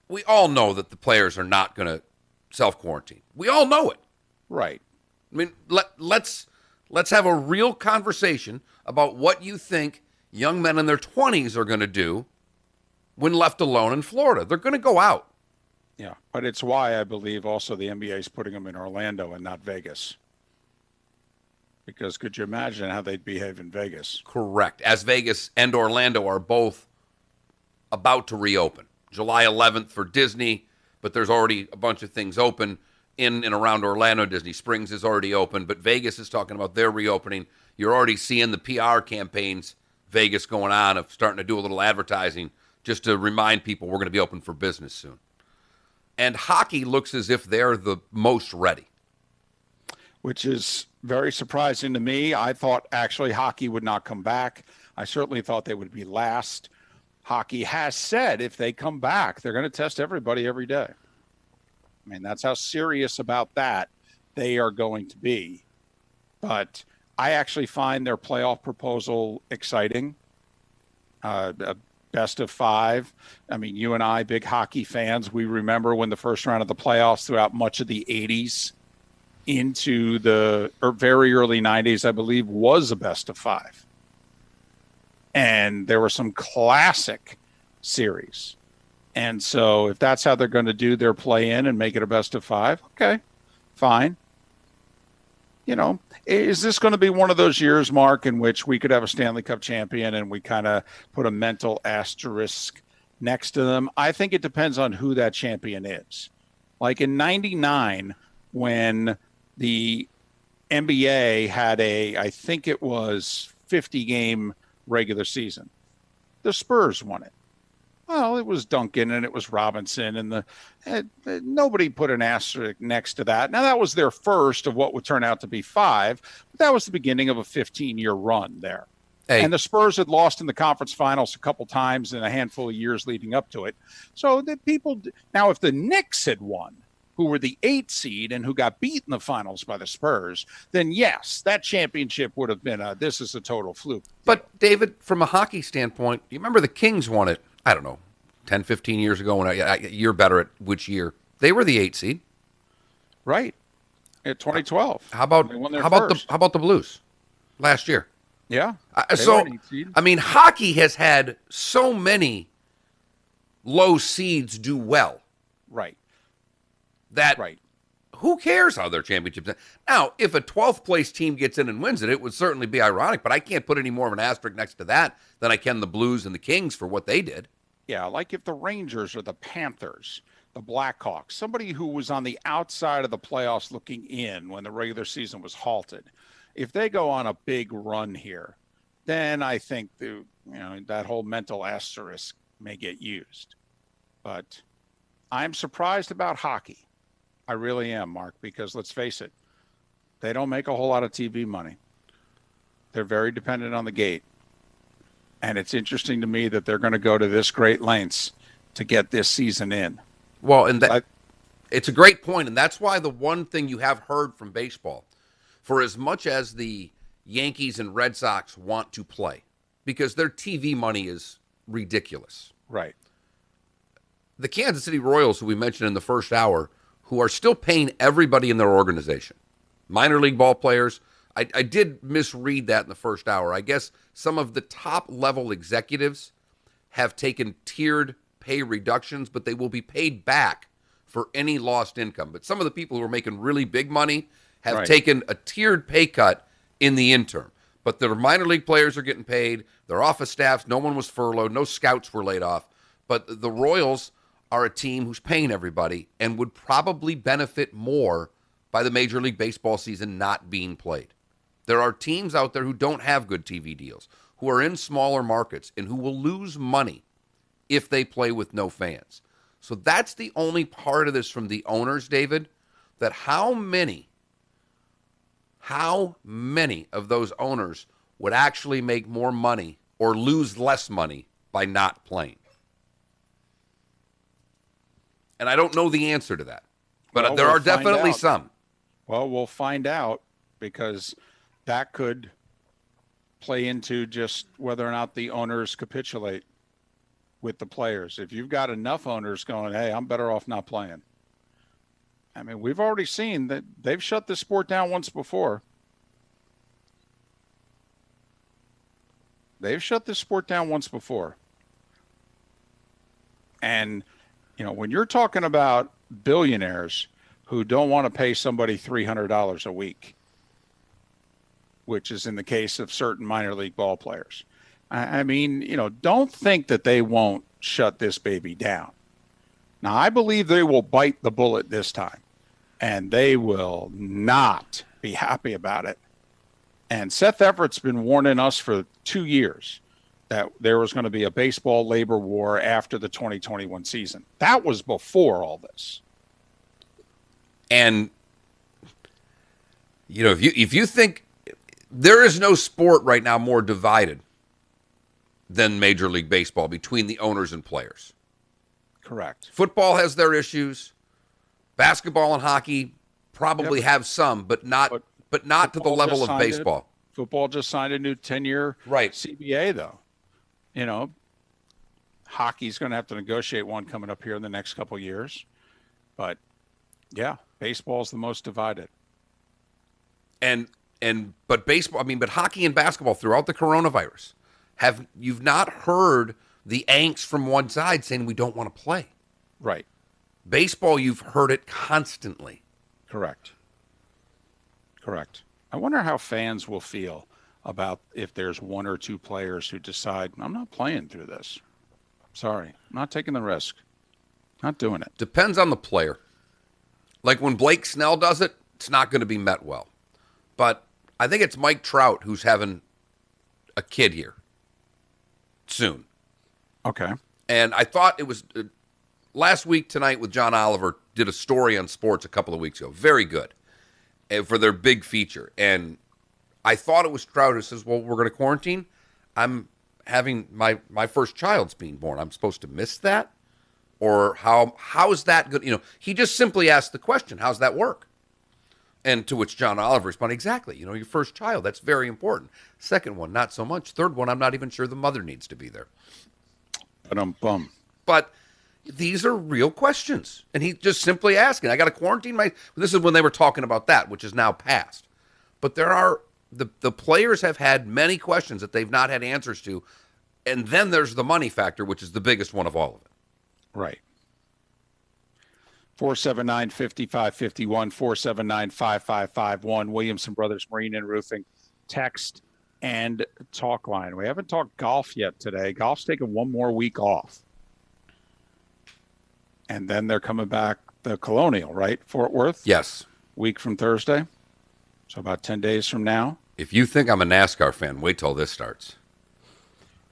the players are not going to self-quarantine. We all know it. Right. I mean, let's have a real conversation about what you think young men in their 20s are going to do when left alone in Florida. They're going to go out. Yeah, but it's why I believe also the NBA is putting them in Orlando and not Vegas. Because could you imagine how they'd behave in Vegas? Correct. As Vegas and Orlando are both about to reopen. July 11th for Disney, but there's already a bunch of things open in and around Orlando. Disney Springs is already open, but Vegas is talking about their reopening. You're already seeing the PR campaigns, Vegas going on, of starting to do a little advertising just to remind people we're going to be open for business soon. And hockey looks as if they're the most ready. Which is very surprising to me. I thought actually hockey would not come back. I certainly thought they would be last. Hockey has said if they come back, they're going to test everybody every day. I mean, that's how serious about that they are going to be. But I actually find their playoff proposal exciting. A best of five. I mean, you and I, big hockey fans, we remember when the first round of the playoffs throughout much of the 80s into the very early 90s, I believe, was a best of five. And there were some classic series. And so if that's how they're going to do their play-in and make it a best of five, okay, fine. You know, is this going to be one of those years, Mark, in which we could have a Stanley Cup champion and we kind of put a mental asterisk next to them? I think it depends on who that champion is. Like in 99, when the NBA had I think it was 50-game regular season, the Spurs won it. Well, it was Duncan and it was Robinson, and nobody put an asterisk next to that. Now, that was their first of what would turn out to be five, but that was the beginning of a 15-year run there. Hey. And the Spurs had lost in the conference finals a couple times in a handful of years leading up to it. So the people now, if the Knicks had won, who were the 8th seed and who got beat in the finals by the Spurs, then yes, that championship would have been this is a total fluke. But David, from a hockey standpoint, you remember the Kings won it, I don't know, 10, 15 years ago. When you're better at which year. They were the 8th seed. Right. In 2012. How about the Blues last year? Yeah. I mean, hockey has had so many low seeds do well. Right. Who cares how their championships end? Now, if a 12th place team gets in and wins it, it would certainly be ironic, but I can't put any more of an asterisk next to that than I can the Blues and the Kings for what they did. Yeah, like if the Rangers or the Panthers, the Blackhawks, somebody who was on the outside of the playoffs looking in when the regular season was halted, if they go on a big run here, then I think that whole mental asterisk may get used. But I'm surprised about hockey. I really am, Mark, because let's face it, they don't make a whole lot of TV money. They're very dependent on the gate. And it's interesting to me that they're going to go to this great lengths to get this season in. Well, and it's a great point, and that's why the one thing you have heard from baseball, for as much as the Yankees and Red Sox want to play, because their TV money is ridiculous. Right. The Kansas City Royals, who we mentioned in the first hour, who are still paying everybody in their organization, minor league ball players. I did misread that in the first hour. I guess some of the top-level executives have taken tiered pay reductions, but they will be paid back for any lost income. But some of the people who are making really big money have taken a tiered pay cut in the interim. But their minor league players are getting paid. Their office staffs, no one was furloughed. No scouts were laid off. But the Royals are a team who's paying everybody and would probably benefit more by the Major League Baseball season not being played. There are teams out there who don't have good TV deals, who are in smaller markets, and who will lose money if they play with no fans. So that's the only part of this from the owners, David, that how many of those owners would actually make more money or lose less money by not playing? And I don't know the answer to that, but there are definitely some. Well, we'll find out, because that could play into just whether or not the owners capitulate with the players. If you've got enough owners going, hey, I'm better off not playing. I mean, we've already seen that they've shut this sport down once before. They've shut this sport down once before. And, when you're talking about billionaires who don't want to pay somebody $300 a week, which is in the case of certain minor league ball players. I mean, don't think that they won't shut this baby down. Now, I believe they will bite the bullet this time, and they will not be happy about it. And Seth Everett's been warning us for 2 years that there was going to be a baseball labor war after the 2021 season. That was before all this. And, if you think there is no sport right now more divided than Major League Baseball between the owners and players. Correct. Football has their issues. Basketball and hockey probably have some, but not to the level of baseball. Football just signed a new 10-year CBA, though. Hockey's going to have to negotiate one coming up here in the next couple of years. But, yeah, baseball's the most divided. But baseball, but hockey and basketball throughout the coronavirus, you've not heard the angst from one side saying we don't want to play. Right. Baseball, you've heard it constantly. Correct. I wonder how fans will feel about if there's one or two players who decide, I'm not playing through this. Sorry, I'm not taking the risk. Not doing it. Depends on the player. Like when Blake Snell does it, it's not going to be met well. But I think it's Mike Trout who's having a kid here soon. Okay. And I thought it was last week tonight with John Oliver did a story on sports a couple of weeks ago. Very good. And for their big feature. And I thought it was Trout who says, well, we're going to quarantine. I'm having my first child's being born. I'm supposed to miss that? Or how is that good? He just simply asked the question, how's that work? And to which John Oliver responded, exactly. Your first child, that's very important. Second one, not so much. Third one, I'm not even sure the mother needs to be there. But these are real questions. And he just simply asking, I got to quarantine this is when they were talking about that, which is now past. But there are, the players have had many questions that they've not had answers to. And then there's the money factor, which is the biggest one of all of it. Right. 479-5551, 479-5551, Williamson Brothers Marine and Roofing, text and talk line. We haven't talked golf yet today. Golf's taking one more week off. And then they're coming back the Colonial, right? Fort Worth? Yes. Week from Thursday. So about 10 days from now. If you think I'm a NASCAR fan, wait till this starts.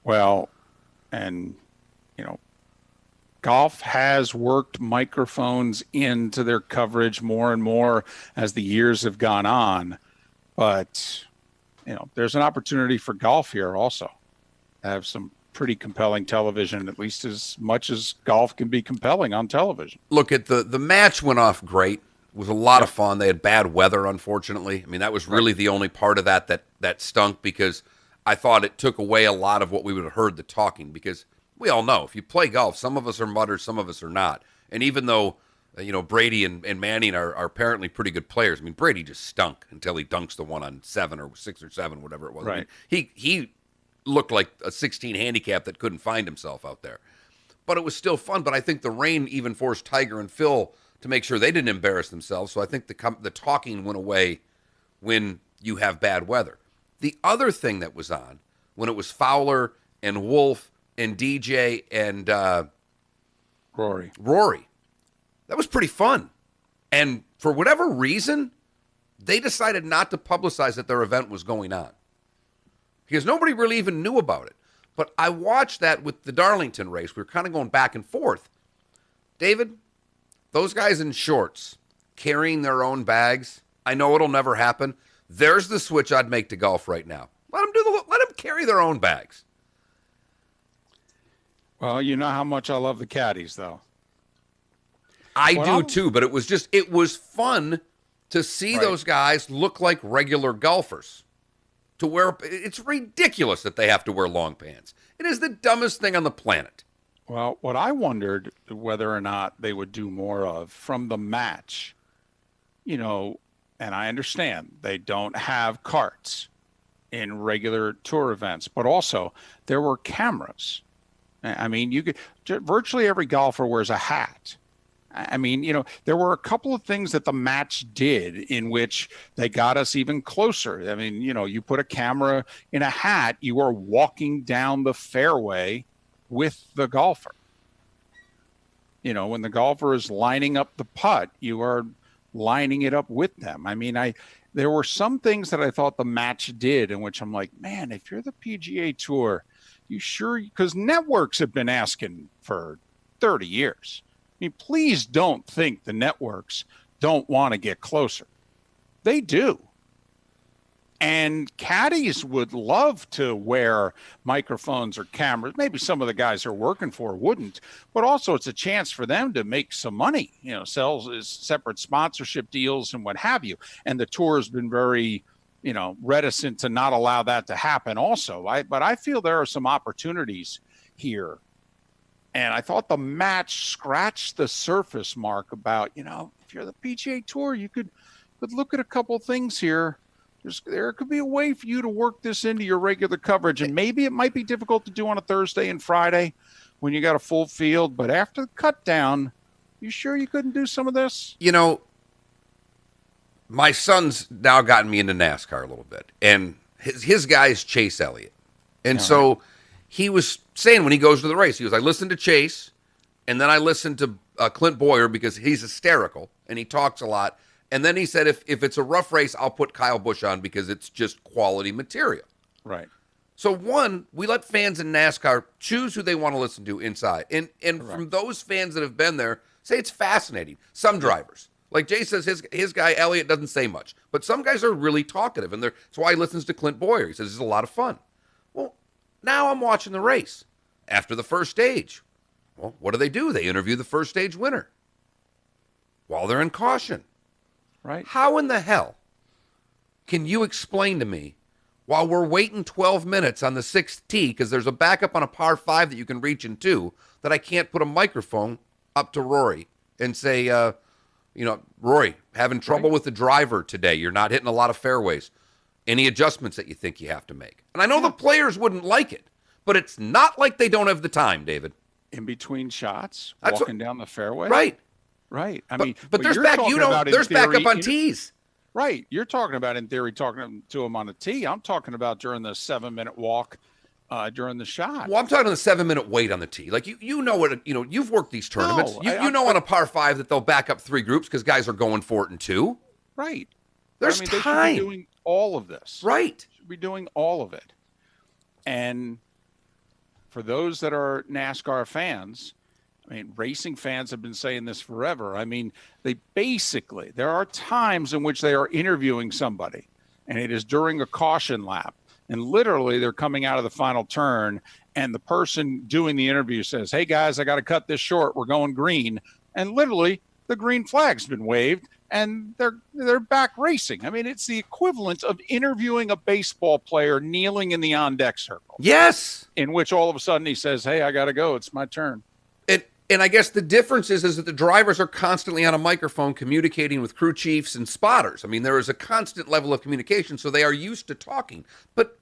Well, and, golf has worked microphones into their coverage more and more as the years have gone on. But, there's an opportunity for golf here also to have some pretty compelling television, at least as much as golf can be compelling on television. Look, at the match went off great. It was a lot of fun. They had bad weather, unfortunately. I mean, that was really the only part of that stunk, because I thought it took away a lot of what we would have heard the talking, because we all know if you play golf, some of us are mutters, some of us are not. And even though, Brady and Manning are apparently pretty good players, I mean, Brady just stunk until he dunks the one on 7 or 6 or 7, whatever it was. Right. I mean, he looked like a 16 handicap that couldn't find himself out there. But it was still fun. But I think the rain even forced Tiger and Phil to make sure they didn't embarrass themselves. So I think the talking went away when you have bad weather. The other thing that was on, when it was Fowler and Wolf and DJ and Rory, that was pretty fun. And for whatever reason, they decided not to publicize that their event was going on, because nobody really even knew about it. But I watched that with the Darlington race. We were kind of going back and forth. David, those guys in shorts carrying their own bags, I know it'll never happen. There's the switch I'd make to golf right now. Let them carry their own bags. Well, you know how much I love the caddies, though. I do too, but it was fun to see those guys look like regular golfers. It's ridiculous that they have to wear long pants. It is the dumbest thing on the planet. Well, what I wondered whether or not they would do more of from the match, and I understand they don't have carts in regular tour events, but also there were cameras. I mean, virtually every golfer wears a hat. I mean, there were a couple of things that the match did in which they got us even closer. I mean, you put a camera in a hat, you are walking down the fairway with the golfer. When the golfer is lining up the putt, you are lining it up with them. I mean, there were some things that I thought the match did in which I'm like, man, if you're the PGA Tour, you sure, because networks have been asking for 30 years. I mean, please don't think the networks don't want to get closer. They do. And caddies would love to wear microphones or cameras. Maybe some of the guys they're working for wouldn't, but also it's a chance for them to make some money, sell separate sponsorship deals and what have you. And the tour has been very, reticent to not allow that to happen also. But I feel there are some opportunities here. And I thought the match scratched the surface mark about, if you're the PGA Tour, you could look at a couple things here. There could be a way for you to work this into your regular coverage. And maybe it might be difficult to do on a Thursday and Friday when you got a full field. But after the cut down, you sure you couldn't do some of this? My son's now gotten me into NASCAR a little bit. And his guy is Chase Elliott. And so he was saying when he goes to the race, he goes, I listen to Chase, and then I listen to Clint Boyer because he's hysterical, and he talks a lot. And then he said, if it's a rough race, I'll put Kyle Busch on because it's just quality material. Right. So, one, we let fans in NASCAR choose who they want to listen to inside. And from those fans that have been there, say it's fascinating. Some drivers. Like Jay says, his guy, Elliott, doesn't say much. But some guys are really talkative, and that's why he listens to Clint Boyer. He says it's a lot of fun. Well, now I'm watching the race. After the first stage, well, what do? They interview the first stage winner while they're in caution. Right. How in the hell can you explain to me, while we're waiting 12 minutes on the 6th tee, because there's a backup on a par 5 that you can reach in 2, that I can't put a microphone up to Rory and say, Rory, having trouble with the driver today. You're not hitting a lot of fairways. Any adjustments that you think you have to make? And I know the players wouldn't like it, but it's not like they don't have the time, David. In between shots, walking down the fairway? Right. Right. But there's there's backup on tees. Right. You're talking about, in theory, talking to him on a tee. I'm talking about during the 7-minute walk during the shot. Well, I'm talking the 7-minute wait on the tee. Like you know what you've worked these tournaments. No, you know on a par 5 that they'll back up 3 groups because guys are going for it in 2. Right. There's They time. should be doing all of this. Right. Should be doing all of it. And for those that are NASCAR fans, racing fans have been saying this forever. There are times in which they are interviewing somebody, and it is during a caution lap. And literally, they're coming out of the final turn, and the person doing the interview says, "Hey, guys, I got to cut this short. We're going green." And literally, the green flag's been waved, and they're back racing. It's the equivalent of interviewing a baseball player kneeling in the on-deck circle. Yes. In which all of a sudden he says, "Hey, I got to go. It's my turn." And I guess the difference is that the drivers are constantly on a microphone communicating with crew chiefs and spotters. There is a constant level of communication, so they are used to talking. But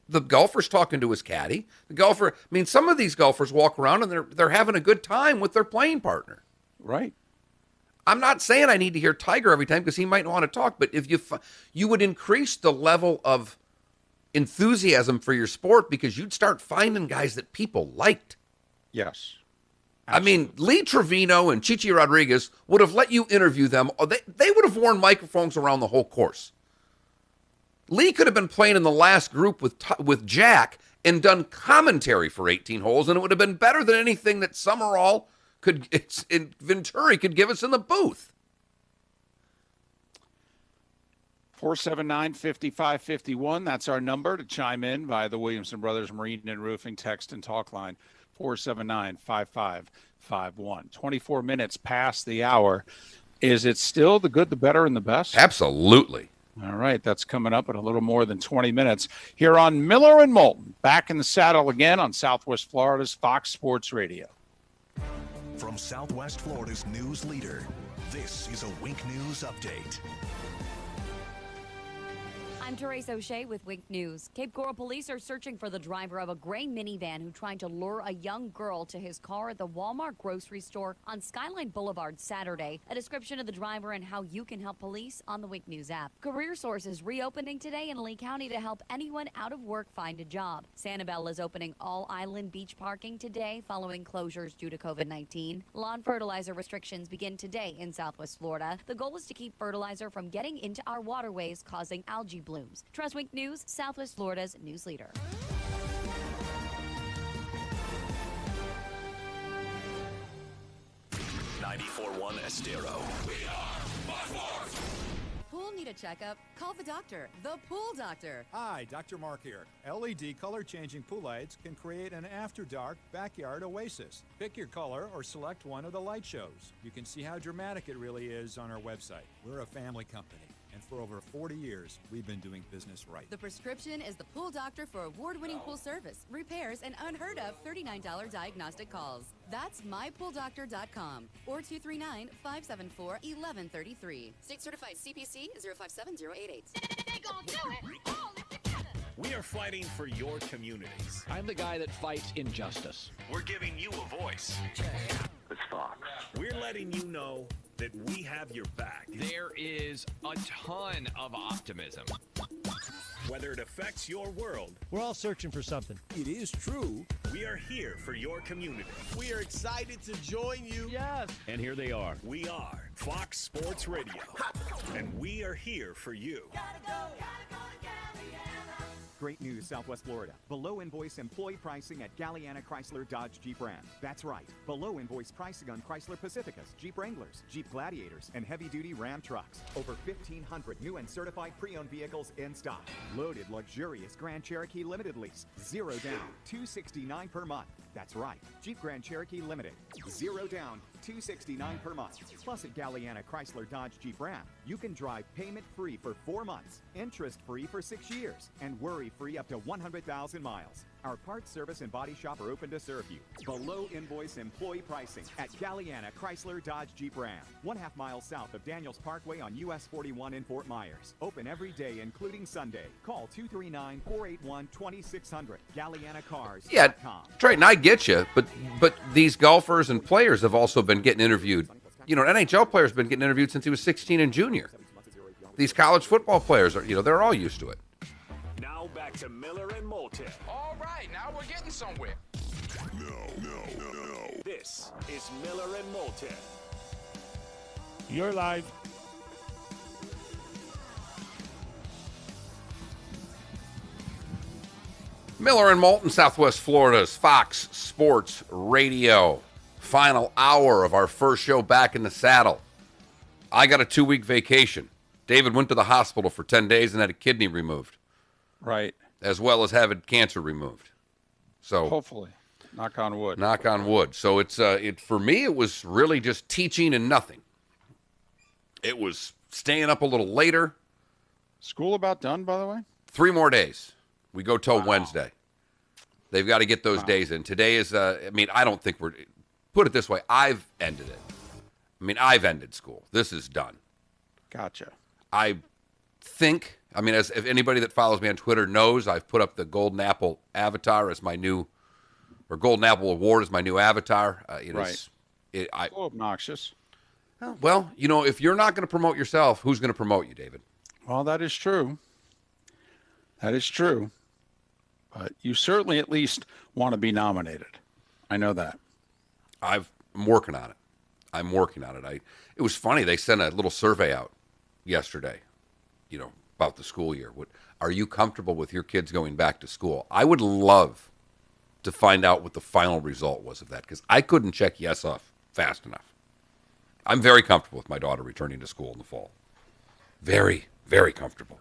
the golfer's talking to his caddy. The golfer, some of these golfers walk around and they're having a good time with their playing partner. Right. I'm not saying I need to hear Tiger every time because he might want to talk, but if you would increase the level of enthusiasm for your sport because you'd start finding guys that people liked. Yes. Lee Trevino and Chichi Rodriguez would have let you interview them. They would have worn microphones around the whole course. Lee could have been playing in the last group with Jack and done commentary for 18 holes, and it would have been better than anything that Summerall Venturi could give us in the booth. 479-5551. That's our number to chime in via the Williamson Brothers Marine and Roofing text and talk line. 479-5551. 24 minutes past the hour. Is it still the good, the better, and the best? Absolutely. All right, that's coming up in a little more than 20 minutes here on Miller and Moulton. Back in the saddle again on Southwest Florida's Fox Sports Radio. From Southwest Florida's news leader, this is a Wink News Update. I'm Therese O'Shea with Wink News. Cape Coral police are searching for the driver of a gray minivan who tried to lure a young girl to his car at the Walmart grocery store on Skyline Boulevard Saturday. A description of the driver and how you can help police on the Wink News app. Career Source is reopening today in Lee County to help anyone out of work find a job. Sanibel is opening all island beach parking today following closures due to COVID-19. Lawn fertilizer restrictions begin today in Southwest Florida. The goal is to keep fertilizer from getting into our waterways, causing algae blooms. Trust Wink News, Southwest Florida's news leader. Estero. Pool need a checkup? Call the doctor, the Pool Doctor. Hi, Dr. Mark here. LED color-changing pool lights can create an after-dark backyard oasis. Pick your color or select one of the light shows. You can see how dramatic it really is on our website. We're a family company, and for over 40 years, we've been doing business right. The prescription is the Pool Doctor for award-winning pool service, repairs, and unheard of $39 diagnostic calls. That's mypooldoctor.com or 239-574-1133. State certified CPC 057088. We are fighting for your communities. I'm the guy that fights injustice. We're giving you a voice. It's Fox. We're letting you know that we have your back. There is a ton of optimism. Whether it affects your world, we're all searching for something. It is true. We are here for your community. We are excited to join you. Yes. And here they are. We are Fox Sports Radio. And we are here for you. Great news, Southwest Florida. Below invoice employee pricing at Galliana Chrysler Dodge Jeep Ram. That's right. Below invoice pricing on Chrysler Pacificas, Jeep Wranglers, Jeep Gladiators, and heavy-duty Ram trucks. Over 1,500 new and certified pre-owned vehicles in stock. Loaded, luxurious Grand Cherokee Limited lease. 0 down, $269 per month. That's right. Jeep Grand Cherokee Limited. 0 down, $269 per month. Plus at Galliana Chrysler Dodge Jeep Ram, you can drive payment-free for 4 months, interest-free for 6 years, and worry-free up to 100,000 miles. Our parts, service, and body shop are open to serve you. Below invoice employee pricing at Galliana Chrysler Dodge Jeep Ram. 1/2 mile south of Daniels Parkway on US 41 in Fort Myers. Open every day, including Sunday. Call 239-481-2600. GallianaCars.com. Yeah, Triton, I get you, but these golfers and players have also been getting interviewed. You know, an NHL player's been getting interviewed since he was 16 and junior. These college football players are, they're all used to it. Now back back to Miller and Moulton. All right, now we're getting somewhere. No. This is Miller and Moulton. You're live. Miller and Moulton, Southwest Florida's Fox Sports Radio. Final hour of our first show back in the saddle. I got a 2-week vacation. David went to the hospital for 10 days and had a kidney removed. Right. As well as having cancer removed. So hopefully, knock on wood. Knock on wood. So it's for me, it was really just teaching and nothing. It was staying up a little later. School about done, by the way? 3 more days. We go till Wednesday. They've got to get those days in. Today is, I don't think we're, put it this way, I've ended it. I've ended school. This is done. Gotcha. I think, as if anybody that follows me on Twitter knows, I've put up the Golden Apple avatar as my new, or Golden Apple Award as my new avatar. Right. Obnoxious. Well, if you're not going to promote yourself, who's going to promote you, David? Well, that is true. That is true. But you certainly at least want to be nominated. I know that. I'm working on it. It was funny. They sent a little survey out yesterday, about the school year. Are you comfortable with your kids going back to school? I would love to find out what the final result was of that, because I couldn't check yes off fast enough. I'm very comfortable with my daughter returning to school in the fall. Very, very comfortable.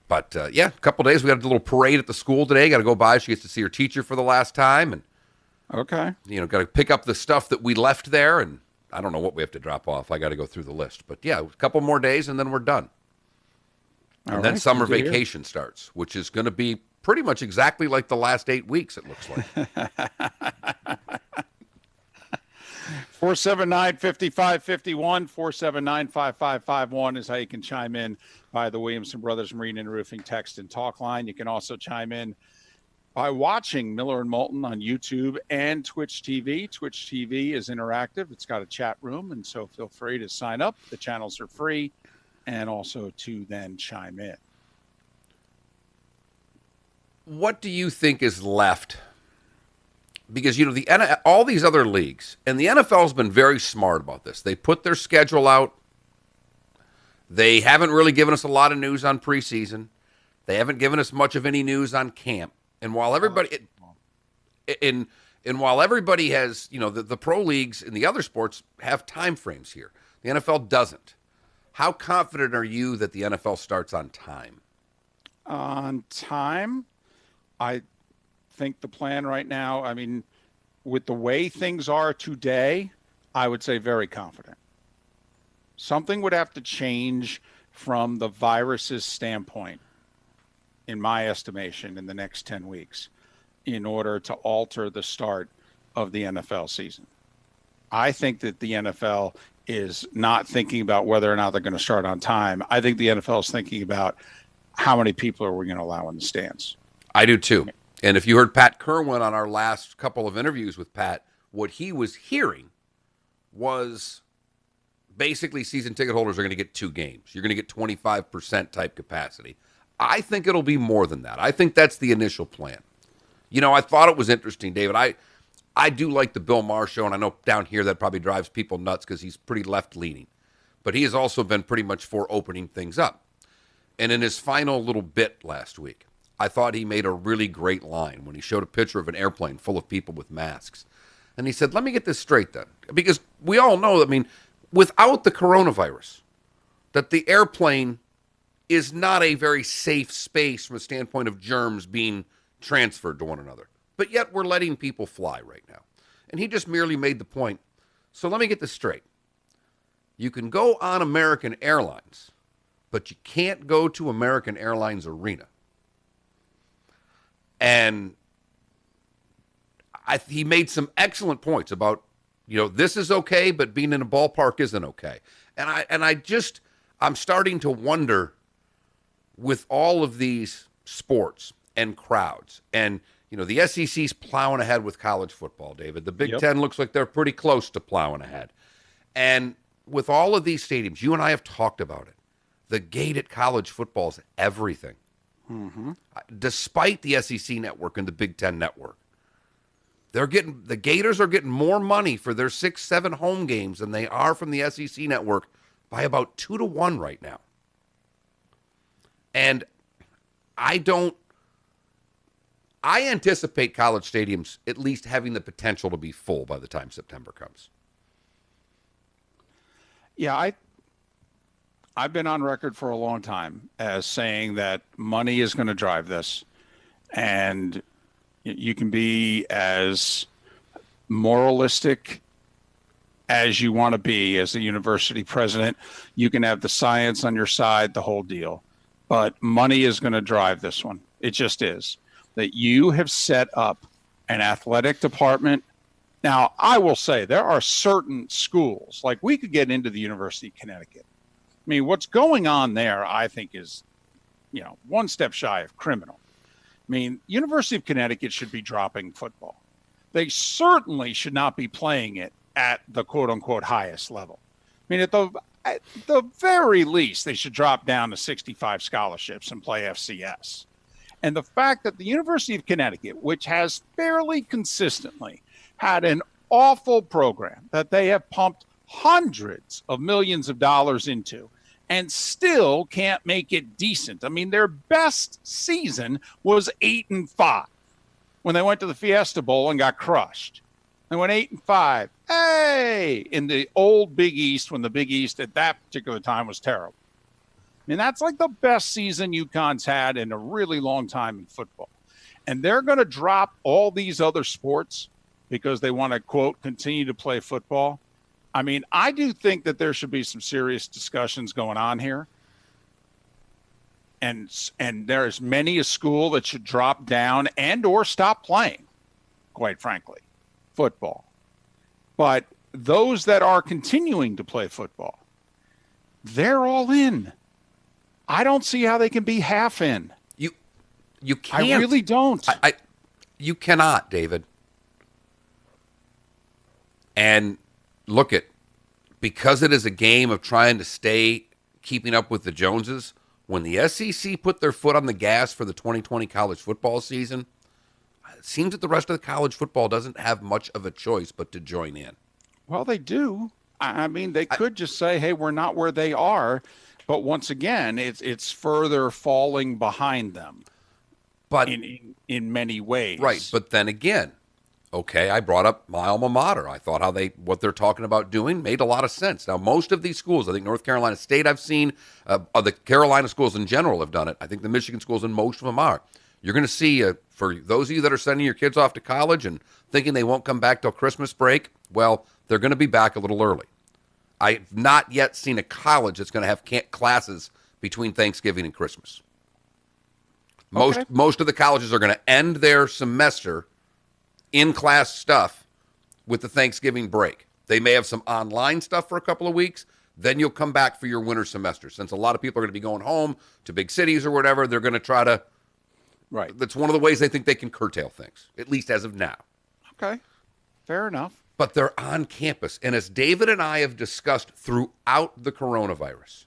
But, a couple days. We got a little parade at the school today. Got to go by. She gets to see her teacher for the last time. And, okay. Got to pick up the stuff that we left there. And I don't know what we have to drop off. I got to go through the list. But, a couple more days, and then we're done. And then summer vacation starts, which is going to be pretty much exactly like the last 8 weeks, it looks like. 479-5551, 479-5551 is how you can chime in by the Williamson Brothers Marine and Roofing text and talk line. You can also chime in by watching Miller and Moulton on YouTube and Twitch TV. Twitch TV is interactive. It's got a chat room, and so feel free to sign up. The channels are free, and also to then chime in. What do you think is left? Because, all these other leagues, and the NFL has been very smart about this. They put their schedule out. They haven't really given us a lot of news on preseason. They haven't given us much of any news on camp. And while everybody, while everybody has, the pro leagues and the other sports have time frames here, the NFL doesn't. How confident are you that the NFL starts on time? On time, I think the plan right now, with the way things are today, I would say very confident. Something would have to change from the virus's standpoint, in my estimation, in the next 10 weeks in order to alter the start of the NFL season. I think that the NFL is not thinking about whether or not they're going to start on time. I think the NFL is thinking about how many people are we going to allow in the stands. I do too. And if you heard Pat Kerwin on our last couple of interviews with Pat, what he was hearing was basically season ticket holders are going to get 2 games. You're going to get 25% type capacity. I think it'll be more than that. I think that's the initial plan. I thought it was interesting, David. I do like the Bill Maher show, and I know down here that probably drives people nuts because he's pretty left-leaning. But he has also been pretty much for opening things up. And in his final little bit last week, I thought he made a really great line when he showed a picture of an airplane full of people with masks. And he said, let me get this straight then. Because we all know, without the coronavirus, that the airplane is not a very safe space from a standpoint of germs being transferred to one another. But yet we're letting people fly right now. And he just merely made the point. So let me get this straight. You can go on American Airlines, but you can't go to American Airlines Arena. And he made some excellent points about, this is okay, but being in a ballpark isn't okay. And I'm starting to wonder, with all of these sports and crowds, and the SEC's plowing ahead with college football, David. The Big Ten looks like they're pretty close to plowing ahead. And with all of these stadiums, you and I have talked about it. The gate at college football is everything. Despite the SEC network and the Big Ten network. The Gators are getting more money for their 6-7 home games than they are from the SEC network by about 2-1 right now. And I anticipate college stadiums at least having the potential to be full by the time September comes. Yeah, I've been on record for a long time as saying that money is going to drive this. And you can be as moralistic as you want to be as a university president. You can have the science on your side, the whole deal. But money is going to drive this one. It just is. That you have set up an athletic department. Now, I will say there are certain schools, like we could get into the University of Connecticut. I mean, what's going on there, I think, is, one step shy of criminal. I mean, University of Connecticut should be dropping football. They certainly should not be playing it at the quote-unquote highest level. I mean, at the very least, they should drop down to 65 scholarships and play FCS. And the fact that the University of Connecticut, which has fairly consistently had an awful program that they have pumped hundreds of millions of dollars into, and still can't make it decent. I mean, their best season was 8-5 when they went to the Fiesta Bowl and got crushed. They went 8-5. Hey, in the old Big East, when the Big East at that particular time was terrible. I mean, that's like the best season UConn's had in a really long time in football. And they're going to drop all these other sports because they want to, quote, continue to play football. I mean, I do think that there should be some serious discussions going on here. And there is many a school that should drop down and or stop playing, quite frankly, football. But those that are continuing to play football, they're all in. I don't see how they can be half in. You can't. I really don't. You cannot, David. And look because it is a game of trying to stay keeping up with the Joneses, when the SEC put their foot on the gas for the 2020 college football season, it seems that the rest of the college football doesn't have much of a choice but to join in. Well, they do. I mean, they could just say, hey, we're not where they are. But once again, it's further falling behind them. But in many ways. Right. But then again, okay, I brought up my alma mater. I thought what they're talking about doing made a lot of sense. Now, most of these schools, I think North Carolina State I've seen, the Carolina schools in general have done it. I think the Michigan schools and most of them are. You're going to see, for those of you that are sending your kids off to college and thinking they won't come back till Christmas break, well, they're going to be back a little early. I've not yet seen a college that's going to have classes between Thanksgiving and Christmas. Most of the colleges are going to end their semester in-class stuff with the Thanksgiving break. They may have some online stuff for a couple of weeks. Then you'll come back for your winter semester. Since a lot of people are going to be going home to big cities or whatever, they're going to try to. Right. That's one of the ways they think they can curtail things, at least as of now. Okay. Fair enough. But they're on campus. And as David and I have discussed throughout the coronavirus,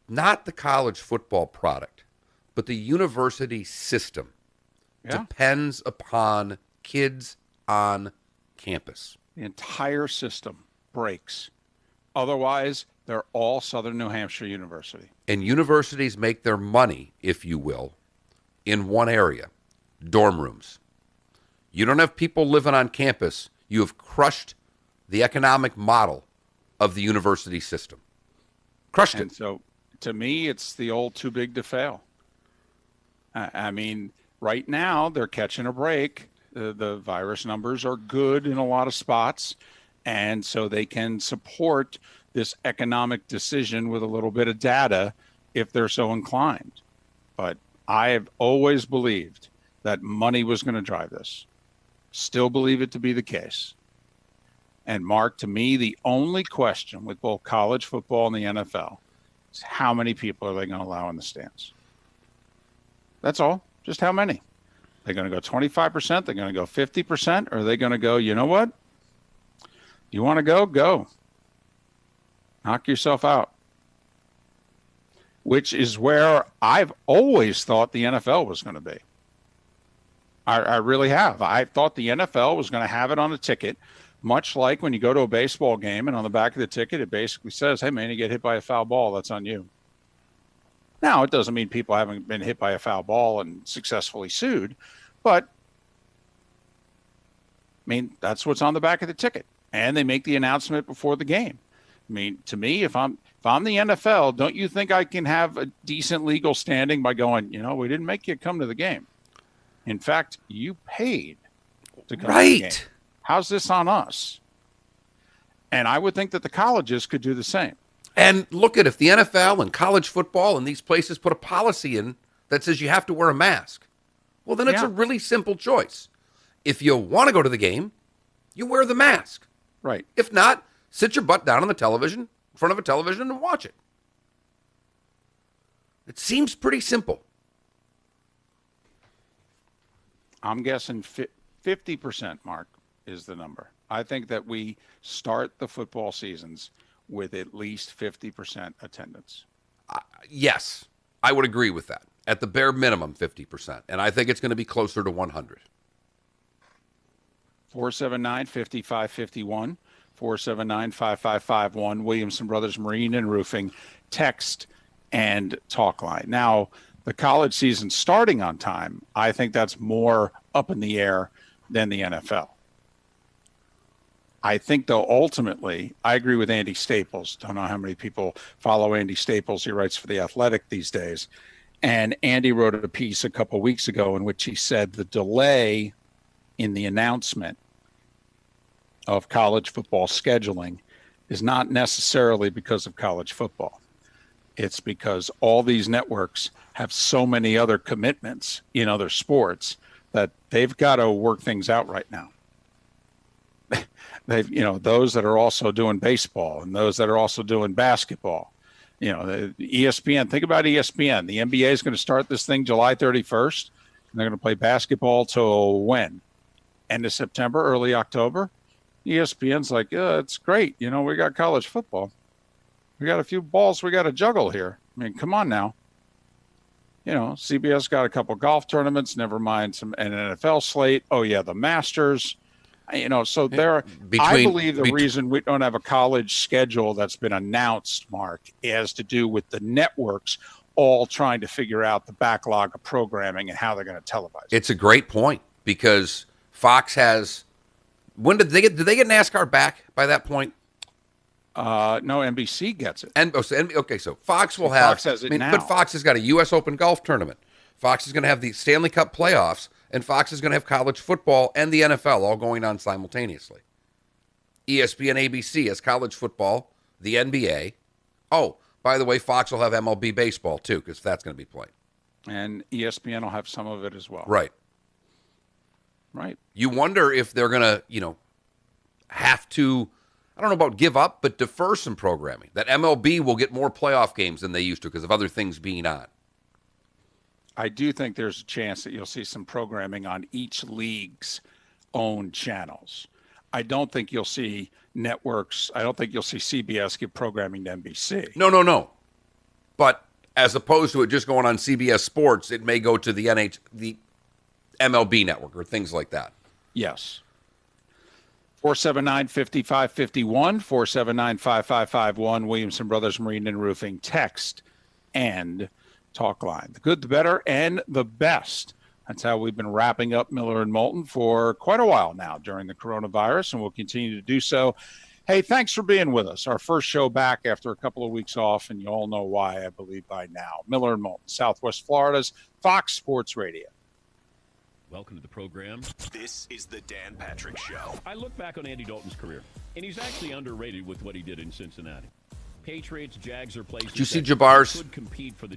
not the college football product, but the university system depends upon kids on campus. The entire system breaks. Otherwise, they're all Southern New Hampshire University. And universities make their money, if you will, in one area, dorm rooms. You don't have people living on campus. You have crushed the economic model of the university system. Crushed it. And so, to me, it's the old too big to fail. I mean, right now, they're catching a break. The virus numbers are good in a lot of spots, and so they can support this economic decision with a little bit of data if they're so inclined. But I have always believed that money was going to drive this. Still believe it to be the case. And Mark, to me, the only question with both college football and the NFL is how many people are they going to allow in the stands? That's all. Just how many? They're going to go 25%? They're going to go 50%? Or are they going to go, you know what? You want to go? Go. Knock yourself out. which is where I've always thought the NFL was going to be. I really have. I thought the NFL was going to have it on a ticket, much like when you go to a baseball game and on the back of the ticket, it basically says, hey, man, you get hit by a foul ball, that's on you. Now, it doesn't mean people haven't been hit by a foul ball and successfully sued, but, I mean, that's what's on the back of the ticket. And they make the announcement before the game. I mean, to me, if I'm the NFL, don't you think I can have a decent legal standing by going, we didn't make you come to the game. In fact, you paid to come to the game. How's this on us? And I would think that the colleges could do the same. And look at if the NFL and college football and these places put a policy in that says you have to wear a mask. Well, then it's a really simple choice. If you want to go to the game, you wear the mask. Right. If not, sit your butt down on the television, in front of a television, and watch it. It seems pretty simple. I'm guessing 50%, Mark, is the number. I think that we start the football seasons with at least 50% attendance. Yes, I would agree with that. At the bare minimum, 50%. And I think it's going to be closer to 100. 479-5551, 479-5551, Williamson Brothers Marine and Roofing, text and talk line. Now, the college season starting on time, I think that's more up in the air than the NFL. I think, though, ultimately, I agree with Andy Staples. Don't know how many people follow Andy Staples. He writes for The Athletic these days. And Andy wrote a piece a couple of weeks ago in which he said the delay in the announcement of college football scheduling is not necessarily because of college football. It's because all these networks have so many other commitments in other sports that they've got to work things out right now. They've, those that are also doing baseball and those that are also doing basketball. The ESPN, think about ESPN. The NBA is going to start this thing July 31st, and they're going to play basketball till when? End of September, early October? ESPN's like, yeah, it's great. We got college football. We got a few balls we got to juggle here. I mean, come on now. CBS got a couple golf tournaments, never mind an NFL slate. Oh, yeah, the Masters. So there, I believe the reason we don't have a college schedule that's been announced, Mark, has to do with the networks all trying to figure out the backlog of programming and how they're going to televise it. It's a great point because Fox has. When did they get NASCAR back by that point? No, NBC gets it. So Fox will have. Fox has it now. But Fox has got a U.S. Open golf tournament. Fox is going to have the Stanley Cup playoffs, and Fox is going to have college football and the NFL all going on simultaneously. ESPN, ABC has college football, the NBA. Oh, by the way, Fox will have MLB baseball too, because that's going to be played. And ESPN will have some of it as well. Right. You wonder if they're going to, have to, I don't know about give up, but defer some programming. That MLB will get more playoff games than they used to because of other things being on. I do think there's a chance that you'll see some programming on each league's own channels. I don't think you'll see networks. I don't think you'll see CBS give programming to NBC. No. But as opposed to it just going on CBS Sports, it may go to the MLB network or things like that. Yes. 479-5551, 479-5551, Williamson Brothers Marine and Roofing, text and talk line. The good, the better, and the best. That's how we've been wrapping up Miller and Moulton for quite a while now during the coronavirus, and we'll continue to do so. Hey, thanks for being with us. Our first show back after a couple of weeks off, and you all know why, I believe, by now. Miller and Moulton, Southwest Florida's Fox Sports Radio. Welcome to the program. This is the Dan Patrick Show. I look back on Andy Dalton's career, and he's actually underrated with what he did in Cincinnati. Patriots, Jags are places. Did you see Jabbar's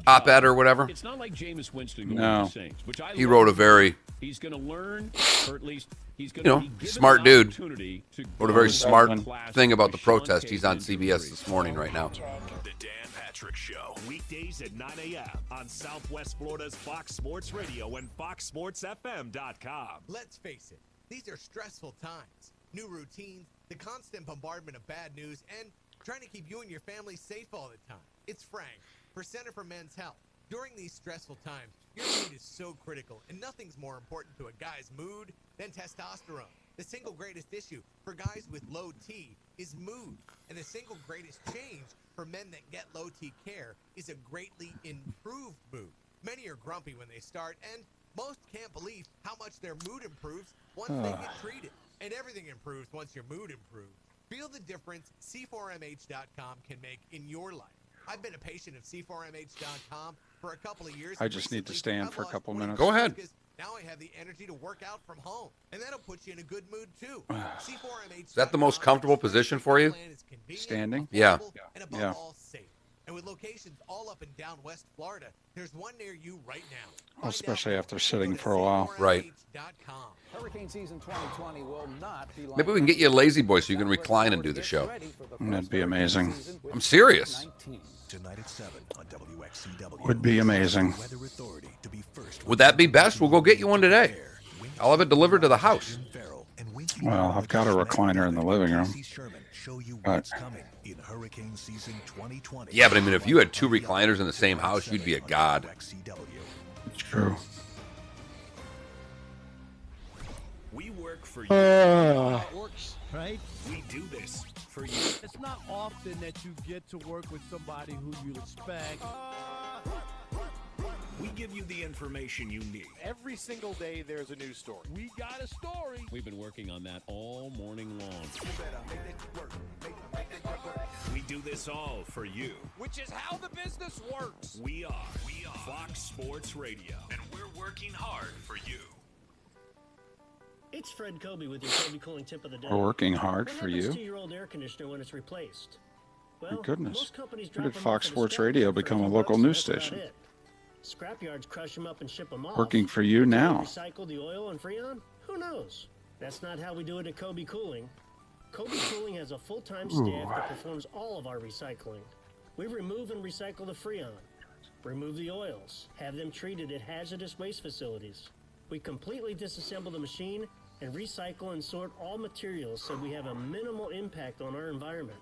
op-ed or whatever? It's not like Jameis Winston going to the Saints, which I he wrote a very. He's going to learn, or at least he's going to be given smart an dude. opportunity to Wrote a very smart thing about the protest. He's on CBS this morning right now. The Dan Patrick Show, weekdays at 9 a.m. on Southwest Florida's Fox Sports Radio and FoxSportsFM.com. Let's face it, these are stressful times. New routines, the constant bombardment of bad news, and trying to keep you and your family safe all the time. It's Frank. For Center for Men's Health, during these stressful times, your mood is so critical, and nothing's more important to a guy's mood than testosterone. The single greatest issue for guys with low T is mood, and the single greatest change for men that get low T care is a greatly improved mood. Many are grumpy when they start, and most can't believe how much their mood improves once they get treated. And everything improves once your mood improves. Feel the difference C4MH.com can make in your life. I've been a patient of C4MH.com for a couple of years. I just need to stand for a couple minutes. Go ahead. Now I have the energy to work out from home, and that'll put you in a good mood too. C4MH. Is that the most comfortable position for you? Standing? Yeah. And above all, safe. And with locations all up and down West Florida, there's one near you right now. Well, especially after sitting for a while. Right. Hurricane season 2020 will not be like Maybe we can get you a lazy boy so you can recline and do the show. That'd be amazing. I'm serious. Tonight at 7 on WXCW. Would be amazing. Weather Authority to be first. Would that be best? We'll go get you one today. I'll have it delivered to the house. Well, I've got a recliner in the living room. But in hurricane season 2020. Yeah, but I mean, if you had two recliners in the same house, you'd be a god. It's true. We work for you. It works, right? We do this for you. It's not often that you get to work with somebody who you respect. We give you the information you need. Every single day, there's a news story. We got a story. We've been working on that all morning long. We do this all for you. Which is how the business works. We are Fox Sports Radio, and we're working hard for you. It's Fred Kobe with your Kobe Cooling Tip of the Day. We're working hard for What you. happens to your old air conditioner when it's replaced? Well, My goodness. most companies When drop did them Fox off at a Sports scrap Radio yard for become a $10, local and news that's about station? it. Scrap yards crush them up and ship them off. Working for you Can we now. recycle the oil in Freon? Who knows? That's not how we do it at Kobe Cooling. Kobe Cooling has a full-time staff that performs all of our recycling. We remove and recycle the Freon, remove the oils, have them treated at hazardous waste facilities. We completely disassemble the machine and recycle and sort all materials so we have a minimal impact on our environment.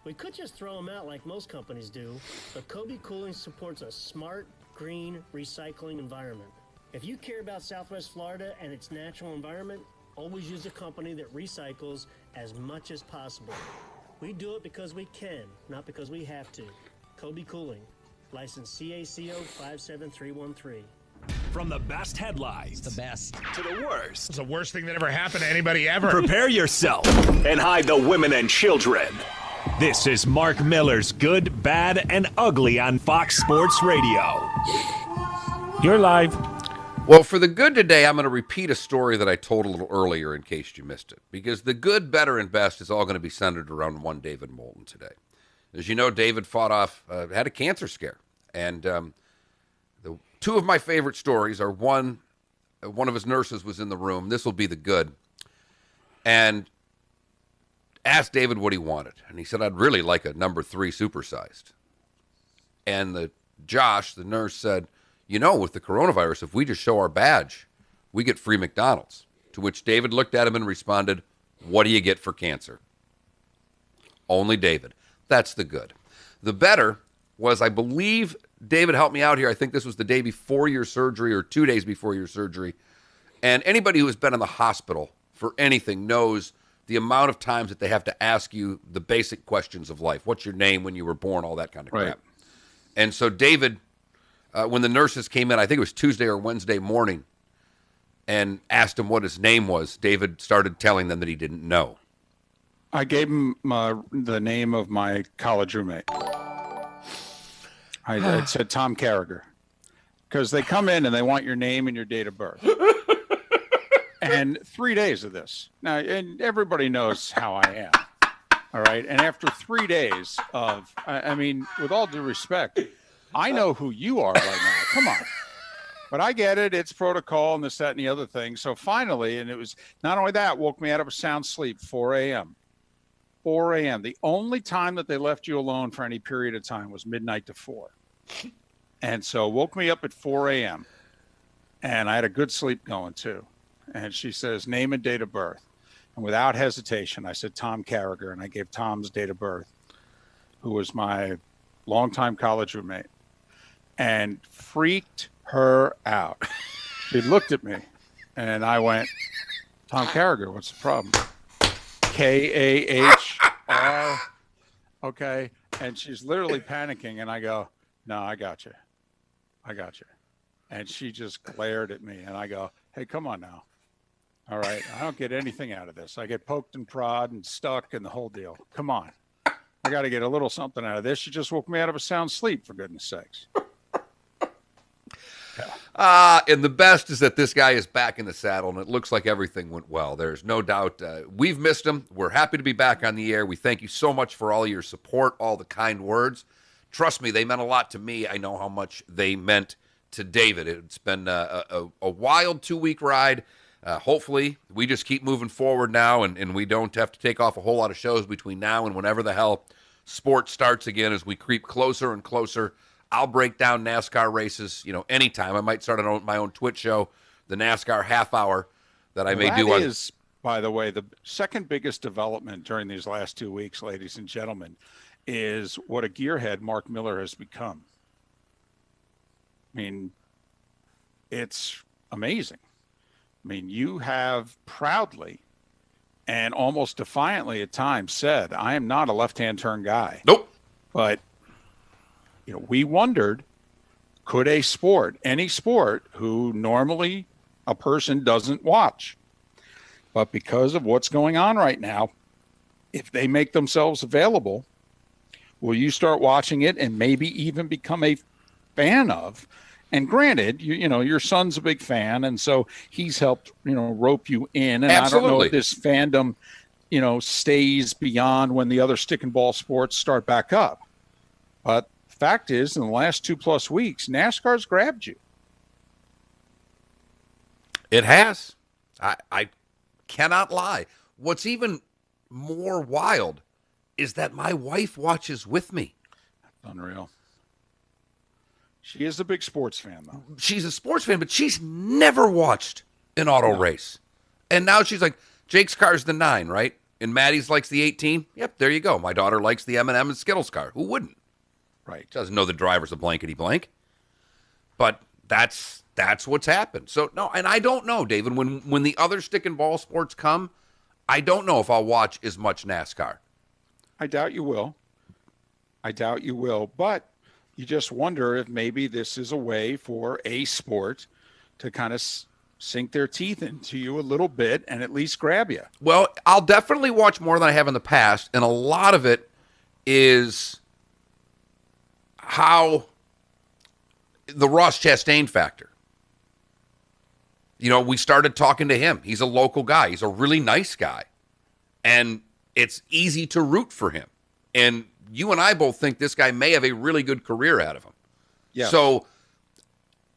We could just throw them out like most companies do, but Kobe Cooling supports a smart, green, recycling environment. If you care about Southwest Florida and its natural environment, always use a company that recycles as much as possible. We do it because we can, not because we have to. Kobe Cooling, license CACO 57313. From the best headlines. The best. To the worst. It's the worst thing that ever happened to anybody ever. Prepare yourself and hide the women and children. This is Mark Miller's Good, Bad, and Ugly on Fox Sports Radio. You're live. Well, for the good today, I'm going to repeat a story that I told a little earlier in case you missed it. Because the good, better, and best is all going to be centered around one David Moulton today. As you know, David fought off, had a cancer scare. And the two of my favorite stories are one of his nurses was in the room. This will be the good. And asked David what he wanted. And he said, I'd really like a number 3 supersized. And Josh, the nurse, said, you know, with the coronavirus, if we just show our badge, we get free McDonald's. To which David looked at him and responded, what do you get for cancer? Only David. That's the good. The better was, I believe, David helped me out here. I think this was the day before your surgery or 2 days before your surgery. And anybody who has been in the hospital for anything knows the amount of times that they have to ask you the basic questions of life. What's your name, when you were born, all that kind of crap. And so David, when the nurses came in, I think it was Tuesday or Wednesday morning, and asked him what his name was, David started telling them that he didn't know. I gave him the name of my college roommate. I said Tom Carragher. Because they come in and they want your name and your date of birth. And 3 days of this. Now, and everybody knows how I am. All right. And after 3 days of, I mean, with all due respect, I know who you are right now. Come on. But I get it. It's protocol and this, that, and the other thing. So finally, and it was not only that, woke me out of a sound sleep, 4 a.m. 4 a.m. The only time that they left you alone for any period of time was midnight to 4. And so woke me up at 4 a.m. And I had a good sleep going too. And she says, name and date of birth. And without hesitation, I said Tom Carragher, and I gave Tom's date of birth, who was my longtime college roommate. and freaked her out. She looked at me, and I went, Tom Carragher, what's the problem? Kahr. Okay. And she's literally panicking, and I go, no, I got you. And she just glared at me, and I go, hey, come on now. All right, I don't get anything out of this. I get poked and prod and stuck and the whole deal. Come on. I got to get a little something out of this. She just woke me out of a sound sleep, for goodness sakes. And the best is that this guy is back in the saddle, and it looks like everything went well. There's no doubt. We've missed him. We're happy to be back on the air. We thank you so much for all your support, all the kind words. Trust me, they meant a lot to me. I know how much they meant to David. It's been a wild 2-week ride. Hopefully, we just keep moving forward now, and we don't have to take off a whole lot of shows between now and whenever the hell sports starts again as we creep closer and closer. I'll break down NASCAR races, anytime. I might start my own Twitch show, the NASCAR half hour that I may do. That is, by the way, the second biggest development during these last 2 weeks, ladies and gentlemen, is what a gearhead Mark Miller has become. I mean, it's amazing. I mean, you have proudly and almost defiantly at times said, I am not a left-hand turn guy. Nope. But, we wondered, could any sport who normally a person doesn't watch, but because of what's going on right now, if they make themselves available, will you start watching it and maybe even become a fan of? And granted, your son's a big fan, and so he's helped, rope you in. And Absolutely. I don't know if this fandom, stays beyond when the other stick and ball sports start back up. But the fact is, in the last 2+ weeks, NASCAR's grabbed you. It has. I cannot lie. What's even more wild is that my wife watches with me. Unreal. She is a big sports fan, though. She's a sports fan, but she's never watched an auto race. And now she's like, Jake's car's the 9, right? And Maddie's likes the 18. Yep, there you go. My daughter likes the M&M and Skittles car. Who wouldn't? Right. Doesn't know the driver's a blankety blank. But that's what's happened. So, no, and I don't know, David, when the other stick and ball sports come, I don't know if I'll watch as much NASCAR. I doubt you will. But you just wonder if maybe this is a way for a sport to kind of sink their teeth into you a little bit and at least grab you. Well, I'll definitely watch more than I have in the past, and a lot of it is how the Ross Chastain factor. We started talking to him. He's a local guy. He's a really nice guy, and it's easy to root for him. And you and I both think this guy may have a really good career out of him. Yeah. So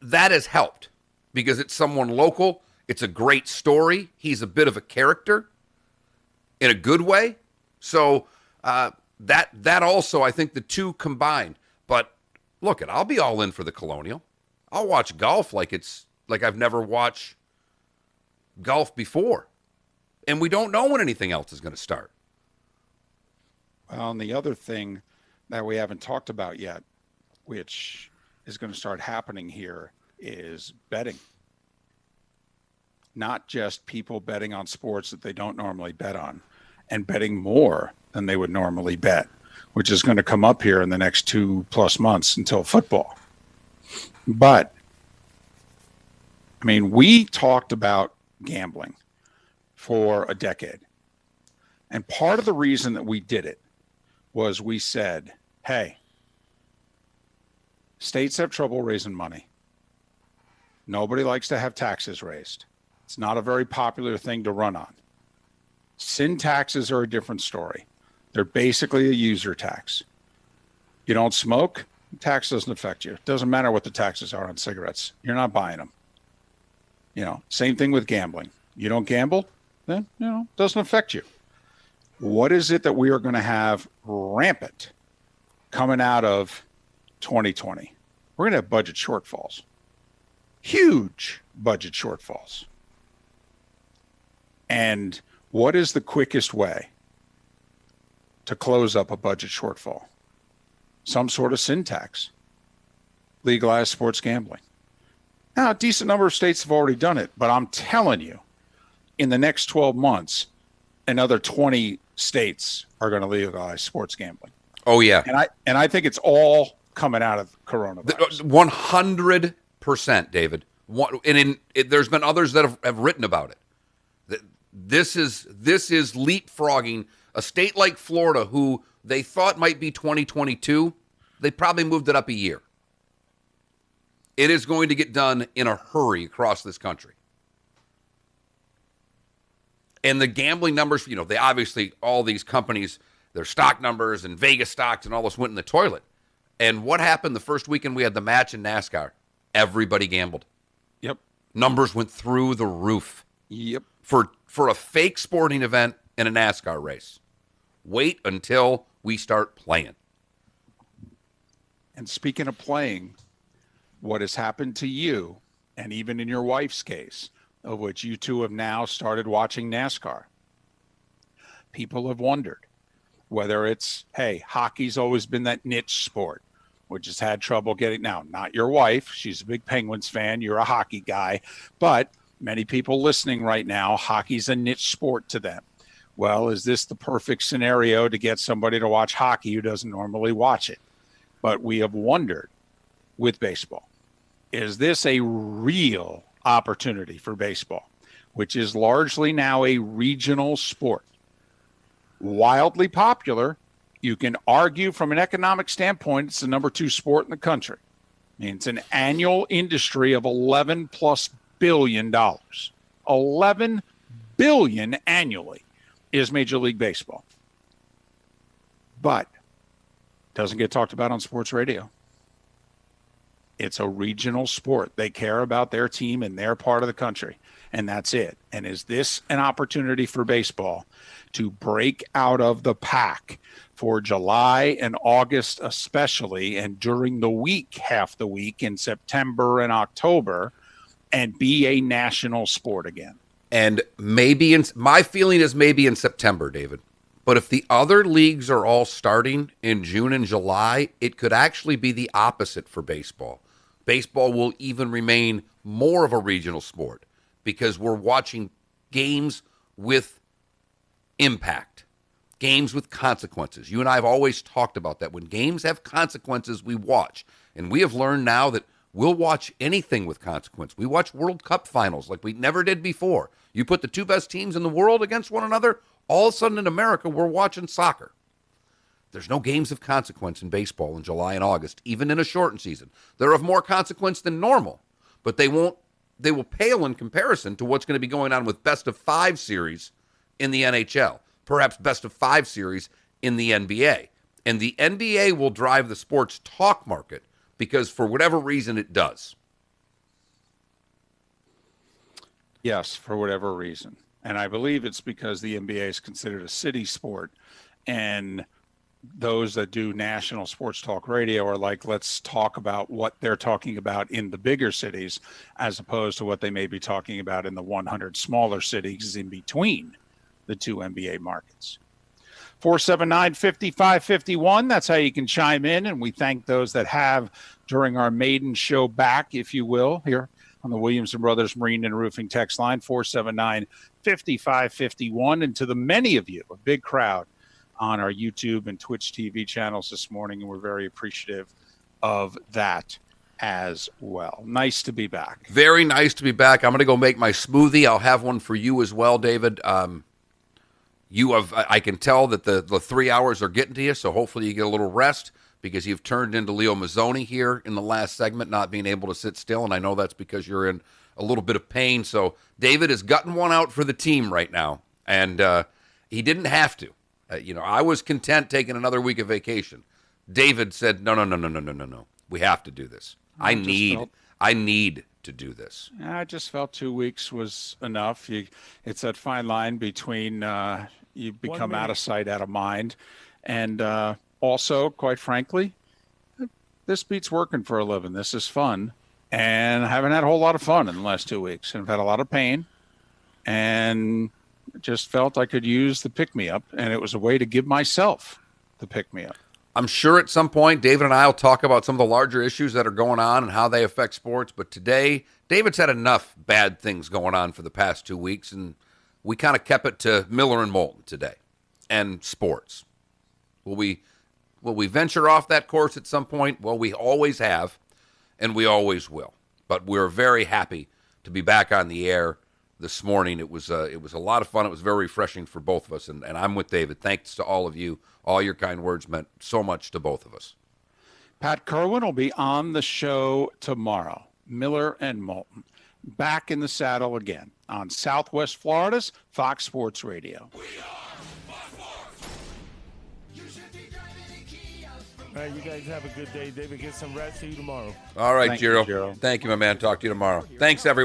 that has helped because it's someone local. It's a great story. He's a bit of a character in a good way. So that also, I think the two combined. But look, I'll be all in for the Colonial. I'll watch golf like I've never watched golf before. And we don't know when anything else is going to start. Well, and the other thing that we haven't talked about yet, which is going to start happening here, is betting. Not just people betting on sports that they don't normally bet on, and betting more than they would normally bet, which is going to come up here in the next 2+ months until football. But, we talked about gambling for a decade. And part of the reason that we did it was we said, hey, states have trouble raising money. Nobody likes to have taxes raised. It's not a very popular thing to run on. Sin taxes are a different story. They're basically a user tax. You don't smoke, the tax doesn't affect you. It doesn't matter what the taxes are on cigarettes. You're not buying them. Same thing with gambling. You don't gamble, then, it doesn't affect you. What is it that we are going to have rampant coming out of 2020? We're going to have budget shortfalls. Huge budget shortfalls. And what is the quickest way to close up a budget shortfall? Some sort of sin tax. legalize sports gambling. Now, a decent number of states have already done it, but I'm telling you, in the next 12 months, another 20 states are going to legalize sports gambling. Oh, yeah. And I think it's all coming out of coronavirus. 100%, David. There's been others that have written about it. This is leapfrogging a state like Florida, who they thought might be 2022. They probably moved it up a year. It is going to get done in a hurry across this country. And the gambling numbers, they obviously, all these companies, their stock numbers and Vegas stocks and all this went in the toilet. And what happened the first weekend we had the match in NASCAR? Everybody gambled. Yep. Numbers went through the roof. Yep. For a fake sporting event in a NASCAR race. Wait until we start playing. And speaking of playing, what has happened to you, and even in your wife's case, of which you two have now started watching NASCAR, people have wondered whether it's, hey, hockey's always been that niche sport, which has had trouble getting, now, not your wife, she's a big Penguins fan, you're a hockey guy, but many people listening right now, hockey's a niche sport to them. Well, is this the perfect scenario to get somebody to watch hockey who doesn't normally watch it? But we have wondered with baseball, is this a real opportunity for baseball, which is largely now a regional sport? Wildly popular. You can argue from an economic standpoint, it's the number 2 sport in the country. I mean, it's an annual industry of $11+ billion. $11 billion annually is Major League Baseball. But doesn't get talked about on sports radio. It's a regional sport. They care about their team in their part of the country, and that's it. And is this an opportunity for baseball to break out of the pack for July and August especially, and during the week, half the week in September and October, and be a national sport again? And my feeling is maybe in September, David. But if the other leagues are all starting in June and July, it could actually be the opposite for baseball. Baseball will even remain more of a regional sport because we're watching games with impact, games with consequences. You and I have always talked about that. When games have consequences, we watch. And we have learned now that we'll watch anything with consequence. We watch World Cup finals like we never did before. You put the 2 best teams in the world against one another, all of a sudden in America, we're watching soccer. There's no games of consequence in baseball in July and August, even in a shortened season. They're of more consequence than normal, but they will pale in comparison to what's going to be going on with best of 5 series in the NHL, perhaps best of 5 series in the NBA. And the NBA will drive the sports talk market because for whatever reason it does. Yes, for whatever reason. And I believe it's because the NBA is considered a city sport, and those that do national sports talk radio are like, let's talk about what they're talking about in the bigger cities as opposed to what they may be talking about in the 100 smaller cities in between the 2 NBA markets. 479-5551, that's how you can chime in, and we thank those that have during our maiden show back, if you will, here on the Williamson Brothers Marine and Roofing text line, 479-5551, and to the many of you, a big crowd on our YouTube and Twitch TV channels this morning, and we're very appreciative of that as well. Nice to be back. Very nice to be back. I'm going to go make my smoothie. I'll have one for you as well, David. I can tell that the 3 hours are getting to you, so hopefully you get a little rest because you've turned into Leo Mazzoni here in the last segment, not being able to sit still, and I know that's because you're in a little bit of pain. So David is gutting one out for the team right now, and he didn't have to. I was content taking another week of vacation. David said, no. We have to do this. I need to do this. I just felt 2 weeks was enough. It's that fine line between you become out of sight, out of mind. And also, quite frankly, this beats working for a living. This is fun. And I haven't had a whole lot of fun in the last 2 weeks. And I've had a lot of pain. And just felt I could use the pick-me-up, and it was a way to give myself the pick-me-up. I'm sure at some point David and I will talk about some of the larger issues that are going on and how they affect sports. But today, David's had enough bad things going on for the past 2 weeks, and we kind of kept it to Miller and Moulton today and sports. Will we venture off that course at some point? Well, we always have, and we always will. But we're very happy to be back on the air this morning. It was a lot of fun. It was very refreshing for both of us, and I'm with David. Thanks to all of you. All your kind words meant so much to both of us. Pat Kerwin will be on the show tomorrow. Miller and Moulton back in the saddle again on Southwest Florida's Fox Sports Radio. All right, you guys have a good day. David, get some rest. See you tomorrow. All right, Thank you, Giro. Giro. Thank you, my man. Talk to you tomorrow. Thanks, everyone.